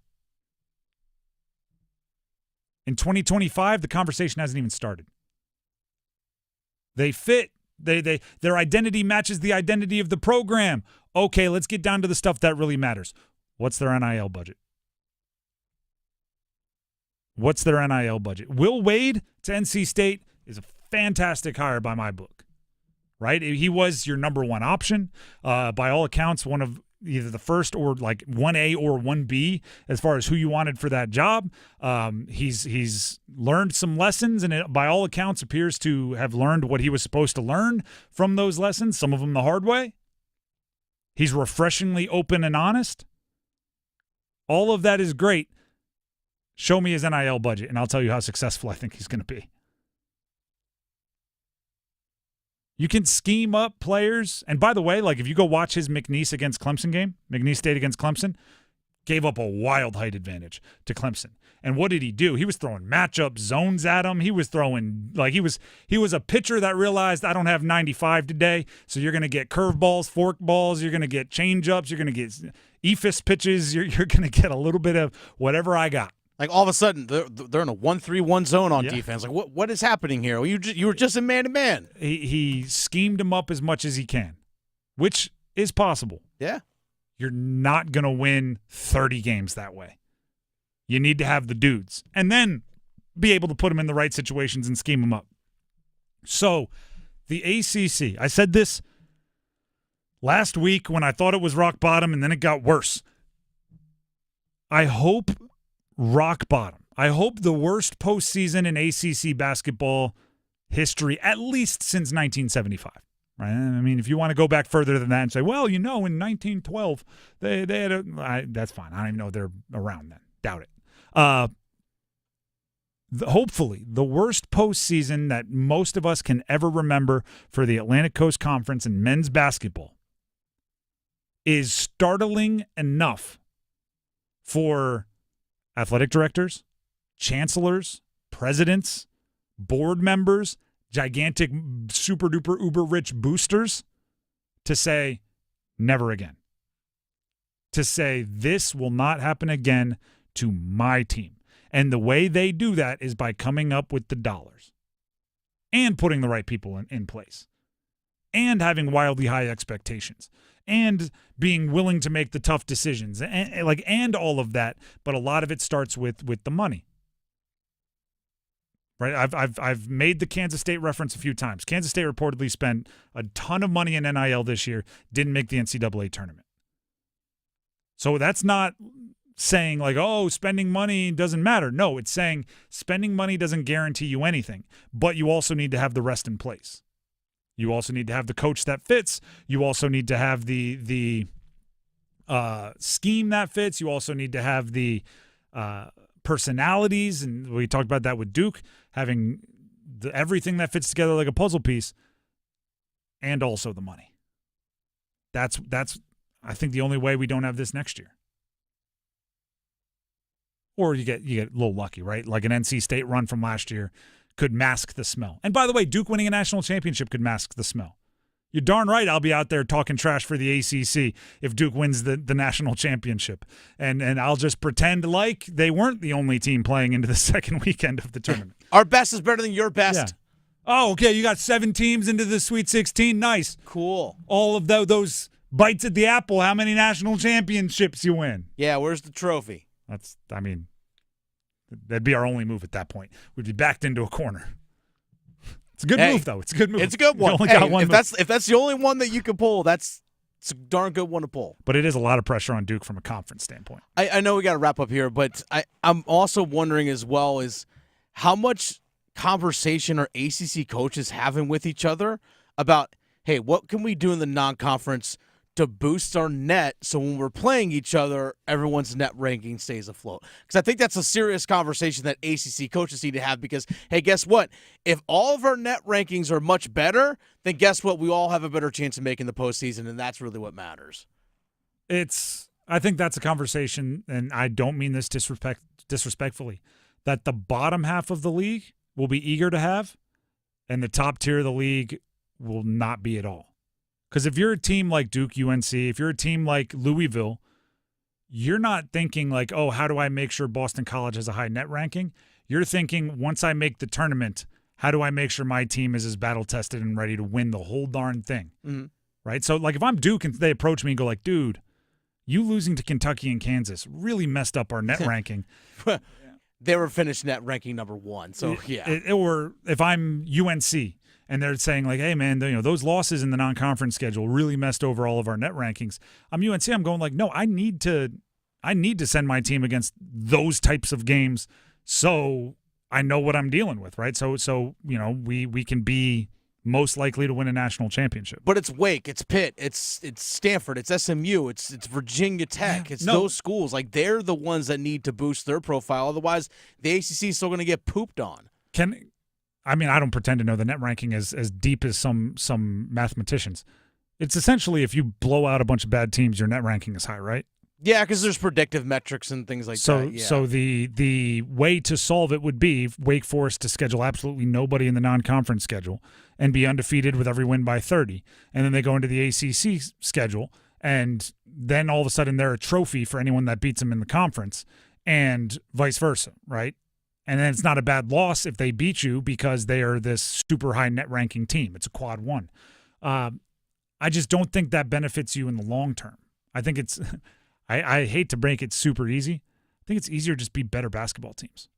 In 2025, the conversation hasn't even started. They fit. Their identity matches the identity of the program. Okay, let's get down to the stuff that really matters. What's their NIL budget? What's their NIL budget? Will Wade to NC State is a fantastic hire by my book, right? He was your number 1 option. By all accounts, one of either the first or like 1A or 1B as far as who you wanted for that job. He's learned some lessons, and it, by all accounts, appears to have learned what he was supposed to learn from those lessons, some of them the hard way. He's refreshingly open and honest. All of that is great. Show me his NIL budget, and I'll tell you how successful I think he's going to be. You can scheme up players. And by the way, like if you go watch his McNeese against Clemson game, McNeese State against Clemson, gave up a wild height advantage to Clemson. And what did he do? He was throwing matchup zones at him. He was throwing, like he was a pitcher that realized I don't have 95 today, so you're going to get curveballs, fork balls, you're going to get changeups, you're going to get ephus pitches, you're going to get a little bit of whatever I got.
Like all of a sudden, they're in a 1-3-1 zone on defense. Like what is happening here? You were just in man-to-man.
He schemed him up as much as he can, which is possible.
Yeah.
You're not going to win 30 games that way. You need to have the dudes and then be able to put them in the right situations and scheme them up. So the ACC, I said this last week when I thought it was rock bottom and then it got worse. I hope rock bottom. I hope the worst postseason in ACC basketball history, at least since 1975. Right? I mean, if you want to go back further than that and say, well, in 1912, they had that's fine. I don't even know if they're around then. Doubt it. Hopefully, the worst postseason that most of us can ever remember for the Atlantic Coast Conference in men's basketball is startling enough for athletic directors, chancellors, presidents, board members, gigantic super-duper uber-rich boosters to say, never again. To say, this will not happen again to my team. And the way they do that is by coming up with the dollars and putting the right people in place and having wildly high expectations and being willing to make the tough decisions and all of that. But a lot of it starts with the money. right? I've made the Kansas State reference a few times. Kansas State reportedly spent a ton of money in NIL this year, didn't make the NCAA tournament. So that's not saying like, oh, spending money doesn't matter. No, it's saying spending money doesn't guarantee you anything, but you also need to have the rest in place. You also need to have the coach that fits. You also need to have the scheme that fits. You also need to have the personalities, and we talked about that with Duke, having everything that fits together like a puzzle piece, and also the money. That's I think the only way we don't have this next year. Or you get a little lucky, right? Like an NC State run from last year could mask the smell. And by the way, Duke winning a national championship could mask the smell. You're darn right I'll be out there talking trash for the ACC if Duke wins the national championship. And I'll just pretend like they weren't the only team playing into the second weekend of the tournament.
Our best is better than your best.
Yeah. Oh, okay, you got 7 teams into the Sweet 16. Nice.
Cool.
All of those bites at the apple, how many national championships you win?
Yeah, where's the trophy?
That'd be our only move at that point. We'd be backed into a corner. It's a good move, though. It's a good move.
It's a good one. If that's the only one that you can pull, it's a darn good one to pull.
But it is a lot of pressure on Duke from a conference standpoint.
I know we got to wrap up here, but I'm also wondering as well is how much conversation are ACC coaches having with each other about, hey, what can we do in the non-conference to boost our net so when we're playing each other, everyone's net ranking stays afloat? Because I think that's a serious conversation that ACC coaches need to have because, hey, guess what? If all of our net rankings are much better, then guess what? We all have a better chance of making the postseason, and that's really what matters.
I think that's a conversation, and I don't mean this disrespectfully, that the bottom half of the league will be eager to have, and the top tier of the league will not be at all. Because if you're a team like Duke, UNC, if you're a team like Louisville, you're not thinking like, oh, how do I make sure Boston College has a high net ranking? You're thinking, once I make the tournament, how do I make sure my team is as battle-tested and ready to win the whole darn thing?
Mm-hmm.
Right? So, like, if I'm Duke and they approach me and go like, dude, you losing to Kentucky and Kansas really messed up our net ranking.
They were finished net ranking number 1, so yeah.
Or if I'm UNC and they're saying like, hey, man, those losses in the non-conference schedule really messed over all of our net rankings. I'm UNC. I'm going like, no, I need to send my team against those types of games so I know what I'm dealing with, right? So we can be most likely to win a national championship.
But it's Wake, it's Pitt, it's Stanford, it's SMU, it's Virginia Tech, those schools. Like, they're the ones that need to boost their profile. Otherwise, the ACC is still going to get pooped on.
I don't pretend to know the net ranking as deep as some mathematicians. It's essentially if you blow out a bunch of bad teams, your net ranking is high, right?
Yeah, because there's predictive metrics and things like that. Yeah.
So the way to solve it would be Wake Forest to schedule absolutely nobody in the non-conference schedule and be undefeated with every win by 30. And then they go into the ACC schedule, and then all of a sudden they're a trophy for anyone that beats them in the conference, and vice versa, right? And then it's not a bad loss if they beat you because they are this super high net ranking team. It's a quad 1. I just don't think that benefits you in the long term. I think it's I hate to break it super easy. I think it's easier to just be better basketball teams.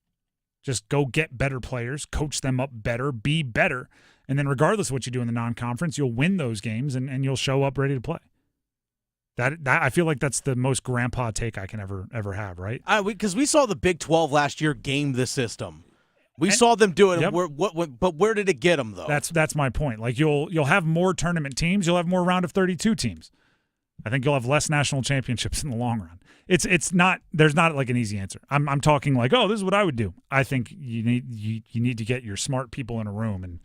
Just go get better players, coach them up better, be better. And then regardless of what you do in the non-conference, you'll win those games and you'll show up ready to play. That I feel like that's the most grandpa take I can ever have, right?
Because we saw the Big 12 last year game the system. We saw them do it. Yep. But where did it get them, though?
That's my point. Like, you'll have more tournament teams. You'll have more round of 32 teams. I think you'll have less national championships in the long run. It's not. There's not like an easy answer. I'm talking like, oh, this is what I would do. I think you need to get your smart people in a room and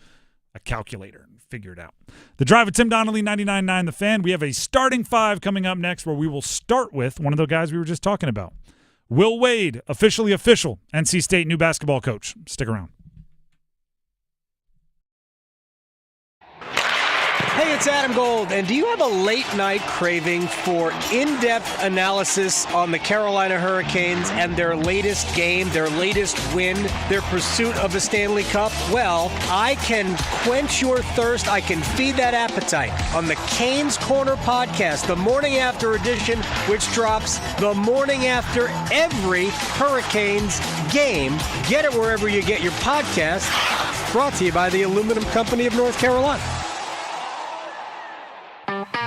a calculator and figure it out. The Drive with Tim Donnelly, 99.9 The Fan. We have a starting 5 coming up next where we will start with one of the guys we were just talking about. Will Wade, officially official, NC State new basketball coach. Stick around.
Hey, it's Adam Gold. And do you have a late-night craving for in-depth analysis on the Carolina Hurricanes and their latest game, their latest win, their pursuit of the Stanley Cup? Well, I can quench your thirst. I can feed that appetite on the Canes Corner podcast, the morning after edition, which drops the morning after every Hurricanes game. Get it wherever you get your podcast. Brought to you by the Aluminum Company of North Carolina.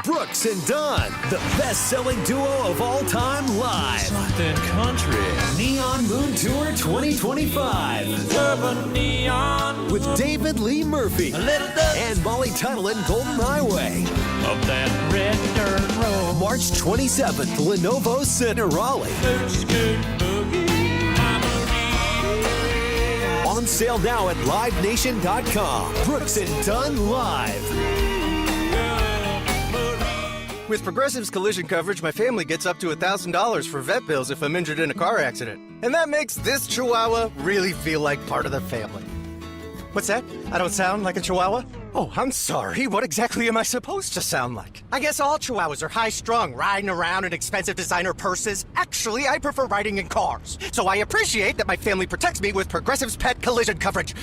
Brooks and Dunn, the best-selling duo of all time, live.
Something country.
Neon Moon Tour 2025.
Urban neon.
With David Lee Murphy and Molly Tuttle and Golden Highway.
Of that red dirt road.
March 27th, Lenovo Center, Raleigh. On sale now at livenation.com. Brooks and Dunn Live.
With Progressive's collision coverage, my family gets up to $1,000 for vet bills if I'm injured in a car accident. And that makes this Chihuahua really feel like part of the family. What's that? I don't sound like a Chihuahua? Oh, I'm sorry. What exactly am I supposed to sound like? I guess all Chihuahuas are high-strung, riding around in expensive designer purses. Actually, I prefer riding in cars. So I appreciate that my family protects me with Progressive's pet collision coverage.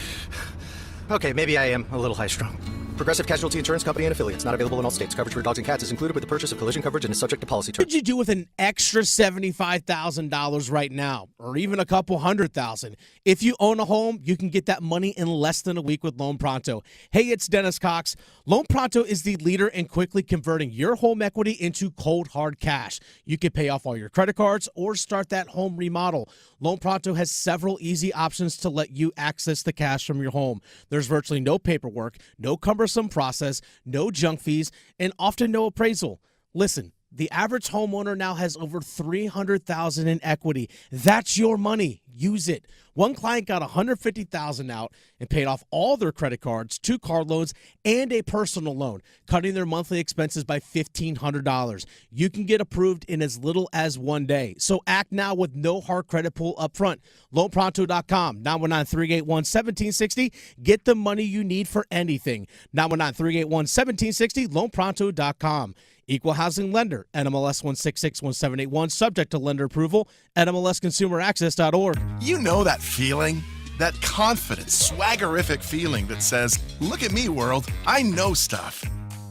Okay, maybe I am a little high-strung. Progressive Casualty Insurance Company and affiliates. Not available in all states. Coverage for dogs and cats is included with the purchase of collision coverage and is subject to policy terms.
What would you do with an extra $75,000 right now, or even a couple $100,000? If you own a home, you can get that money in less than a week with Loan Pronto. Hey, it's Dennis Cox. Loan Pronto is the leader in quickly converting your home equity into cold, hard cash. You can pay off all your credit cards or start that home remodel. Loan Pronto has several easy options to let you access the cash from your home. There's virtually no paperwork, no cumbersome process, no junk fees, and often no appraisal. Listen, the average homeowner now has over $300,000 in equity. That's your money. Use it. One client got $150,000 out and paid off all their credit cards, 2 car loans, and a personal loan, cutting their monthly expenses by $1,500. You can get approved in as little as 1 day. So act now with no hard credit pull up front. LoanPronto.com, 919-381-1760. Get the money you need for anything. 919-381-1760, LoanPronto.com. Equal housing lender, NMLS 1661781, subject to lender approval, NMLSconsumeraccess.org.
You know that feeling? That confident, swaggerific feeling that says, look at me, world, I know stuff.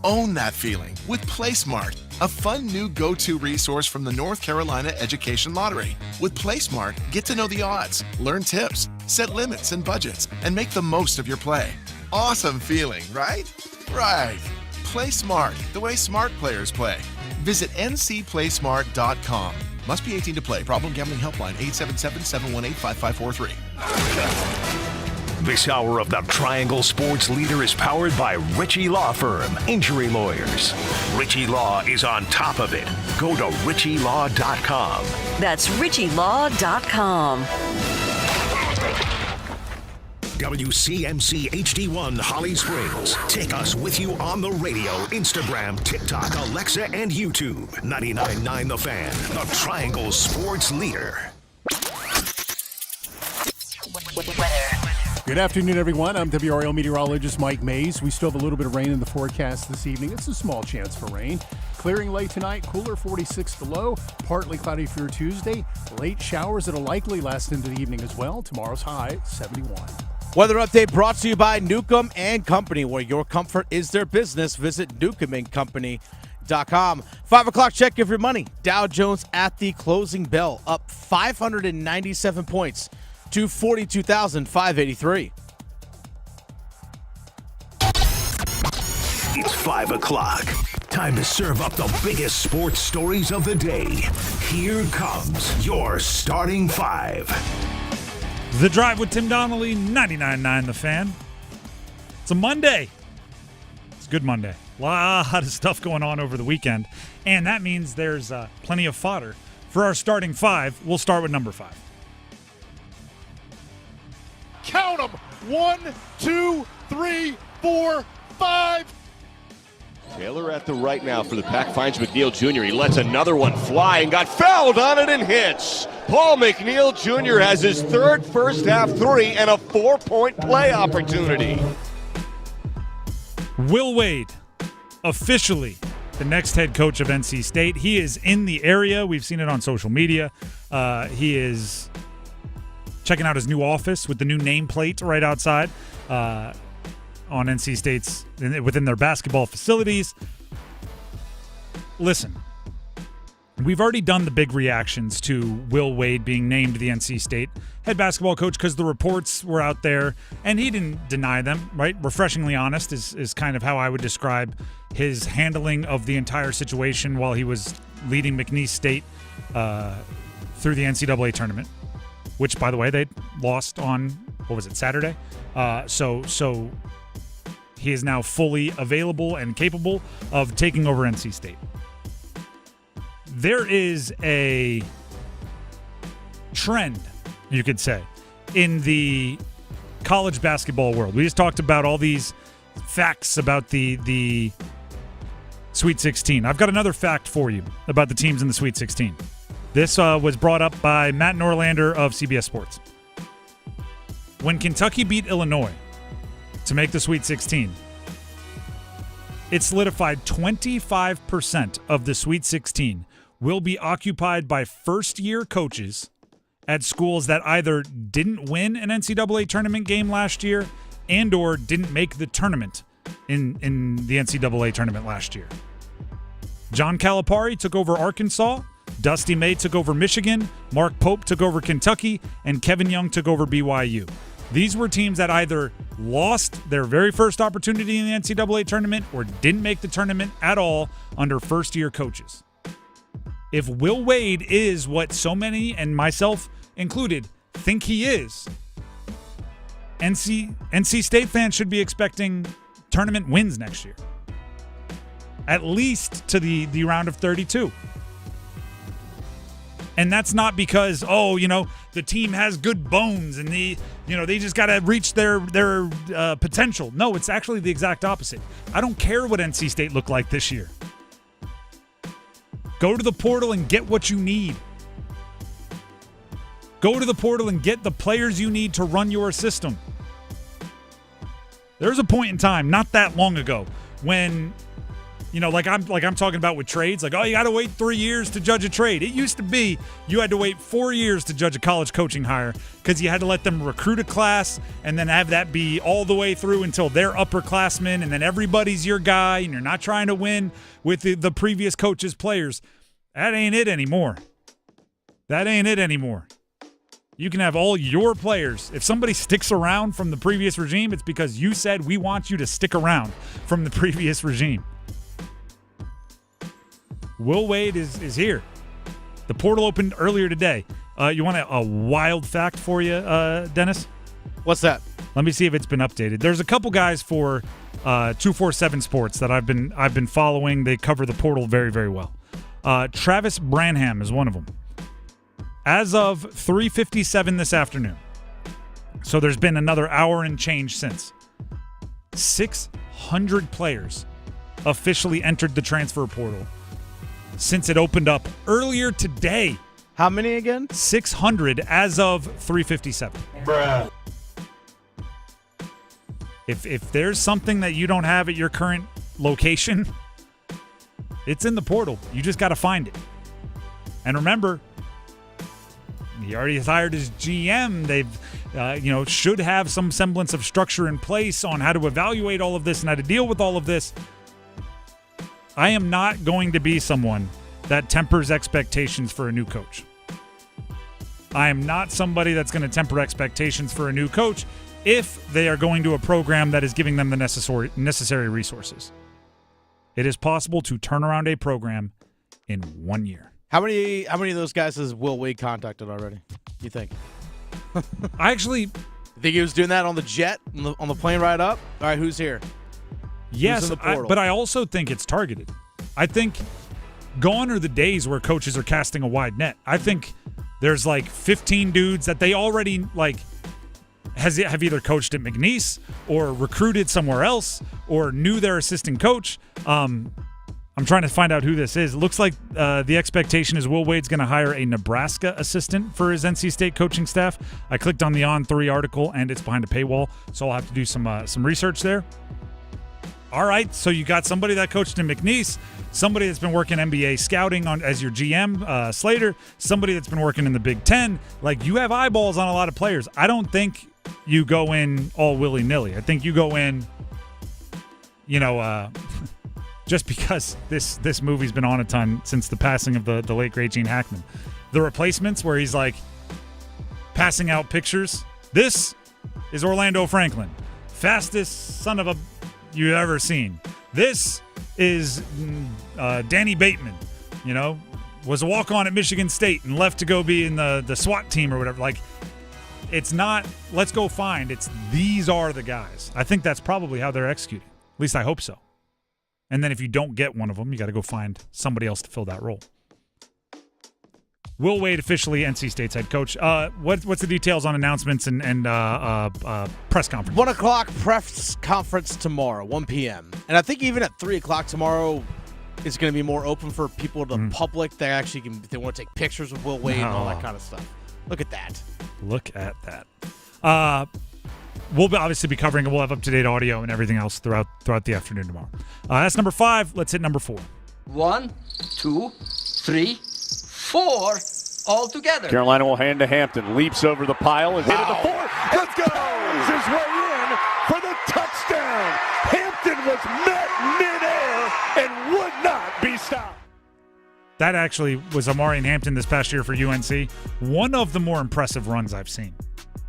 Own that feeling with PlaySmart, a fun new go-to resource from the North Carolina Education Lottery. With PlaySmart, get to know the odds, learn tips, set limits and budgets, and make the most of your play. Awesome feeling, right? Right. Play smart, the way smart players play. Visit ncplaysmart.com. Must be 18 to play. Problem gambling helpline 877-718-5543.
This hour of the Triangle Sports Leader is powered by Ritchie Law Firm, injury lawyers. Ritchie Law is on top of it. Go to ritchielaw.com.
That's ritchielaw.com.
WCMC HD1 Holly Springs. Take us with you on the radio, Instagram, TikTok, Alexa, and YouTube. 99.9 The Fan, the Triangle Sports Leader.
Good afternoon, everyone. I'm WRL meteorologist Mike Mays. We still have a little bit of rain in the forecast this evening. It's a small chance for rain. Clearing late tonight, cooler 46 below, partly cloudy for your Tuesday. Late showers that'll likely last into the evening as well. Tomorrow's high, 71.
Weather update brought to you by Newcomb and Company, where your comfort is their business. Visit newcombandcompany.com. 5 o'clock check of your money. Dow Jones at the closing bell, up 597 points to 42,583.
It's 5 o'clock. Time to serve up the biggest sports stories of the day. Here comes your starting 5.
The Drive with Tim Donnelly, 99.9 The Fan. It's a Monday. It's a good Monday. A lot of stuff going on over the weekend. And that means there's plenty of fodder for our starting 5. We'll start with number 5.
Count them. 1, 2, 3, 4, 5.
Taylor at the right now for the Pack finds McNeil Jr. He lets another one fly and got fouled on it and hits. Paul McNeil Jr. has his third first half 3 and a 4-point play opportunity.
Will Wade officially the next head coach of NC State. He is in the area. We've seen it on social media. He is checking out his new office with the new nameplate right outside on NC State's within their basketball facilities. Listen, we've already done the big reactions to Will Wade being named the NC State head basketball coach because the reports were out there, and he didn't deny them, right? Refreshingly honest is kind of how I would describe his handling of the entire situation while he was leading McNeese State through the NCAA tournament, which, by the way, they lost on, Saturday? So he is now fully available and capable of taking over NC State. There is a trend, you could say, in the college basketball world. We just talked about all these facts about the Sweet 16. I've got another fact for you about the teams in the Sweet 16. This was brought up by Matt Norlander of CBS Sports. When Kentucky beat Illinois to make the Sweet 16, it solidified 25% of the Sweet 16 will be occupied by first-year coaches at schools that either didn't win an NCAA tournament game last year and or didn't make the tournament in the NCAA tournament last year. John Calipari took over Arkansas, Dusty May took over Michigan, Mark Pope took over Kentucky, and Kevin Young took over BYU. These were teams that either lost their very first opportunity in the NCAA tournament or didn't make the tournament at all under first-year coaches. If Will Wade is what so many, and myself included, think he is, NC State fans should be expecting tournament wins next year. At least to the round of 32. And that's not because, the team has good bones and they just got to reach their potential. No, it's actually the exact opposite. I don't care what NC State looked like this year. Go to the portal and get what you need. Go to the portal and get the players you need to run your system. There's a point in time, not that long ago, when, like I'm talking about with trades, you got to wait 3 years to judge a trade. It used to be you had to wait 4 years to judge a college coaching hire because you had to let them recruit a class and then have that be all the way through until they're upperclassmen, and then everybody's your guy and you're not trying to win with the previous coach's players. That ain't it anymore. You can have all your players. If somebody sticks around from the previous regime, it's because you said we want you to stick around from the previous regime. Will Wade is here. The portal opened earlier today. You want a wild fact for you, Dennis?
What's that?
Let me see if it's been updated. There's a couple guys for 247 Sports that I've been following. They cover the portal very, very well. Travis Branham is one of them. As of 3:57 this afternoon, so there's been another hour and change since, 600 players officially entered the transfer portal since it opened up earlier today.
How many again?
600 as of 3:57.
Bruh.
If there's something that you don't have at your current location, it's in the portal. You just got to find it. And remember, he already hired his GM. They've, should have some semblance of structure in place on how to evaluate all of this and how to deal with all of this. I am not going to be someone that tempers expectations for a new coach. I am not somebody that's going to temper expectations for a new coach if they are going to a program that is giving them the necessary resources. It is possible to turn around a program in 1 year.
How many of those guys has Will Wade contacted already, you think?
I actually
think he was doing that on the jet, on the plane ride up? All right, who's here?
Yes, but I also think it's targeted. I think gone are the days where coaches are casting a wide net. I think there's 15 dudes that they already have either coached at McNeese or recruited somewhere else or knew their assistant coach. I'm trying to find out who this is. It looks like the expectation is Will Wade's going to hire a Nebraska assistant for his NC State coaching staff. I clicked on the On3 article, and it's behind a paywall, so I'll have to do some research there. All right, so you got somebody that coached in McNeese, somebody that's been working NBA scouting as your GM, Slater, somebody that's been working in the Big Ten. Like, you have eyeballs on a lot of players. I don't think you go in all willy-nilly. I think you go in, just because this movie's been on a ton since the passing of the late, great Gene Hackman. The Replacements, where he's, like, passing out pictures. This is Orlando Franklin, fastest son of a you've ever seen. This is Danny Bateman, was a walk-on at Michigan State and left to go be in the SWAT team or whatever. Like, it's not, let's go find. It's these are the guys. I think that's probably how they're executing. At least I hope so. And then if you don't get one of them, you got to go find somebody else to fill that role. Will Wade officially NC State's head coach. What's the details on announcements and press conference?
1 o'clock press conference tomorrow, 1 p.m. And I think even at 3 o'clock tomorrow, it's going to be more open for people, the public, that actually they want to take pictures with Will Wade and all that kind of stuff. Look at that.
Look at that. We'll obviously be covering it. We'll have up-to-date audio and everything else throughout the afternoon tomorrow. That's number 5. Let's hit number 4.
1, 2, 3, 4, all together.
Carolina will hand to Hampton. Leaps over the pile and hit at the 4. Let's go! His way in for the touchdown. Hampton was met midair and would not be stopped.
That actually was Amari Hampton this past year for UNC. One of the more impressive runs I've seen.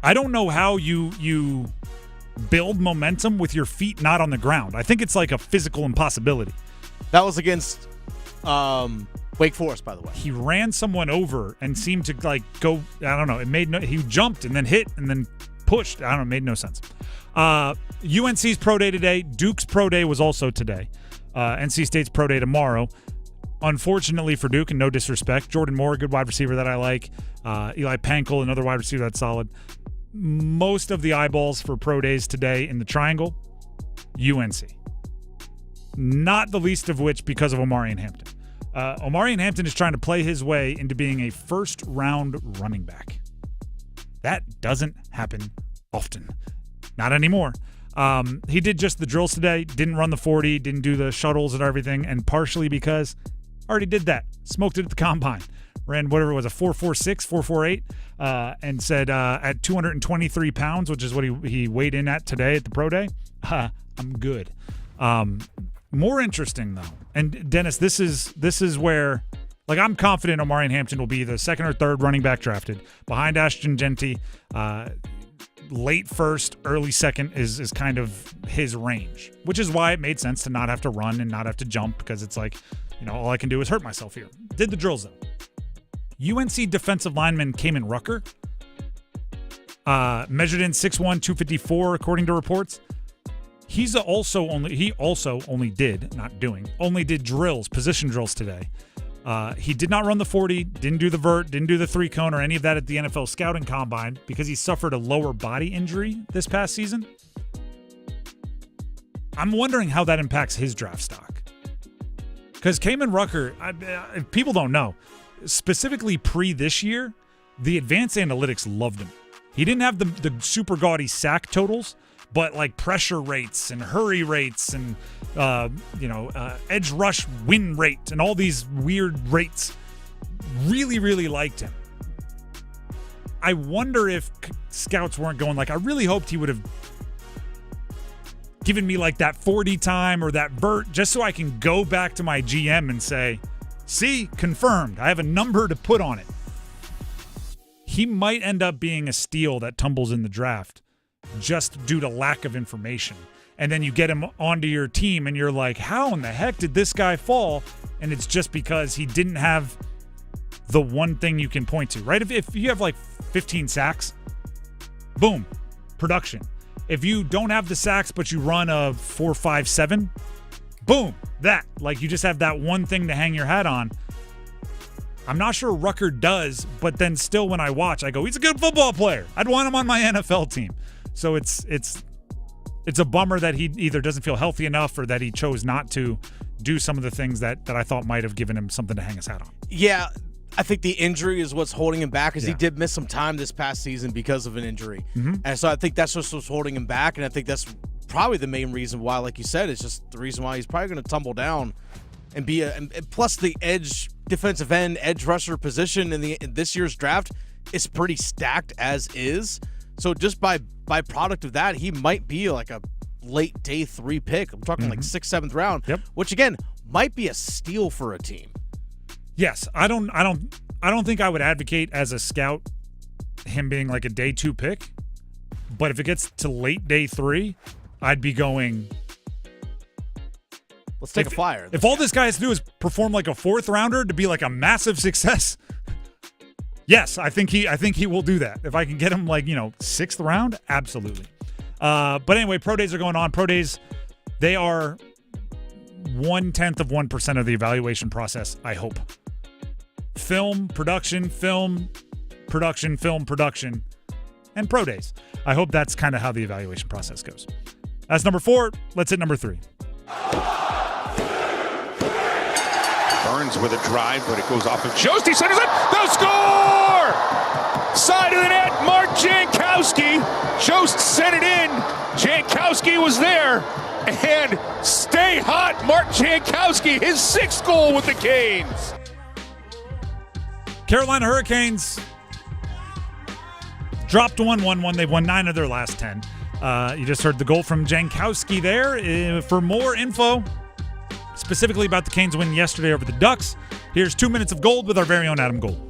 I don't know how you build momentum with your feet not on the ground. I think it's like a physical impossibility.
That was against Wake Forest, by the way.
He ran someone over and seemed to go. I don't know. He jumped and then hit and then pushed. I don't know. It made no sense. UNC's pro day today. Duke's pro day was also today. NC State's pro day tomorrow. Unfortunately for Duke, and no disrespect, Jordan Moore, a good wide receiver that I like. Eli Pankel, another wide receiver that's solid. Most of the eyeballs for pro days today in the Triangle, UNC. Not the least of which because of Omarion Hampton. Omarion Hampton is trying to play his way into being a first-round running back. That doesn't happen often. Not anymore. He did just the drills today, didn't run the 40, didn't do the shuttles and everything, and partially because already did that. Smoked it at the combine. Ran whatever it was, a 4.46, 4.48, and said at 223 pounds, which is what he weighed in at today at the pro day, I'm good. More interesting, though, and Dennis, this is where, I'm confident Omarion Hampton will be the second or third running back drafted behind Ashton Genty. Late first, early second is kind of his range, which is why it made sense to not have to run and not have to jump, because it's all I can do is hurt myself here. Did the drills, though. UNC defensive lineman Kamen Rucker measured in 6'1", 254, according to reports. He also only did drills, position drills today. He did not run the 40, didn't do the vert, didn't do the 3-cone or any of that at the NFL scouting combine because he suffered a lower body injury this past season. I'm wondering how that impacts his draft stock. Because Kamen Rucker, people don't know, specifically this year, the advanced analytics loved him. He didn't have the super gaudy sack totals, but pressure rates and hurry rates and edge rush win rate and all these weird rates, really, really liked him. I wonder if scouts weren't going I really hoped he would have given me that 40 time or that vert just so I can go back to my GM and say, see, confirmed. I have a number to put on it. He might end up being a steal that tumbles in the draft just due to lack of information. And then you get him onto your team and you're like, how in the heck did this guy fall? And it's just because he didn't have the one thing you can point to, right? If you have 15 sacks, boom, production. If you don't have the sacks, but you run a 4.57, boom, that. You just have that one thing to hang your hat on. I'm not sure Rucker does, but then still when I watch, I go, he's a good football player. I'd want him on my NFL team. So it's a bummer that he either doesn't feel healthy enough or that he chose not to do some of the things that I thought might have given him something to hang his hat on.
Yeah, I think the injury is what's holding him back, because he did miss some time this past season because of an injury. Mm-hmm. And so I think that's just what's holding him back, and I think that's probably the main reason why, like you said, it's just the reason why he's probably going to tumble down and be and plus the defensive end, edge rusher position in this year's draft is pretty stacked as is. So just by product of that, he might be like a late day 3 pick. I'm talking like 6th, 7th round, which again might be a steal for a team.
Yes, I don't think I would advocate as a scout him being like a day 2 pick. But if it gets to late day 3, I'd be going.
Let's take a flyer.
If all this guy has to do is perform like a 4th rounder to be like a massive success, yes, I think he will do that. If I can get him like 6th round, absolutely. But anyway, pro days are going on. Pro days, they are 0.1% of the evaluation process. I hope. Film production, and pro days. I hope that's kind of how the evaluation process goes. That's number 4. Let's hit number 3.
Burns with a drive, but it goes off of Jost. He centers it. The score! Side of the net, Mark Jankowski. Jost sent it in. Jankowski was there. And stay hot, Mark Jankowski, his 6th goal with the Canes.
Carolina Hurricanes dropped 1-1-1. They've won 9 of their last 10. You just heard the goal from Jankowski there. For more info, specifically about the Canes win yesterday over the Ducks, here's 2 minutes of gold with our very own Adam Gold.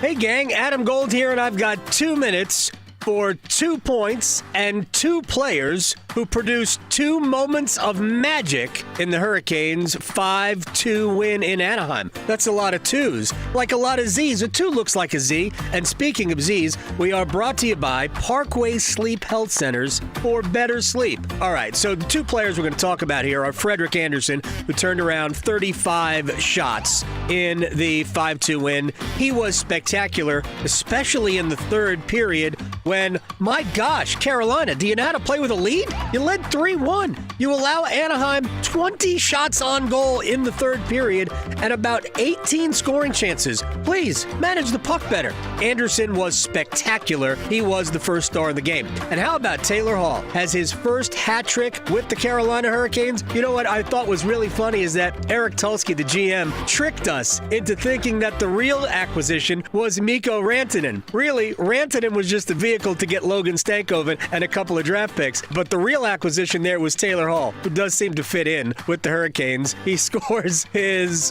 Hey gang, Adam Gold here, and I've got 2 minutes for 2 points and 2 players who produced 2 moments of magic in the Hurricanes' 5-2 win in Anaheim. That's a lot of 2s, like a lot of Z's. A 2 looks like a Z. And speaking of Z's, we are brought to you by Parkway Sleep Health Centers for better sleep. All right, so the 2 players we're going to talk about here are Frederik Andersen, who turned around 35 shots in the 5-2 win. He was spectacular, especially in the 3rd period when, my gosh, Carolina, do you know how to play with a lead? You led 3-1. You allow Anaheim 20 shots on goal in the 3rd period and about 18 scoring chances. Please, manage the puck better. Andersen was spectacular. He was the first star in the game. And how about Taylor Hall? Has his first hat trick with the Carolina Hurricanes? You know what I thought was really funny is that Eric Tulsky, the GM, tricked us into thinking that the real acquisition was Mikko Rantanen. Really, Rantanen was just a vehicle to get Logan Stankoven and a couple of draft picks. But the real acquisition there was Taylor Hall, who does seem to fit in with the Hurricanes. He scores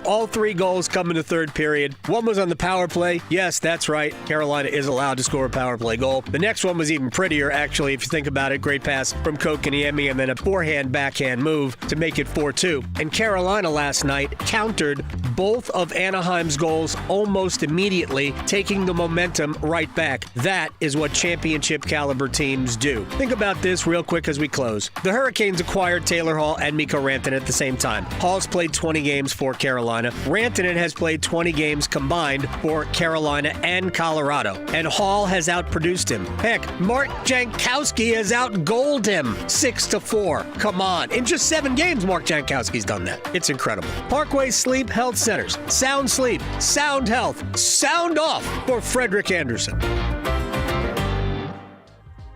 all 3 goals come in the 3rd period. One was on the power play. Yes, that's right. Carolina is allowed to score a power play goal. The next one was even prettier, actually, if you think about it. Great pass from Kotkaniemi and then a forehand-backhand move to make it 4-2. And Carolina last night countered both of Anaheim's goals almost immediately, taking the momentum right back. That is what championship caliber teams do. Think about this real quick as we close. The Hurricanes acquired Taylor Hall and Mikko Rantanen at the same time. Hall's played 20 games for Carolina. Rantanen has played 20 games combined for Carolina and Colorado. And Hall has outproduced him. Heck, Mark Jankowski has outgoaled him 6-4. Come on. In just 7 games, Mark Jankowski's done that. It's incredible. Parkway Sleep Health Centers. Sound sleep, sound health, sound off for Frederik Andersen.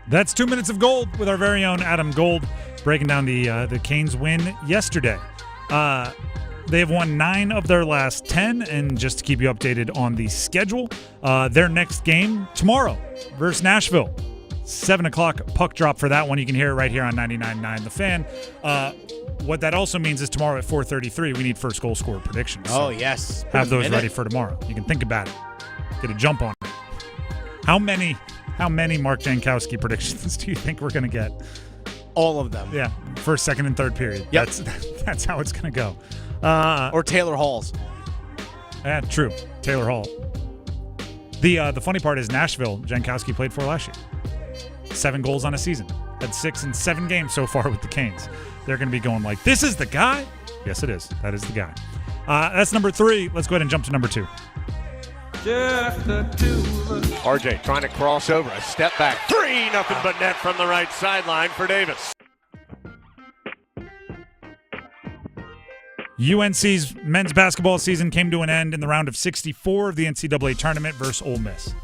That's 2 minutes of gold with our very own Adam Gold, breaking down the Canes win yesterday. They have won 9 of their last 10, and just to keep you updated on the schedule, their next game tomorrow versus Nashville. 7 o'clock puck drop for that one. You can hear it right here on 99.9 The Fan. What that also means is tomorrow at 4:33, we need first goal scorer predictions.
Oh, yes.
Have those ready for tomorrow. You can think about it. Get a jump on it. How many Mark Jankowski predictions do you think we're going to get?
All of them.
Yeah. First, second, and 3rd period.
Yep.
That's how it's going to go.
Or Taylor Hall's.
Yeah, true. Taylor Hall. The funny part is Nashville, Jankowski played for last year. 7 goals on a season. Had 6 in 7 games so far with the Canes. They're going to be going like, this is the guy? Yes, it is. That is the guy. That's number 3. Let's go ahead and jump to number 2.
RJ trying to cross over. A step back. 3, nothing but net from the right sideline for Davis.
UNC's men's basketball season came to an end in the round of 64 of the NCAA tournament versus Ole Miss.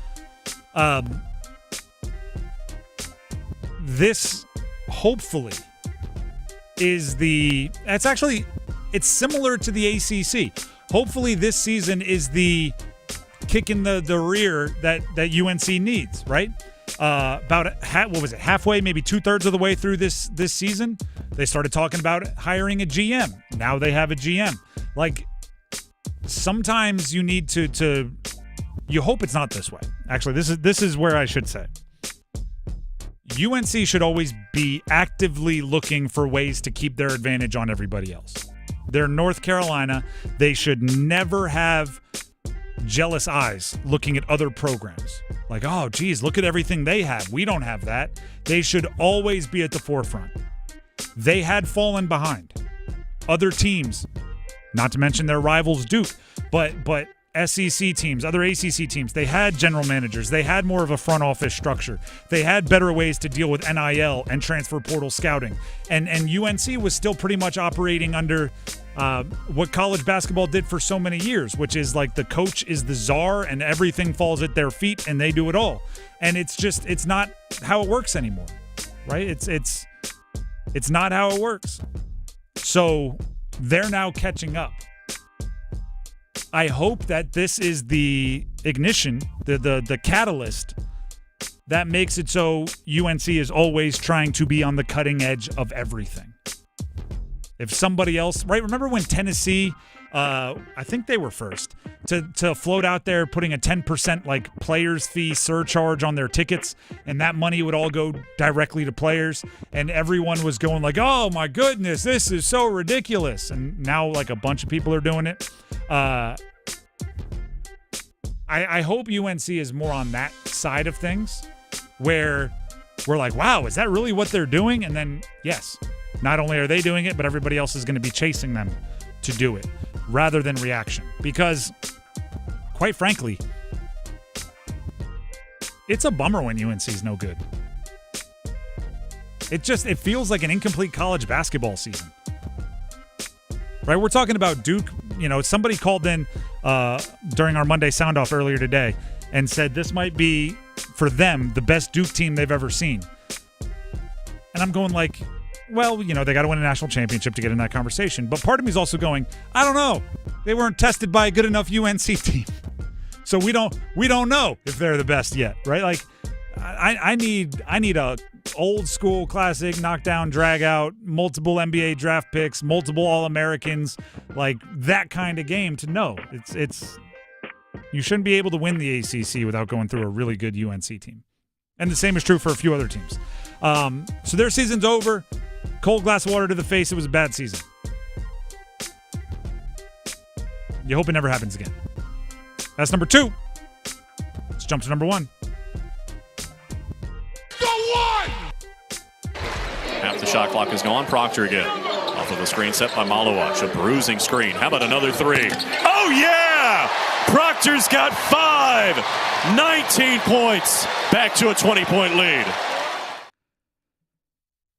this hopefully is it's similar to the ACC. Hopefully this season is the kick in the rear that UNC needs, right? About halfway, maybe 2/3 of the way through this season, they started talking about hiring a GM. Now they have a GM. Like, sometimes you need to you hope it's not this way. Actually, this is where I should say. UNC should always be actively looking for ways to keep their advantage on everybody else. They're North Carolina. They should never have jealous eyes looking at other programs. Like, oh, geez, look at everything they have. We don't have that. They should always be at the forefront. They had fallen behind. Other teams, not to mention their rivals Duke, but SEC teams, other ACC teams, they had general managers. They had more of a front office structure. They had better ways to deal with NIL and transfer portal scouting. And UNC was still pretty much operating under what college basketball did for so many years, which is like the coach is the czar and everything falls at their feet and they do it all. And it's not how it works anymore, right? It's not how it works. So they're now catching up. I hope that this is the ignition, the catalyst that makes it so UNC is always trying to be on the cutting edge of everything. If somebody else, right? Remember when Tennessee, I think they were first to float out there putting a 10% like players fee surcharge on their tickets, and that money would all go directly to players, and everyone was going like, oh my goodness, this is so ridiculous. And now like a bunch of people are doing it. I hope UNC is more on that side of things where we're like, wow, is that really what they're doing? And then, yes, not only are they doing it, but everybody else is going to be chasing them to do it rather than reaction. Because, quite frankly, it's a bummer when UNC is no good. It feels like an incomplete college basketball season. Right? We're talking about Duke. You know, somebody called in during our Monday SoundOff earlier today and said this might be, for them, the best Duke team they've ever seen. And I'm going like, well, you know, they got to win a national championship to get in that conversation. But part of me is also going, I don't know. They weren't tested by a good enough UNC team. So we don't know if they're the best yet, right? Like, I need a old school classic knockdown drag out, multiple NBA draft picks, multiple All-Americans, like that kind of game to know. It's you shouldn't be able to win the ACC without going through a really good UNC team. And the same is true for a few other teams. So their season's over. Cold glass of water to the face. It was a bad season. You hope it never happens again. That's number 2. Let's jump to number 1.
Half the shot clock is gone. Proctor again. Off of the screen set by Malowacz. A bruising screen. How about another 3? Oh, yeah! Proctor's got 5. 19 points. Back to a 20-point lead.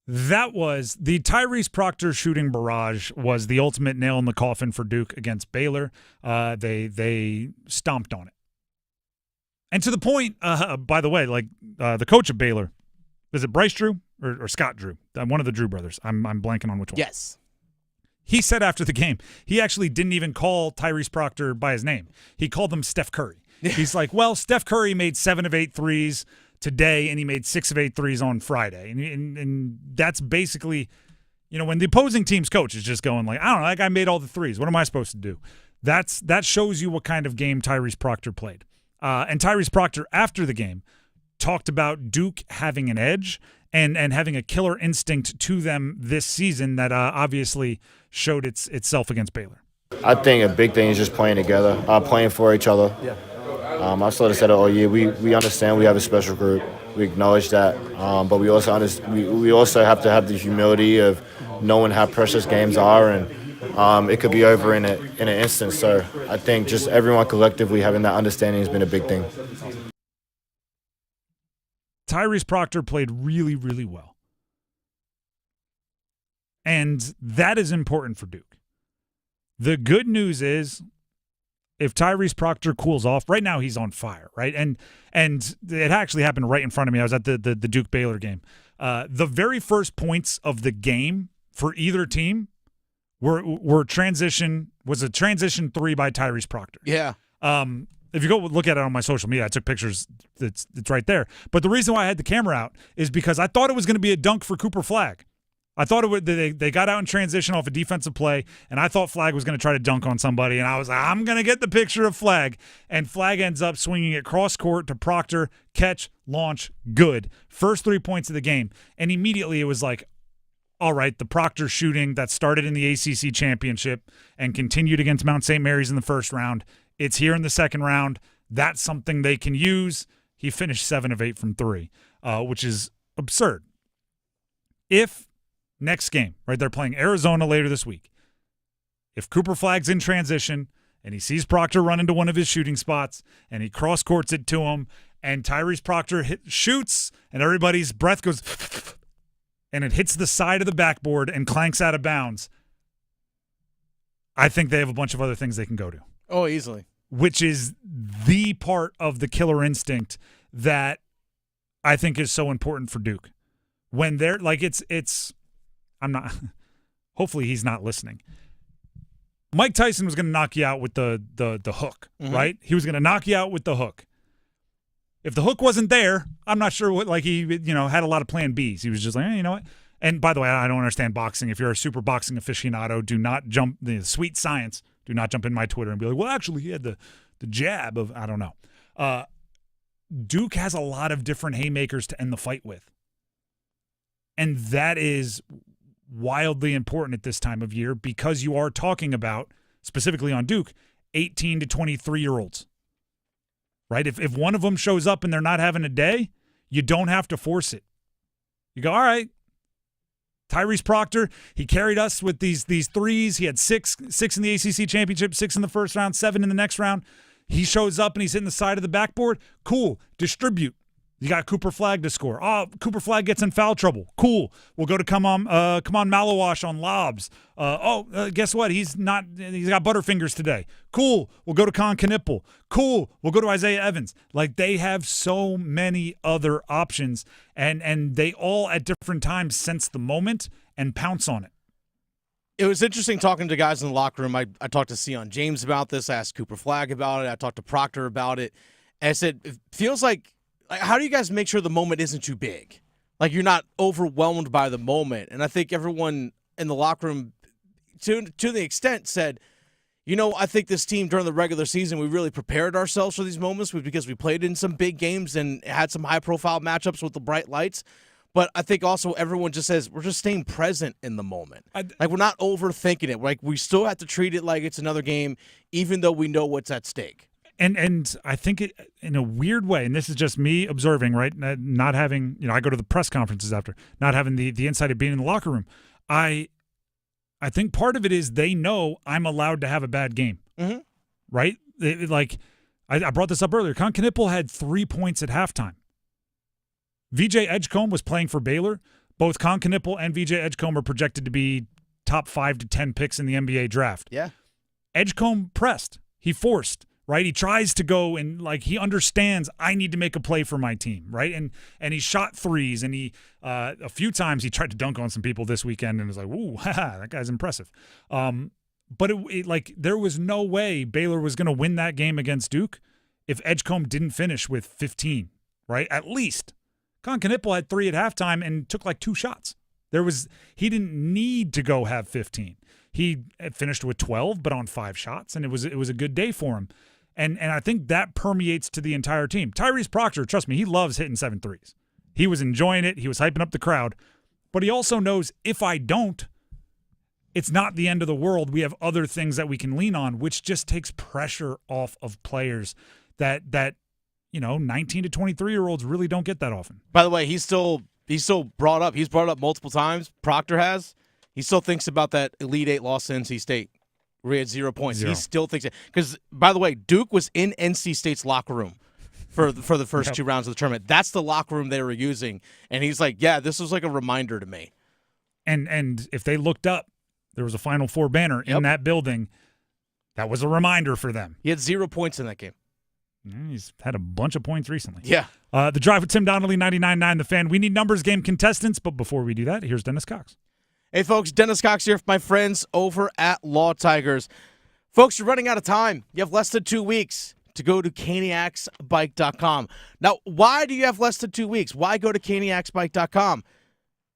That was the Tyrese Proctor shooting barrage was the ultimate nail in the coffin for Duke against Baylor. They stomped on it. And to the point, by the way, like the coach of Baylor, is it Bryce Drew or Scott Drew? One of the Drew brothers. I'm blanking on which one.
Yes.
He said after the game, he actually didn't even call Tyrese Proctor by his name. He called him Steph Curry. He's like, well, Steph Curry made 7 of 8 threes today, and he made 6 of 8 threes on Friday. And that's basically, you know, when the opposing team's coach is just going like, I don't know, that guy made all the threes. What am I supposed to do? That shows you what kind of game Tyrese Proctor played. And Tyrese Proctor, after the game, talked about Duke having an edge and having a killer instinct to them this season that obviously showed itself against Baylor.
I think a big thing is just playing together, playing for each other. Yeah. I sort of said it all year. We understand we have a special group. We acknowledge that, but we also we also have to have the humility of knowing how precious games are, and it could be over in an instant. So I think just everyone collectively having that understanding has been a big thing.
Tyrese Proctor played really, really well, and that is important for Duke. The good news is, if Tyrese Proctor cools off, right now he's on fire, right? And it actually happened right in front of me. I was at the Duke Baylor game. The very first points of the game for either team were a transition 3 by Tyrese Proctor.
Yeah.
If you go look at it on my social media, I took pictures. It's right there. But the reason why I had the camera out is because I thought it was going to be a dunk for Cooper Flagg. I thought they got out in transition off a defensive play, and I thought Flagg was going to try to dunk on somebody, and I was like, I'm going to get the picture of Flagg. And Flagg ends up swinging it cross court to Proctor, catch, launch, good. First 3 points of the game. And immediately it was like, all right, the Proctor shooting that started in the ACC championship and continued against Mount St. Mary's in the first round, it's here in the second round. That's something they can use. He finished 7 of 8 from 3, which is absurd. If next game, right, they're playing Arizona later this week. If Cooper Flagg's in transition and he sees Proctor run into one of his shooting spots and he cross-courts it to him and Tyrese Proctor shoots and everybody's breath goes and it hits the side of the backboard and clanks out of bounds, I think they have a bunch of other things they can go to.
Oh, easily. Which
is the part of the killer instinct that I think is so important for Duke. When they're like, I'm not, hopefully he's not listening. Mike Tyson was going to knock you out with the hook, right? He was going to knock you out with the hook. If the hook wasn't there, I'm not sure what, like he, had a lot of plan Bs. He was just like, you know what? And by the way, I don't understand boxing. If you're a super boxing aficionado, do not jump, the sweet science, do not jump in my Twitter and be like, well, actually he had the jab of, I don't know. Duke has a lot of different haymakers to end the fight with. And that is wildly important at this time of year because you are talking about, specifically on Duke, 18 to 23-year-olds, right? If one of them shows up and they're not having a day, you don't have to force it. You go, all right, Tyrese Proctor, he carried us with these threes. He had six in the ACC championship, 6 in the first round, 7 in the next round. He shows up and he's hitting the side of the backboard. Cool, distribute. You got Cooper Flagg to score. Oh, Cooper Flagg gets in foul trouble. Cool. We'll go to come on Malawash on lobs. Guess what? He's got Butterfingers today. Cool. We'll go to Con Knipple. Cool. We'll go to Isaiah Evans. Like, they have so many other options, and they all at different times sense the moment and pounce on it.
It was interesting talking to guys in the locker room. I talked to Sion James about this. I asked Cooper Flagg about it. I talked to Proctor about it. And I said, it feels like, how do you guys make sure the moment isn't too big? Like, you're not overwhelmed by the moment. And I think everyone in the locker room, to the extent, said, I think this team during the regular season, we really prepared ourselves for these moments because we played in some big games and had some high-profile matchups with the bright lights. But I think also everyone just says we're just staying present in the moment. Like, we're not overthinking it. Like, we still have to treat it like it's another game, even though we know what's at stake.
And I think it, in a weird way, and this is just me observing, right? Not having, I go to the press conferences after, not having the insight of being in the locker room. I think part of it is they know I'm allowed to have a bad game, right? I brought this up earlier. Con Knipple had 3 points at halftime. VJ Edgecombe was playing for Baylor. Both Con Knipple and VJ Edgecombe are projected to be top 5 to 10 picks in the NBA draft.
Yeah.
Edgecombe pressed. He forced. Right, he tries to go and he understands I need to make a play for my team, right? And he shot threes, and he a few times he tried to dunk on some people this weekend, and was like, "Ooh, haha, that guy's impressive." But there was no way Baylor was going to win that game against Duke if Edgecombe didn't finish with 15, right? At least. Con Knipple had 3 at halftime and took 2 shots. He didn't need to go have 15. He finished with 12, but on 5 shots, and it was a good day for him. And I think that permeates to the entire team. Tyrese Proctor, trust me, he loves hitting 7 threes. He was enjoying it. He was hyping up the crowd. But he also knows if I don't, it's not the end of the world. We have other things that we can lean on, which just takes pressure off of players that 19 to 23-year-olds really don't get that often.
By the way, he's still brought up. He's brought up multiple times. Proctor has. He still thinks about that Elite 8 loss to NC State. We had 0 points.
0.
He still thinks it. Because, by the way, Duke was in NC State's locker room for the first 2 rounds of the tournament. That's the locker room they were using. And he's like, yeah, this was like a reminder to me.
And if they looked up, there was a Final Four banner in that building. That was a reminder for them.
He had 0 points in that game.
He's had a bunch of points recently.
Yeah.
The Drive with Tim Donnelly, 99.9 The Fan. We need numbers game contestants, but before we do that, here's Dennis Cox.
Hey, folks, Dennis Cox here for my friends over at Law Tigers. Folks, you're running out of time. You have less than 2 weeks to go to caniacsbike.com. Now, why do you have less than 2 weeks? Why go to caniacsbike.com?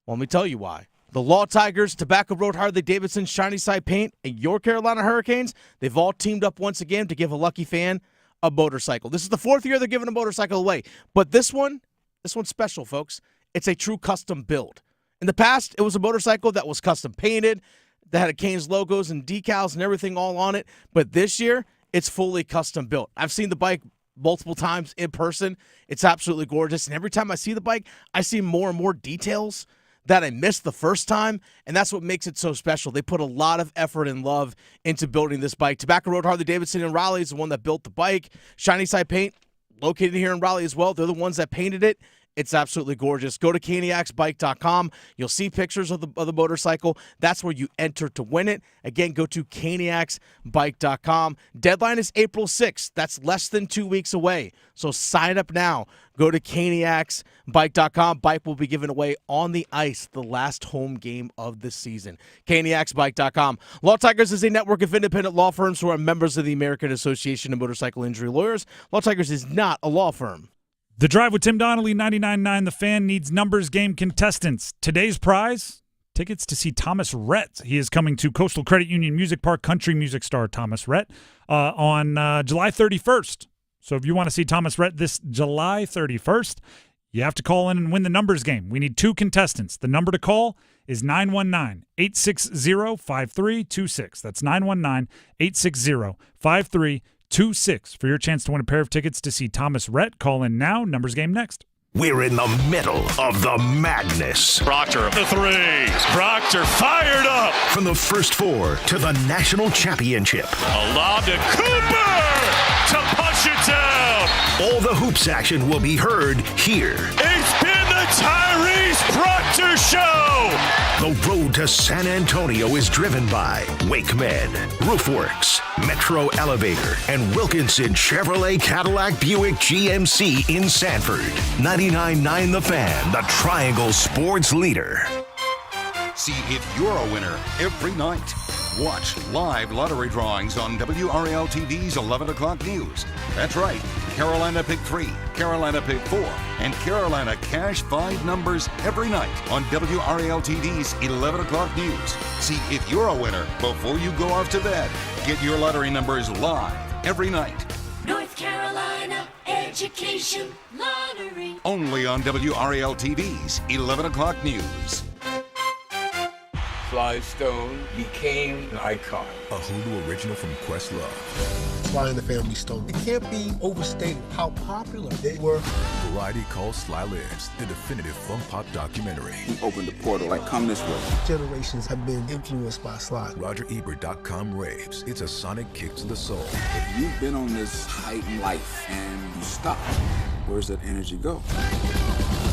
Well, let me tell you why. The Law Tigers, Tobacco Road Harley-Davidson, Shiny Side Paint, and your Carolina Hurricanes, they've all teamed up once again to give a lucky fan a motorcycle. This is the 4th year they're giving a motorcycle away. But this one's special, folks. It's a true custom build. In the past, it was a motorcycle that was custom painted, that had a Canes logos and decals and everything all on it. But this year, it's fully custom built. I've seen the bike multiple times in person. It's absolutely gorgeous. And every time I see the bike, I see more and more details that I missed the first time, and that's what makes it so special. They put a lot of effort and love into building this bike. Tobacco Road Harley-Davidson in Raleigh is the one that built the bike. Shiny Side Paint, located here in Raleigh as well. They're the ones that painted it. It's absolutely gorgeous. Go to caniacsbike.com. You'll see pictures of the motorcycle. That's where you enter to win it. Again, go to caniacsbike.com. Deadline is April 6th. That's less than 2 weeks away. So sign up now. Go to caniacsbike.com. Bike will be given away on the ice the last home game of the season. caniacsbike.com. Law Tigers is a network of independent law firms who are members of the American Association of Motorcycle Injury Lawyers. Law Tigers is not a law firm.
The Drive with Tim Donnelly, 99.9 The Fan, needs numbers game contestants. Today's prize, tickets to see Thomas Rhett. He is coming to Coastal Credit Union Music Park, country music star Thomas Rhett, on July 31st. So if you want to see Thomas Rhett this July 31st, you have to call in and win the numbers game. We need 2 contestants. The number to call is 919-860-5326. That's 919-860-5326. 2-6 for your chance to win a pair of tickets to see Thomas Rhett. Call in now. Numbers game next.
We're in the middle of the madness.
Proctor, the 3. Proctor fired up.
From the first 4 to the national championship.
A lob to Cooper to punch it down.
All the hoops action will be heard here.
It's been the Tyrese Proctor Show.
The road to San Antonio is driven by WakeMed, Roofworks, Metro Elevator, and Wilkinson Chevrolet Cadillac Buick GMC in Sanford. 99.9 The Fan, the Triangle Sports leader.
See if you're a winner every night. Watch live lottery drawings on WRAL TV's 11 o'clock news. That's right, Carolina Pick 3, Carolina Pick 4, and Carolina Cash 5 numbers every night on WRAL TV's 11 o'clock news. See if you're a winner before you go off to bed. Get your lottery numbers live every night.
North Carolina Education Lottery.
Only on WRAL TV's 11 o'clock news.
Sly Stone became an icon.
A Hulu original from Questlove.
Sly and the Family Stone. It can't be overstated how popular they were.
Variety calls Sly Lives, the definitive fun pop documentary.
He opened the portal like, come this way. Generations have been influenced by Sly.
RogerEbert.com raves. It's a sonic kick to the soul.
If you've been on this height in life and you stop, where's that energy go?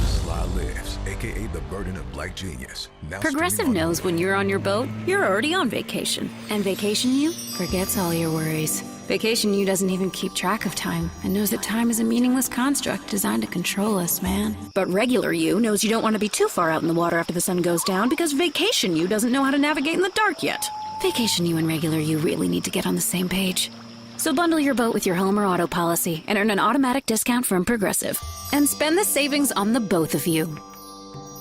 Sly Lives, a.k.a. the burden of black genius. Now
Progressive knows when you're on your boat, you're already on vacation. And Vacation You forgets all your worries. Vacation You doesn't even keep track of time and knows that time is a meaningless construct designed to control us, man. But Regular You knows you don't want to be too far out in the water after the sun goes down because Vacation You doesn't know how to navigate in the dark yet. Vacation You and Regular You really need to get on the same page. So bundle your boat with your home or auto policy and earn an automatic discount from Progressive. And spend the savings on the both of you.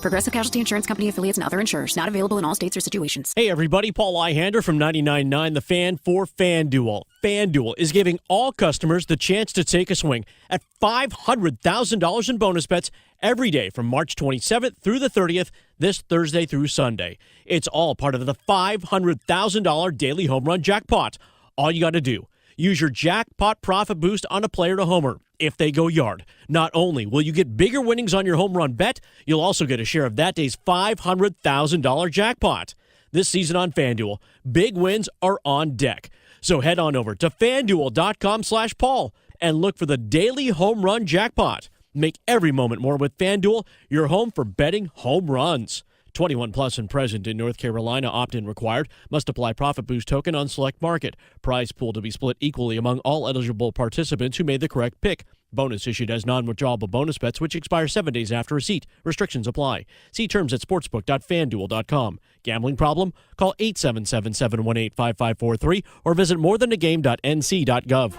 Progressive Casualty Insurance Company affiliates and other insurers. Not available in all states or situations.
Hey everybody, Paul Ihander from 99.9 The Fan for FanDuel. FanDuel is giving all customers the chance to take a swing at $500,000 in bonus bets every day from March 27th through the 30th, this Thursday through Sunday. It's all part of the $500,000 daily home run jackpot. All you got to do, use your jackpot profit boost on a player to homer if they go yard. Not only will you get bigger winnings on your home run bet, you'll also get a share of that day's $500,000 jackpot. This season on FanDuel, big wins are on deck. So head on over to FanDuel.com/Paul and look for the daily home run jackpot. Make every moment more with FanDuel, your home for betting home runs. 21 plus and present in North Carolina. Opt-in required. Must apply profit boost token on select market. Prize pool to be split equally among all eligible participants who made the correct pick. Bonus issued as non-withdrawable bonus bets, which expire 7 days after receipt. Restrictions apply. See terms at sportsbook.fanduel.com. Gambling problem? Call 877-718-5543 or visit morethanagame.nc.gov.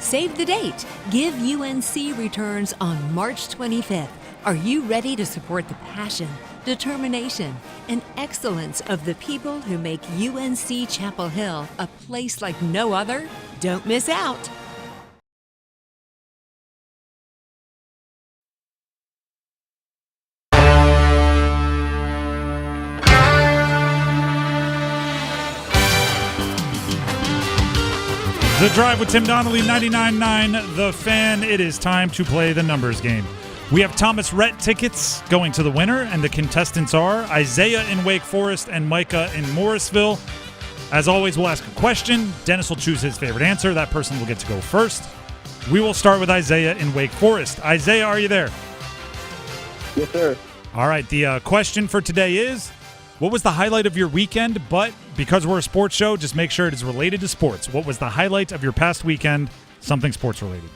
Save the date. Give UNC returns on March 25th. Are you ready to support the passion, determination, and excellence of the people who make UNC Chapel Hill a place like no other? Don't miss out.
The Drive with Tim Donnelly, 99.9 The Fan. It is time to play the numbers game. We have Thomas Rhett tickets going to the winner, and the contestants are Isaiah in Wake Forest and Micah in Morrisville. As always, we'll ask a question. Dennis will choose his favorite answer. That person will get to go first. We will start with Isaiah in Wake Forest. Isaiah, are you there?
Yes, sir.
All right, the question for today is, what was the highlight of your weekend? But because we're a sports show, just make sure it is related to sports. What was the highlight of your past weekend? Something sports related.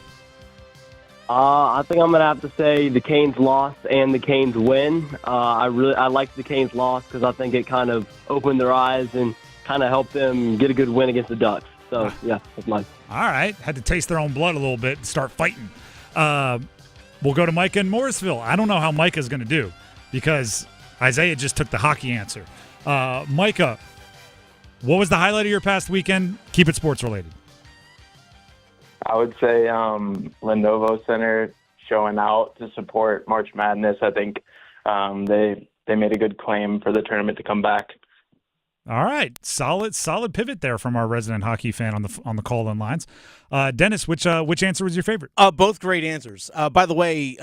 I think I'm gonna have to say the Canes loss and the Canes win. I liked the Canes loss because I think it kind of opened their eyes and kind of helped them get a good win against the Ducks. So yeah, that's mine.
All right, had to taste their own blood a little bit and start fighting. We'll go to Micah in Morrisville. I don't know how Micah's going to do because Isaiah just took the hockey answer. Micah, what was the highlight of your past weekend? Keep it sports related.
I would say Lenovo Center showing out to support March Madness. I think they made a good claim for the tournament to come back.
All right, solid pivot there from our resident hockey fan on the call-in lines. Dennis, which answer was your favorite?
Both great answers. By the way,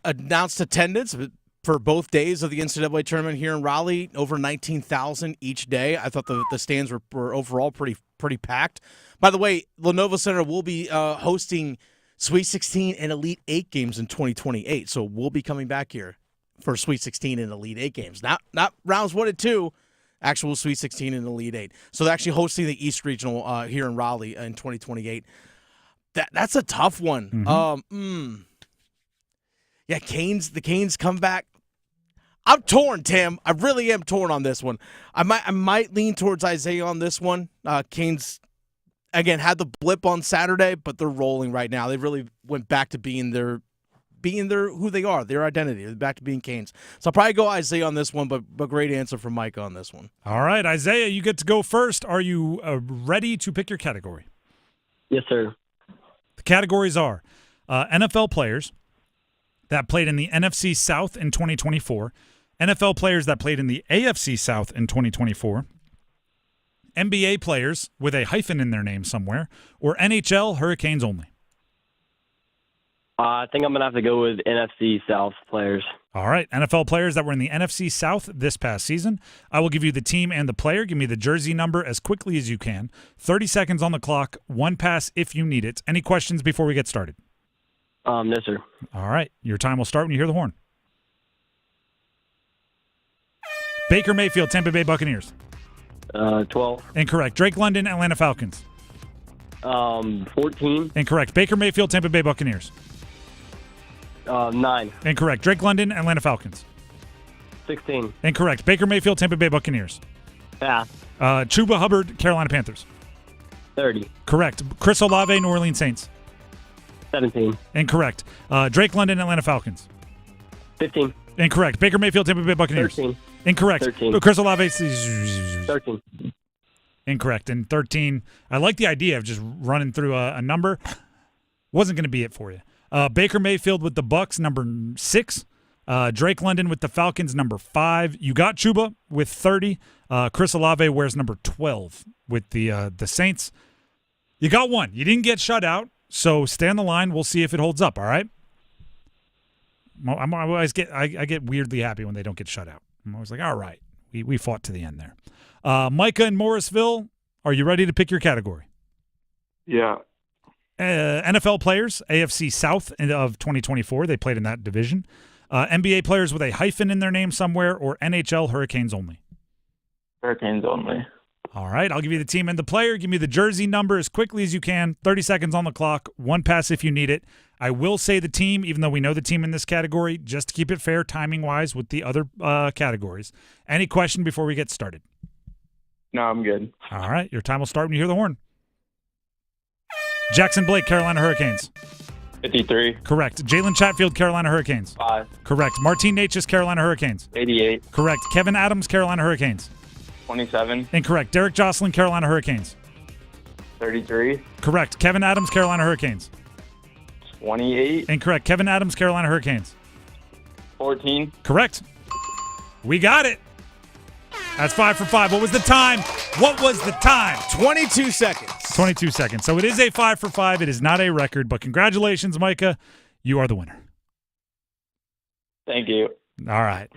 announced attendance for both days of the NCAA tournament here in Raleigh, over 19,000 each day. I thought the stands were overall pretty packed. By the way, Lenovo Center will be hosting Sweet 16 and Elite 8 games in 2028, so we'll be coming back here for Sweet 16 and Elite 8 games. Not rounds 1 and 2, actual Sweet 16 and Elite 8. So they're actually hosting the East Regional here in Raleigh in 2028. That's a tough one.
Mm-hmm.
Yeah, the Canes come back. I'm torn, Tim. I really am torn on this one. I might lean towards Isaiah on this one. Canes, again, had the blip on Saturday, but they're rolling right now. They really went back to being their who they are, their identity. They're back to being Canes. So I'll probably go Isaiah on this one, but great answer from Micah on this one.
All right, Isaiah, you get to go first. Are you ready to pick your category?
Yes, sir.
The categories are NFL players that played in the NFC South in 2024, NFL players that played in the AFC South in 2024, NBA players with a hyphen in their name somewhere, or NHL Hurricanes only.
I think I'm going to have to go with NFC South players.
All right, NFL players that were in the NFC South this past season. I will give you the team and the player. Give me the jersey number as quickly as you can. 30 seconds on the clock, one pass if you need it. Any questions before we get started?
No, sir.
All right, your time will start when you hear the horn. Baker Mayfield, Tampa Bay Buccaneers.
12.
Incorrect. Drake London, Atlanta Falcons.
14.
Incorrect. Baker Mayfield, Tampa Bay Buccaneers.
9.
Incorrect. Drake London, Atlanta Falcons.
16.
Incorrect. Baker Mayfield, Tampa Bay Buccaneers.
Pass.
Chuba Hubbard, Carolina Panthers.
30.
Correct. Chris Olave, New Orleans Saints.
17.
Incorrect. Drake London, Atlanta Falcons.
15.
Incorrect. Baker Mayfield, Tampa Bay Buccaneers.
13.
Incorrect.
13.
Chris Olave.
13.
Incorrect. And 13. I like the idea of just running through a number. Wasn't going to be it for you. Baker Mayfield with the Bucks, number 6. Drake London with the Falcons, number 5. You got Chuba with 30. Chris Olave wears number 12 with the Saints. You got one. You didn't get shut out, so stay on the line. We'll see if it holds up, all right? I get weirdly happy when they don't get shut out. I'm always like, all right, we fought to the end there. Micah in Morrisville, are you ready to pick your category?
Yeah.
NFL players, AFC South of 2024. They played in that division. NBA players with a hyphen in their name somewhere, or NHL Hurricanes only?
Hurricanes only.
All right, I'll give you the team and the player. Give me the jersey number as quickly as you can. 30 seconds on the clock. One pass if you need it. I will say the team, even though we know the team in this category, just to keep it fair timing-wise with the other categories. Any question before we get started?
No, I'm good.
All right, your time will start when you hear the horn. Jackson Blake, Carolina Hurricanes.
53.
Correct. Jalen Chatfield, Carolina Hurricanes.
5.
Correct. Martin Necas, Carolina Hurricanes.
88.
Correct. Kevin Adams, Carolina Hurricanes.
27.
Incorrect. Derek Jocelyn, Carolina Hurricanes.
33.
Correct. Kevin Adams, Carolina Hurricanes.
28.
Incorrect. Kevin Adams, Carolina Hurricanes.
14.
Correct. We got it. That's 5 for 5. What was the time?
22 seconds.
22 seconds. So it is a 5 for 5. It is not a record, but congratulations, Micah. You are the winner.
Thank you.
All right.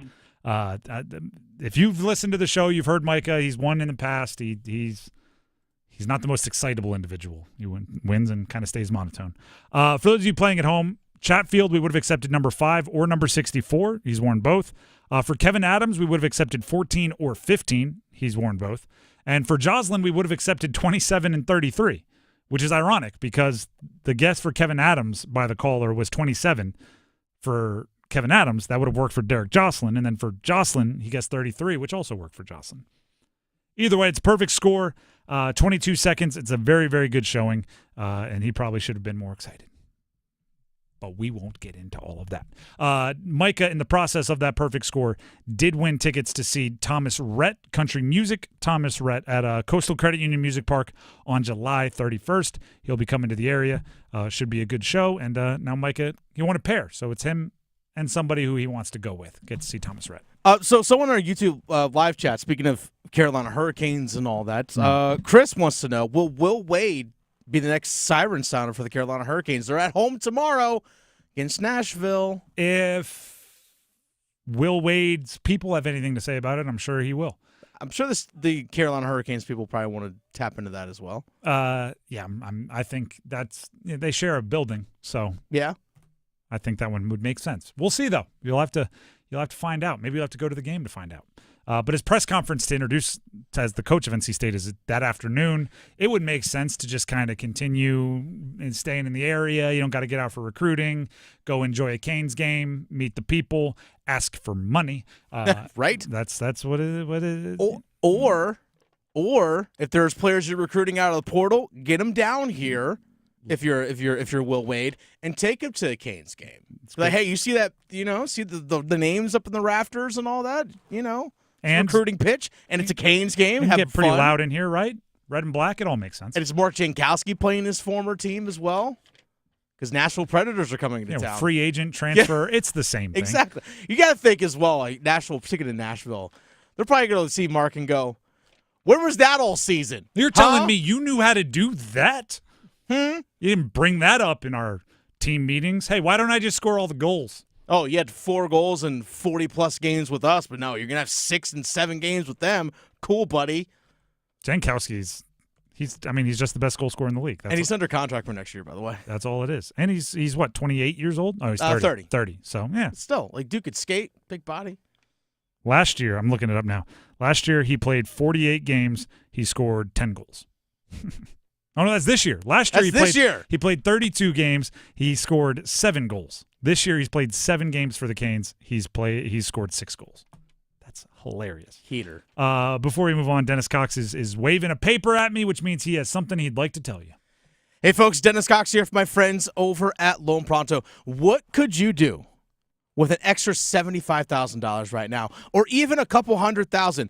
If you've listened to the show, you've heard Micah. He's won in the past. He's not the most excitable individual. He wins and kind of stays monotone. For those of you playing at home, Chatfield, we would have accepted number 5 or number 64. He's worn both. For Kevin Adams, we would have accepted 14 or 15. He's worn both. And for Jocelyn, we would have accepted 27 and 33, which is ironic because the guess for Kevin Adams by the caller was 27. For Kevin Adams, that would have worked for Derek Jocelyn. And then for Jocelyn, he guessed 33, which also worked for Jocelyn. Either way, it's a perfect score. 22 seconds. It's a very, very good showing. And he probably should have been more excited. But we won't get into all of that. Micah, in the process of that perfect score, did win tickets to see Thomas Rhett, country music Thomas Rhett, at Coastal Credit Union Music Park on July 31st. He'll be coming to the area. Should be a good show. And now Micah, he won a pair. So it's him and somebody who he wants to go with. Get to see Thomas Rhett.
So someone on our YouTube live chat, speaking of Carolina Hurricanes and all that, Chris wants to know, will Will Wade be the next siren sounder for the Carolina Hurricanes? They're at home tomorrow against Nashville.
If Will Wade's people have anything to say about it, I'm sure he will.
I'm sure the Carolina Hurricanes people probably want to tap into that as well.
Yeah, I think they share a building, so
yeah,
I think that one would make sense. We'll see though. You'll have to find out. Maybe you'll have to go to the game to find out. But his press conference to introduce as the coach of NC State is that afternoon. It would make sense to just kind of continue and staying in the area. You don't got to get out for recruiting. Go enjoy a Canes game, meet the people, ask for money.
Right?
That's what it is.
Or if there's players you're recruiting out of the portal, get them down here. If you're Will Wade, and take him to the Canes game. Like, hey, you see that? See the names up in the rafters and all that. And recruiting pitch, and it's a Canes game.
Have get pretty fun. Loud in here, right? Red and black, it all makes sense.
And it's Mark Jankowski playing his former team as well, because Nashville Predators are coming to town.
Free agent transfer, it's the same thing.
Exactly. You got to think as well, like Nashville, particularly in Nashville, they're probably going to see Mark and go, "Where was that all season?"
You're telling me you knew how to do that? You didn't bring that up in our team meetings. Hey, why don't I just score all the goals?
Oh, you had 4 goals in 40-plus games with us, but no, you're going to have 6 and 7 games with them. Cool, buddy.
Jankowski's, he's just the best goal scorer in the league.
And he's under contract for next year, by the way.
That's all it is. And he's what, 28 years old? Oh, he's 30.
30.
30, so yeah.
Still, dude could skate, big body.
Last year, I'm looking it up now. Last year, he played 48 games. He scored 10 goals. Oh, no, that's this year. Last year, he played 32 games. He scored 7 goals. This year, he's played 7 games for the Canes. He's scored 6 goals. That's hilarious.
Heater.
Before we move on, Dennis Cox is waving a paper at me, which means he has something he'd like to tell you.
Hey, folks, Dennis Cox here for my friends over at Loan Pronto. What could you do with an extra $75,000 right now, or even a couple $100,000?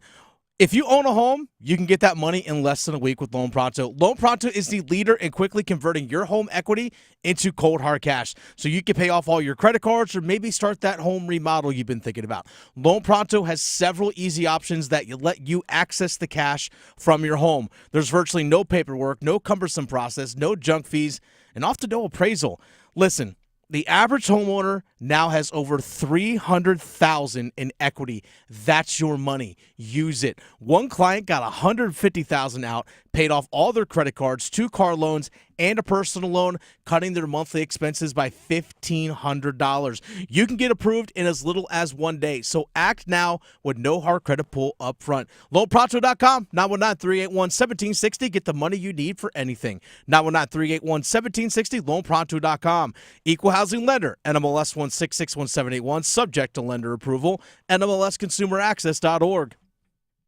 If you own a home, you can get that money in less than a week with Loan Pronto. Loan Pronto is the leader in quickly converting your home equity into cold hard cash, so you can pay off all your credit cards or maybe start that home remodel you've been thinking about. Loan Pronto has several easy options that let you access the cash from your home. There's virtually no paperwork, no cumbersome process, no junk fees, and often no appraisal. Listen, the average homeowner now has over $300,000 in equity. That's your money. Use it. One client got $150,000 out, paid off all their credit cards, 2 car loans, and a personal loan, cutting their monthly expenses by $1,500. You can get approved in as little as 1 day, so act now with no hard credit pull up front. LoanPronto.com, 919-381-1760. Get the money you need for anything. 919-381-1760, LoanPronto.com. Equal housing lender, NMLS 1661781, subject to lender approval, NMLSConsumerAccess.org.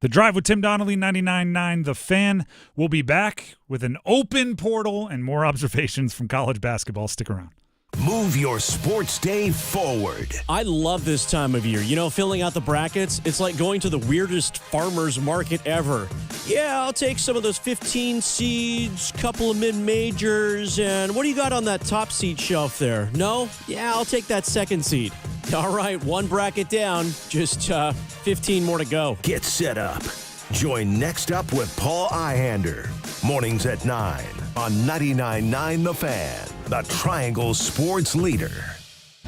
The Drive with Tim Donnelly, 99.9 The Fan. We'll be back with an open portal and more observations from college basketball. Stick around.
Move your sports day forward.
I love this time of year. You know, filling out the brackets, it's like going to the weirdest farmer's market ever. Yeah, I'll take some of those 15 seeds, couple of mid-majors, and what do you got on that top seed shelf there? No? Yeah, I'll take that second seed. All right, one bracket down, just 15 more to go.
Get set up. Join Next Up with Paul Ihander. Mornings at 9 on 99.9 The Fan, the Triangle Sports Leader.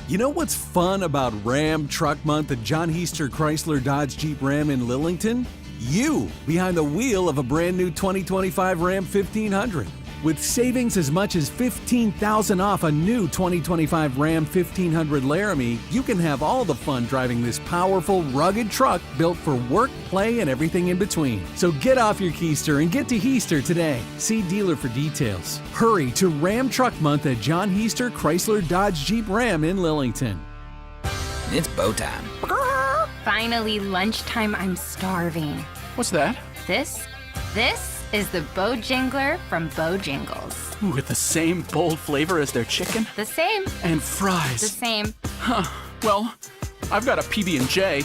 You know what's fun about Ram Truck Month at John Heister Chrysler Dodge Jeep Ram in Lillington? You, behind the wheel of a brand new 2025 Ram 1500. With savings as much as $15,000 off a new 2025 Ram 1500 Laramie, you can have all the fun driving this powerful, rugged truck built for work, play, and everything in between. So get off your keister and get to Heister today. See dealer for details. Hurry to Ram Truck Month at John Heister Chrysler Dodge Jeep Ram in Lillington.
It's bow time.
Finally, lunchtime. I'm starving.
What's that?
This is the Bojangler from Bojangles.
Ooh, with the same bold flavor as their chicken?
The same.
And fries.
The same.
Huh. Well, I've got a PB&J.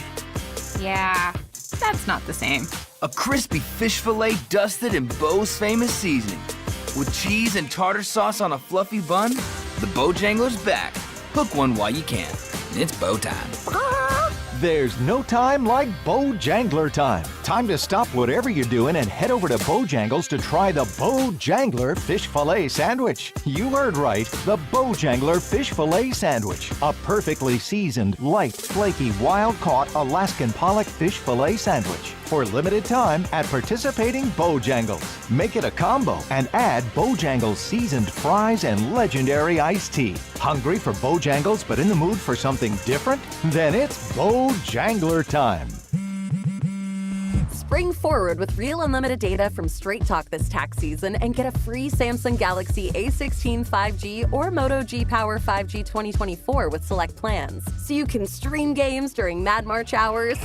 Yeah, that's not the same.
A crispy fish fillet dusted in Bo's famous seasoning. With cheese and tartar sauce on a fluffy bun, the Bojangler's back. Hook one while you can. It's bow time.
There's no time like Bojangler time. Time to stop whatever you're doing and head over to Bojangles to try the Bojangler Fish Fillet Sandwich. You heard right, the Bojangler Fish Fillet Sandwich. A perfectly seasoned, light, flaky, wild-caught Alaskan pollock fish fillet sandwich. For limited time at participating Bojangles. Make it a combo and add Bojangles seasoned fries and legendary iced tea. Hungry for Bojangles but in the mood for something different? Then it's Bojangler time.
Spring forward with real unlimited data from Straight Talk this tax season and get a free Samsung Galaxy A16 5G or Moto G Power 5G 2024 with select plans. So you can stream games during Mad March hours,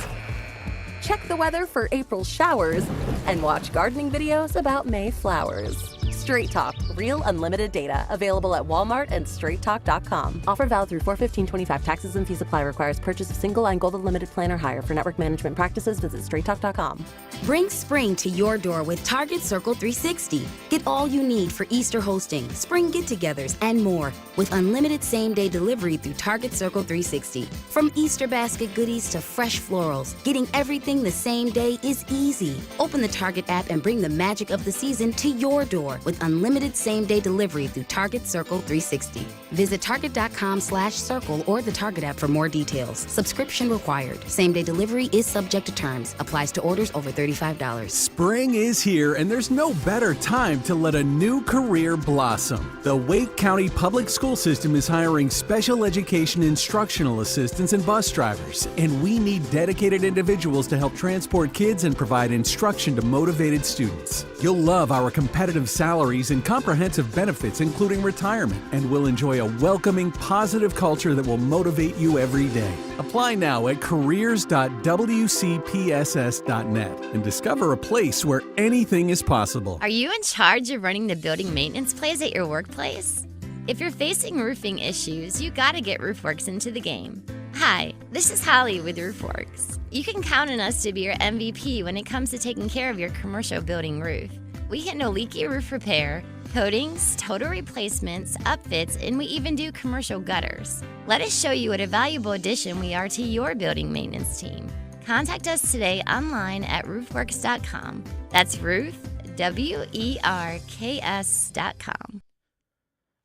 check the weather for April showers, and watch gardening videos about May flowers. Straight Talk, real unlimited data. Available at Walmart and straighttalk.com. Offer valid through 4/15/25. Taxes and fees apply. Requires purchase of single line gold unlimited plan or higher. For network management practices, visit straighttalk.com.
Bring spring to your door with Target Circle 360. Get all you need for Easter hosting, spring get-togethers, and more with unlimited same-day delivery through Target Circle 360. From Easter basket goodies to fresh florals, getting everything the same day is easy. Open the Target app and bring the magic of the season to your door with unlimited same-day delivery through Target Circle 360. Visit target.com/circle or the Target app for more details. Subscription required. Same-day delivery is subject to terms. Applies to orders over $35.
Spring is here, and there's no better time to let a new career blossom. The Wake County Public School System is hiring special education instructional assistants and bus drivers, and we need dedicated individuals to help transport kids and provide instruction to motivated students. You'll love our competitive salaries and comprehensive benefits, including retirement, and will enjoy a welcoming, positive culture that will motivate you every day. Apply now at careers.wcpss.net and discover a place where anything is possible.
Are you in charge of running the building maintenance plays at your workplace? If you're facing roofing issues, you gotta get RoofWorks into the game. Hi, this is Holly with RoofWorks. You can count on us to be your MVP when it comes to taking care of your commercial building roof. We handle leaky roof repair, coatings, total replacements, upfits, and we even do commercial gutters. Let us show you what a valuable addition we are to your building maintenance team. Contact us today online at roofworks.com. That's roof, WERKS.com.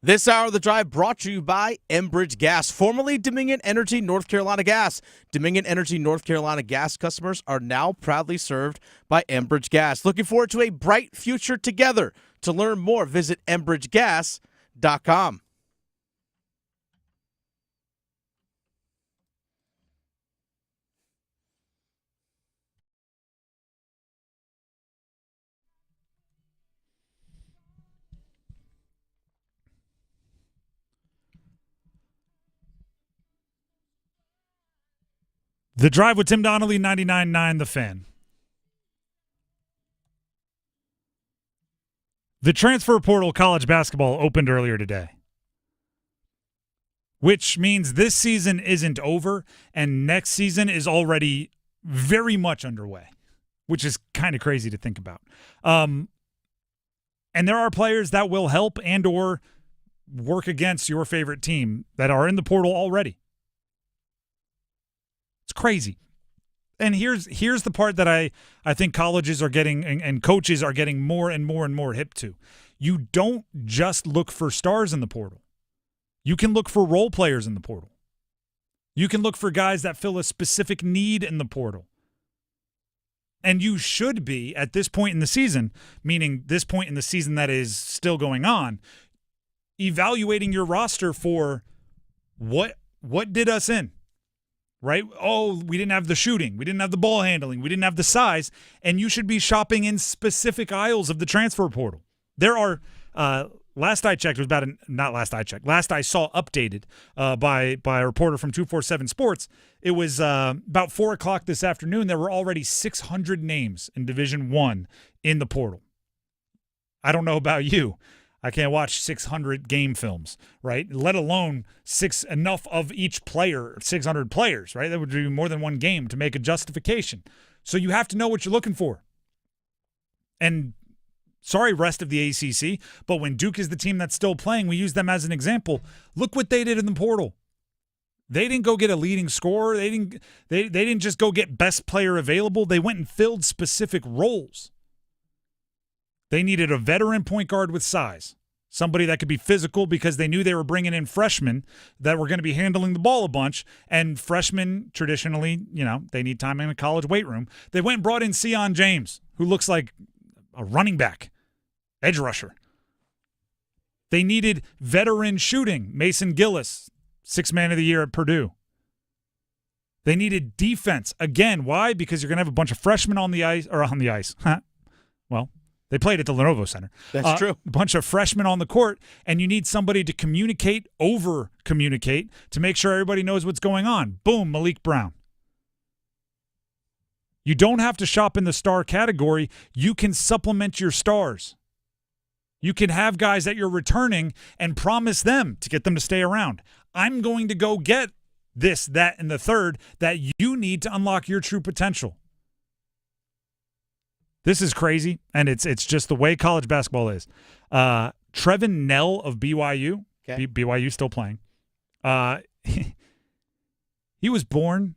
This hour of the drive brought to you by Enbridge Gas, formerly Dominion Energy North Carolina Gas. Dominion Energy North Carolina Gas customers are now proudly served by Enbridge Gas. Looking forward to a bright future together. To learn more, visit enbridgegas.com.
The Drive with Tim Donnelly, 99.9 The Fan. The transfer portal college basketball opened earlier today, which means this season isn't over and next season is already very much underway, which is kind of crazy to think about. And there are players that will help and or work against your favorite team that are in the portal already. It's crazy. And here's the part that I think colleges are getting and coaches are getting more and more and more hip to. You don't just look for stars in the portal. You can look for role players in the portal. You can look for guys that fill a specific need in the portal. And you should be, at this point in the season, meaning this point in the season that is still going on, evaluating your roster for what did us in. Right? Oh, we didn't have the shooting. We didn't have the ball handling. We didn't have the size. And you should be shopping in specific aisles of the transfer portal. There are, last I checked, last I saw updated by a reporter from 247 Sports, it was about 4 o'clock this afternoon. There were already 600 names in Division I in the portal. I don't know about you. I can't watch 600 game films, right? Let alone enough of each player, 600 players, right? That would be more than one game to make a justification. So you have to know what you're looking for. And sorry, rest of the ACC, but when Duke is the team that's still playing, we use them as an example. Look what they did in the portal. They didn't go get a leading scorer. They didn't just go get best player available. They went and filled specific roles. They needed a veteran point guard with size, somebody that could be physical because they knew they were bringing in freshmen that were going to be handling the ball a bunch, and freshmen traditionally, they need time in a college weight room. They went and brought in Sion James, who looks like a running back, edge rusher. They needed veteran shooting, Mason Gillis, 6th man of the year at Purdue. They needed defense. Again, why? Because you're going to have a bunch of freshmen on the ice. Well, they played at the Lenovo Center.
That's true.
A bunch of freshmen on the court, and you need somebody to over-communicate to make sure everybody knows what's going on. Boom, Malik Brown. You don't have to shop in the star category. You can supplement your stars. You can have guys that you're returning and promise them to get them to stay around. I'm going to go get this, that, and the third that you need to unlock your true potential. This is crazy, and it's just the way college basketball is. Trevin Nell of BYU, okay. BYU still playing. He was born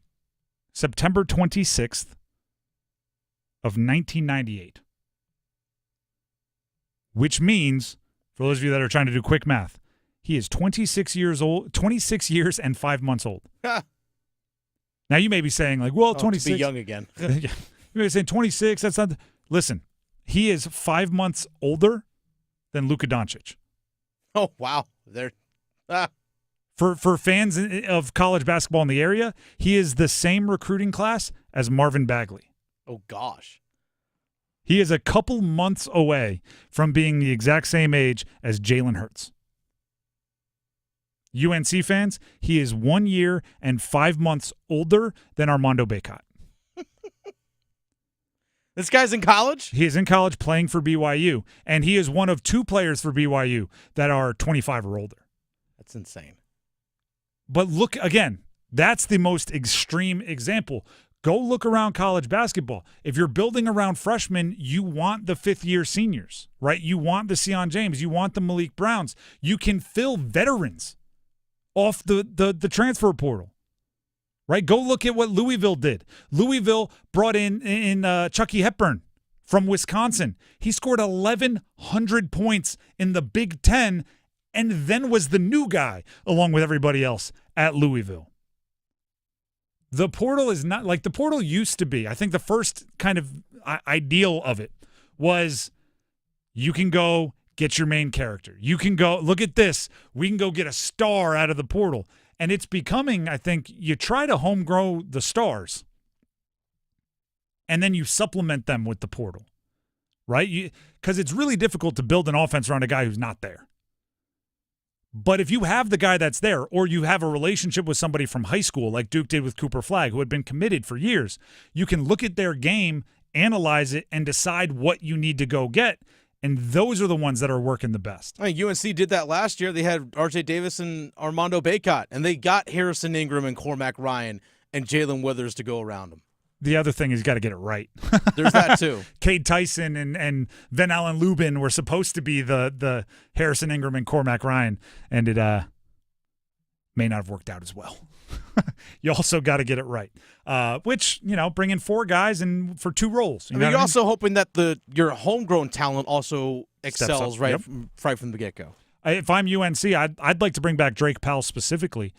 September 26th of 1998, which means, for those of you that are trying to do quick math, he is 26 years and 5 months old. Now you may be saying, like, well, 26.
To be young again.
You may be saying 26, that's not. Listen, he is 5 months older than Luka Doncic.
Oh, wow.
For fans of college basketball in the area, he is the same recruiting class as Marvin Bagley.
Oh, gosh.
He is a couple months away from being the exact same age as Jalen Hurts. UNC fans, he is 1 year and 5 months older than Armando Bacot.
This guy's in college?
He is in college playing for BYU, and he is one of 2 players for BYU that are 25 or older.
That's insane.
But look, again, that's the most extreme example. Go look around college basketball. If you're building around freshmen, you want the fifth-year seniors, right? You want the Sion James. You want the Malik Browns. You can fill veterans off the transfer portal. Right? Go look at what Louisville did. Louisville brought in Chucky Hepburn from Wisconsin. He scored 1,100 points in the Big Ten and then was the new guy along with everybody else at Louisville. The portal is not like the portal used to be. I think the first kind of ideal of it was You can go get your main character. You can go, look at this. We can go get a star out of the portal. And it's becoming, I think, you try to home grow the stars. And then you supplement them with the portal. Right? Because it's really difficult to build an offense around a guy who's not there. But if you have the guy that's there, or you have a relationship with somebody from high school, like Duke did with Cooper Flagg, who had been committed for years, you can look at their game, analyze it, and decide what you need to go get. And those are the ones that are working the best.
I mean, UNC did that last year. They had R.J. Davis and Armando Bacot, and they got Harrison Ingram and Cormac Ryan and Jalen Withers to go around them.
The other thing is you got to get it right.
There's that too.
Cade Tyson and Van Allen Lubin were supposed to be the Harrison Ingram and Cormac Ryan, and it may not have worked out as well. You also got to get it right, which, bring in 4 guys and for 2 roles.
You're also hoping that your homegrown talent also excels right from the get-go.
If I'm UNC, I'd like to bring back Drake Powell specifically,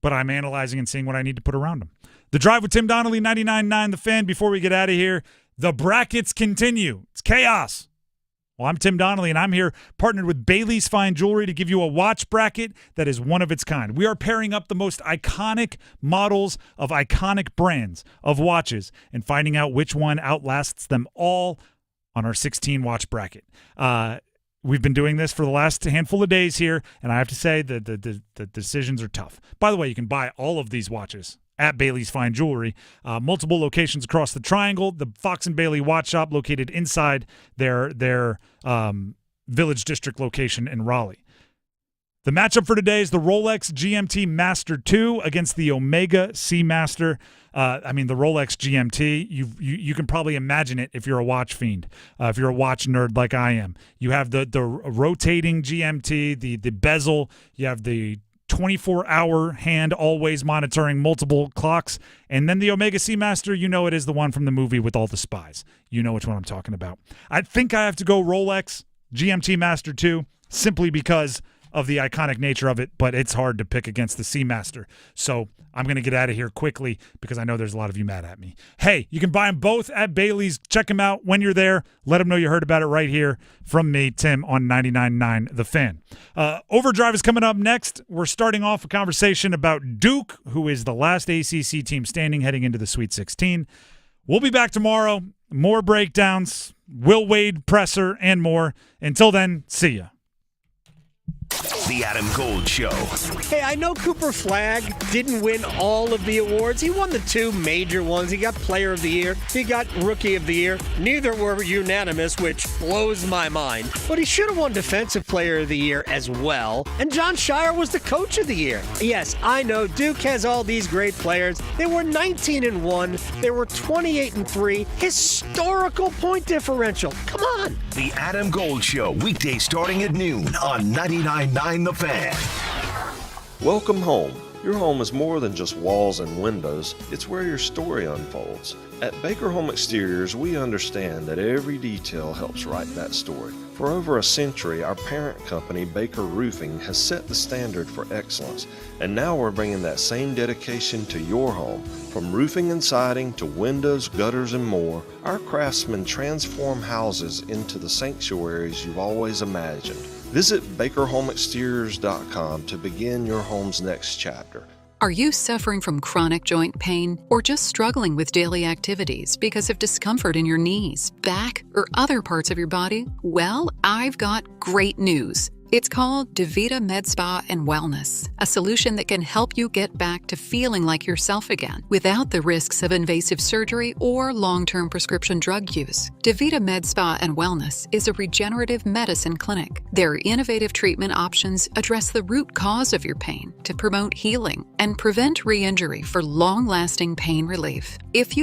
but I'm analyzing and seeing what I need to put around him. The Drive with Tim Donnelly, 99.9 The Fan. Before we get out of here, the brackets continue. It's chaos. Well, I'm Tim Donnelly, and I'm here partnered with Bailey's Fine Jewelry to give you a watch bracket that is one of its kind. We are pairing up the most iconic models of iconic brands of watches and finding out which one outlasts them all on our 16-watch bracket. We've been doing this for the last handful of days here, and I have to say that the decisions are tough. By the way, you can buy all of these watches at Bailey's Fine Jewelry. Multiple locations across the triangle. The Fox and Bailey Watch Shop located inside their Village District location in Raleigh. The matchup for today is the Rolex GMT Master 2 against the Omega Seamaster. The Rolex GMT, you can probably imagine it if you're a watch fiend, if you're a watch nerd like I am. You have the rotating GMT, the bezel, you have the 24-hour hand always monitoring multiple clocks. And then the Omega Seamaster, it is the one from the movie with all the spies. You know which one I'm talking about. I think I have to go Rolex GMT Master 2 simply because of the iconic nature of it, but it's hard to pick against the Seamaster. So I'm going to get out of here quickly because I know there's a lot of you mad at me. Hey, you can buy them both at Bailey's. Check them out when you're there. Let them know you heard about it right here from me, Tim, on 99.9 The Fan. Overdrive is coming up next. We're starting off a conversation about Duke, who is the last ACC team standing heading into the Sweet 16. We'll be back tomorrow. More breakdowns, Will Wade presser, and more. Until then, see ya.
The Adam Gold Show.
Hey, I know Cooper Flagg didn't win all of the awards. He won the 2 major ones. He got Player of the Year. He got Rookie of the Year. Neither were unanimous, which blows my mind. But he should have won Defensive Player of the Year as well. And John Shire was the Coach of the Year. Yes, I know Duke has all these great players. They were 19-1. They were 28-3. Historical point differential. Come on.
The Adam Gold Show, weekday starting at noon on 99.9 The Fan.
Welcome home. Your home is more than just walls and windows. It's where your story unfolds. At Baker Home Exteriors, we understand that every detail helps write that story. For over a century, our parent company, Baker Roofing, has set the standard for excellence, and now we're bringing that same dedication to your home. From roofing and siding to windows, gutters, and more, our craftsmen transform houses into the sanctuaries you've always imagined. Visit BakerHomeExteriors.com to begin your home's next chapter.
Are you suffering from chronic joint pain or just struggling with daily activities because of discomfort in your knees, back, or other parts of your body? Well, I've got great news. It's called DaVita Med Spa and Wellness, a solution that can help you get back to feeling like yourself again without the risks of invasive surgery or long-term prescription drug use. DaVita Med Spa and Wellness is a regenerative medicine clinic. Their innovative treatment options address the root cause of your pain to promote healing and prevent re-injury for long-lasting pain relief. If you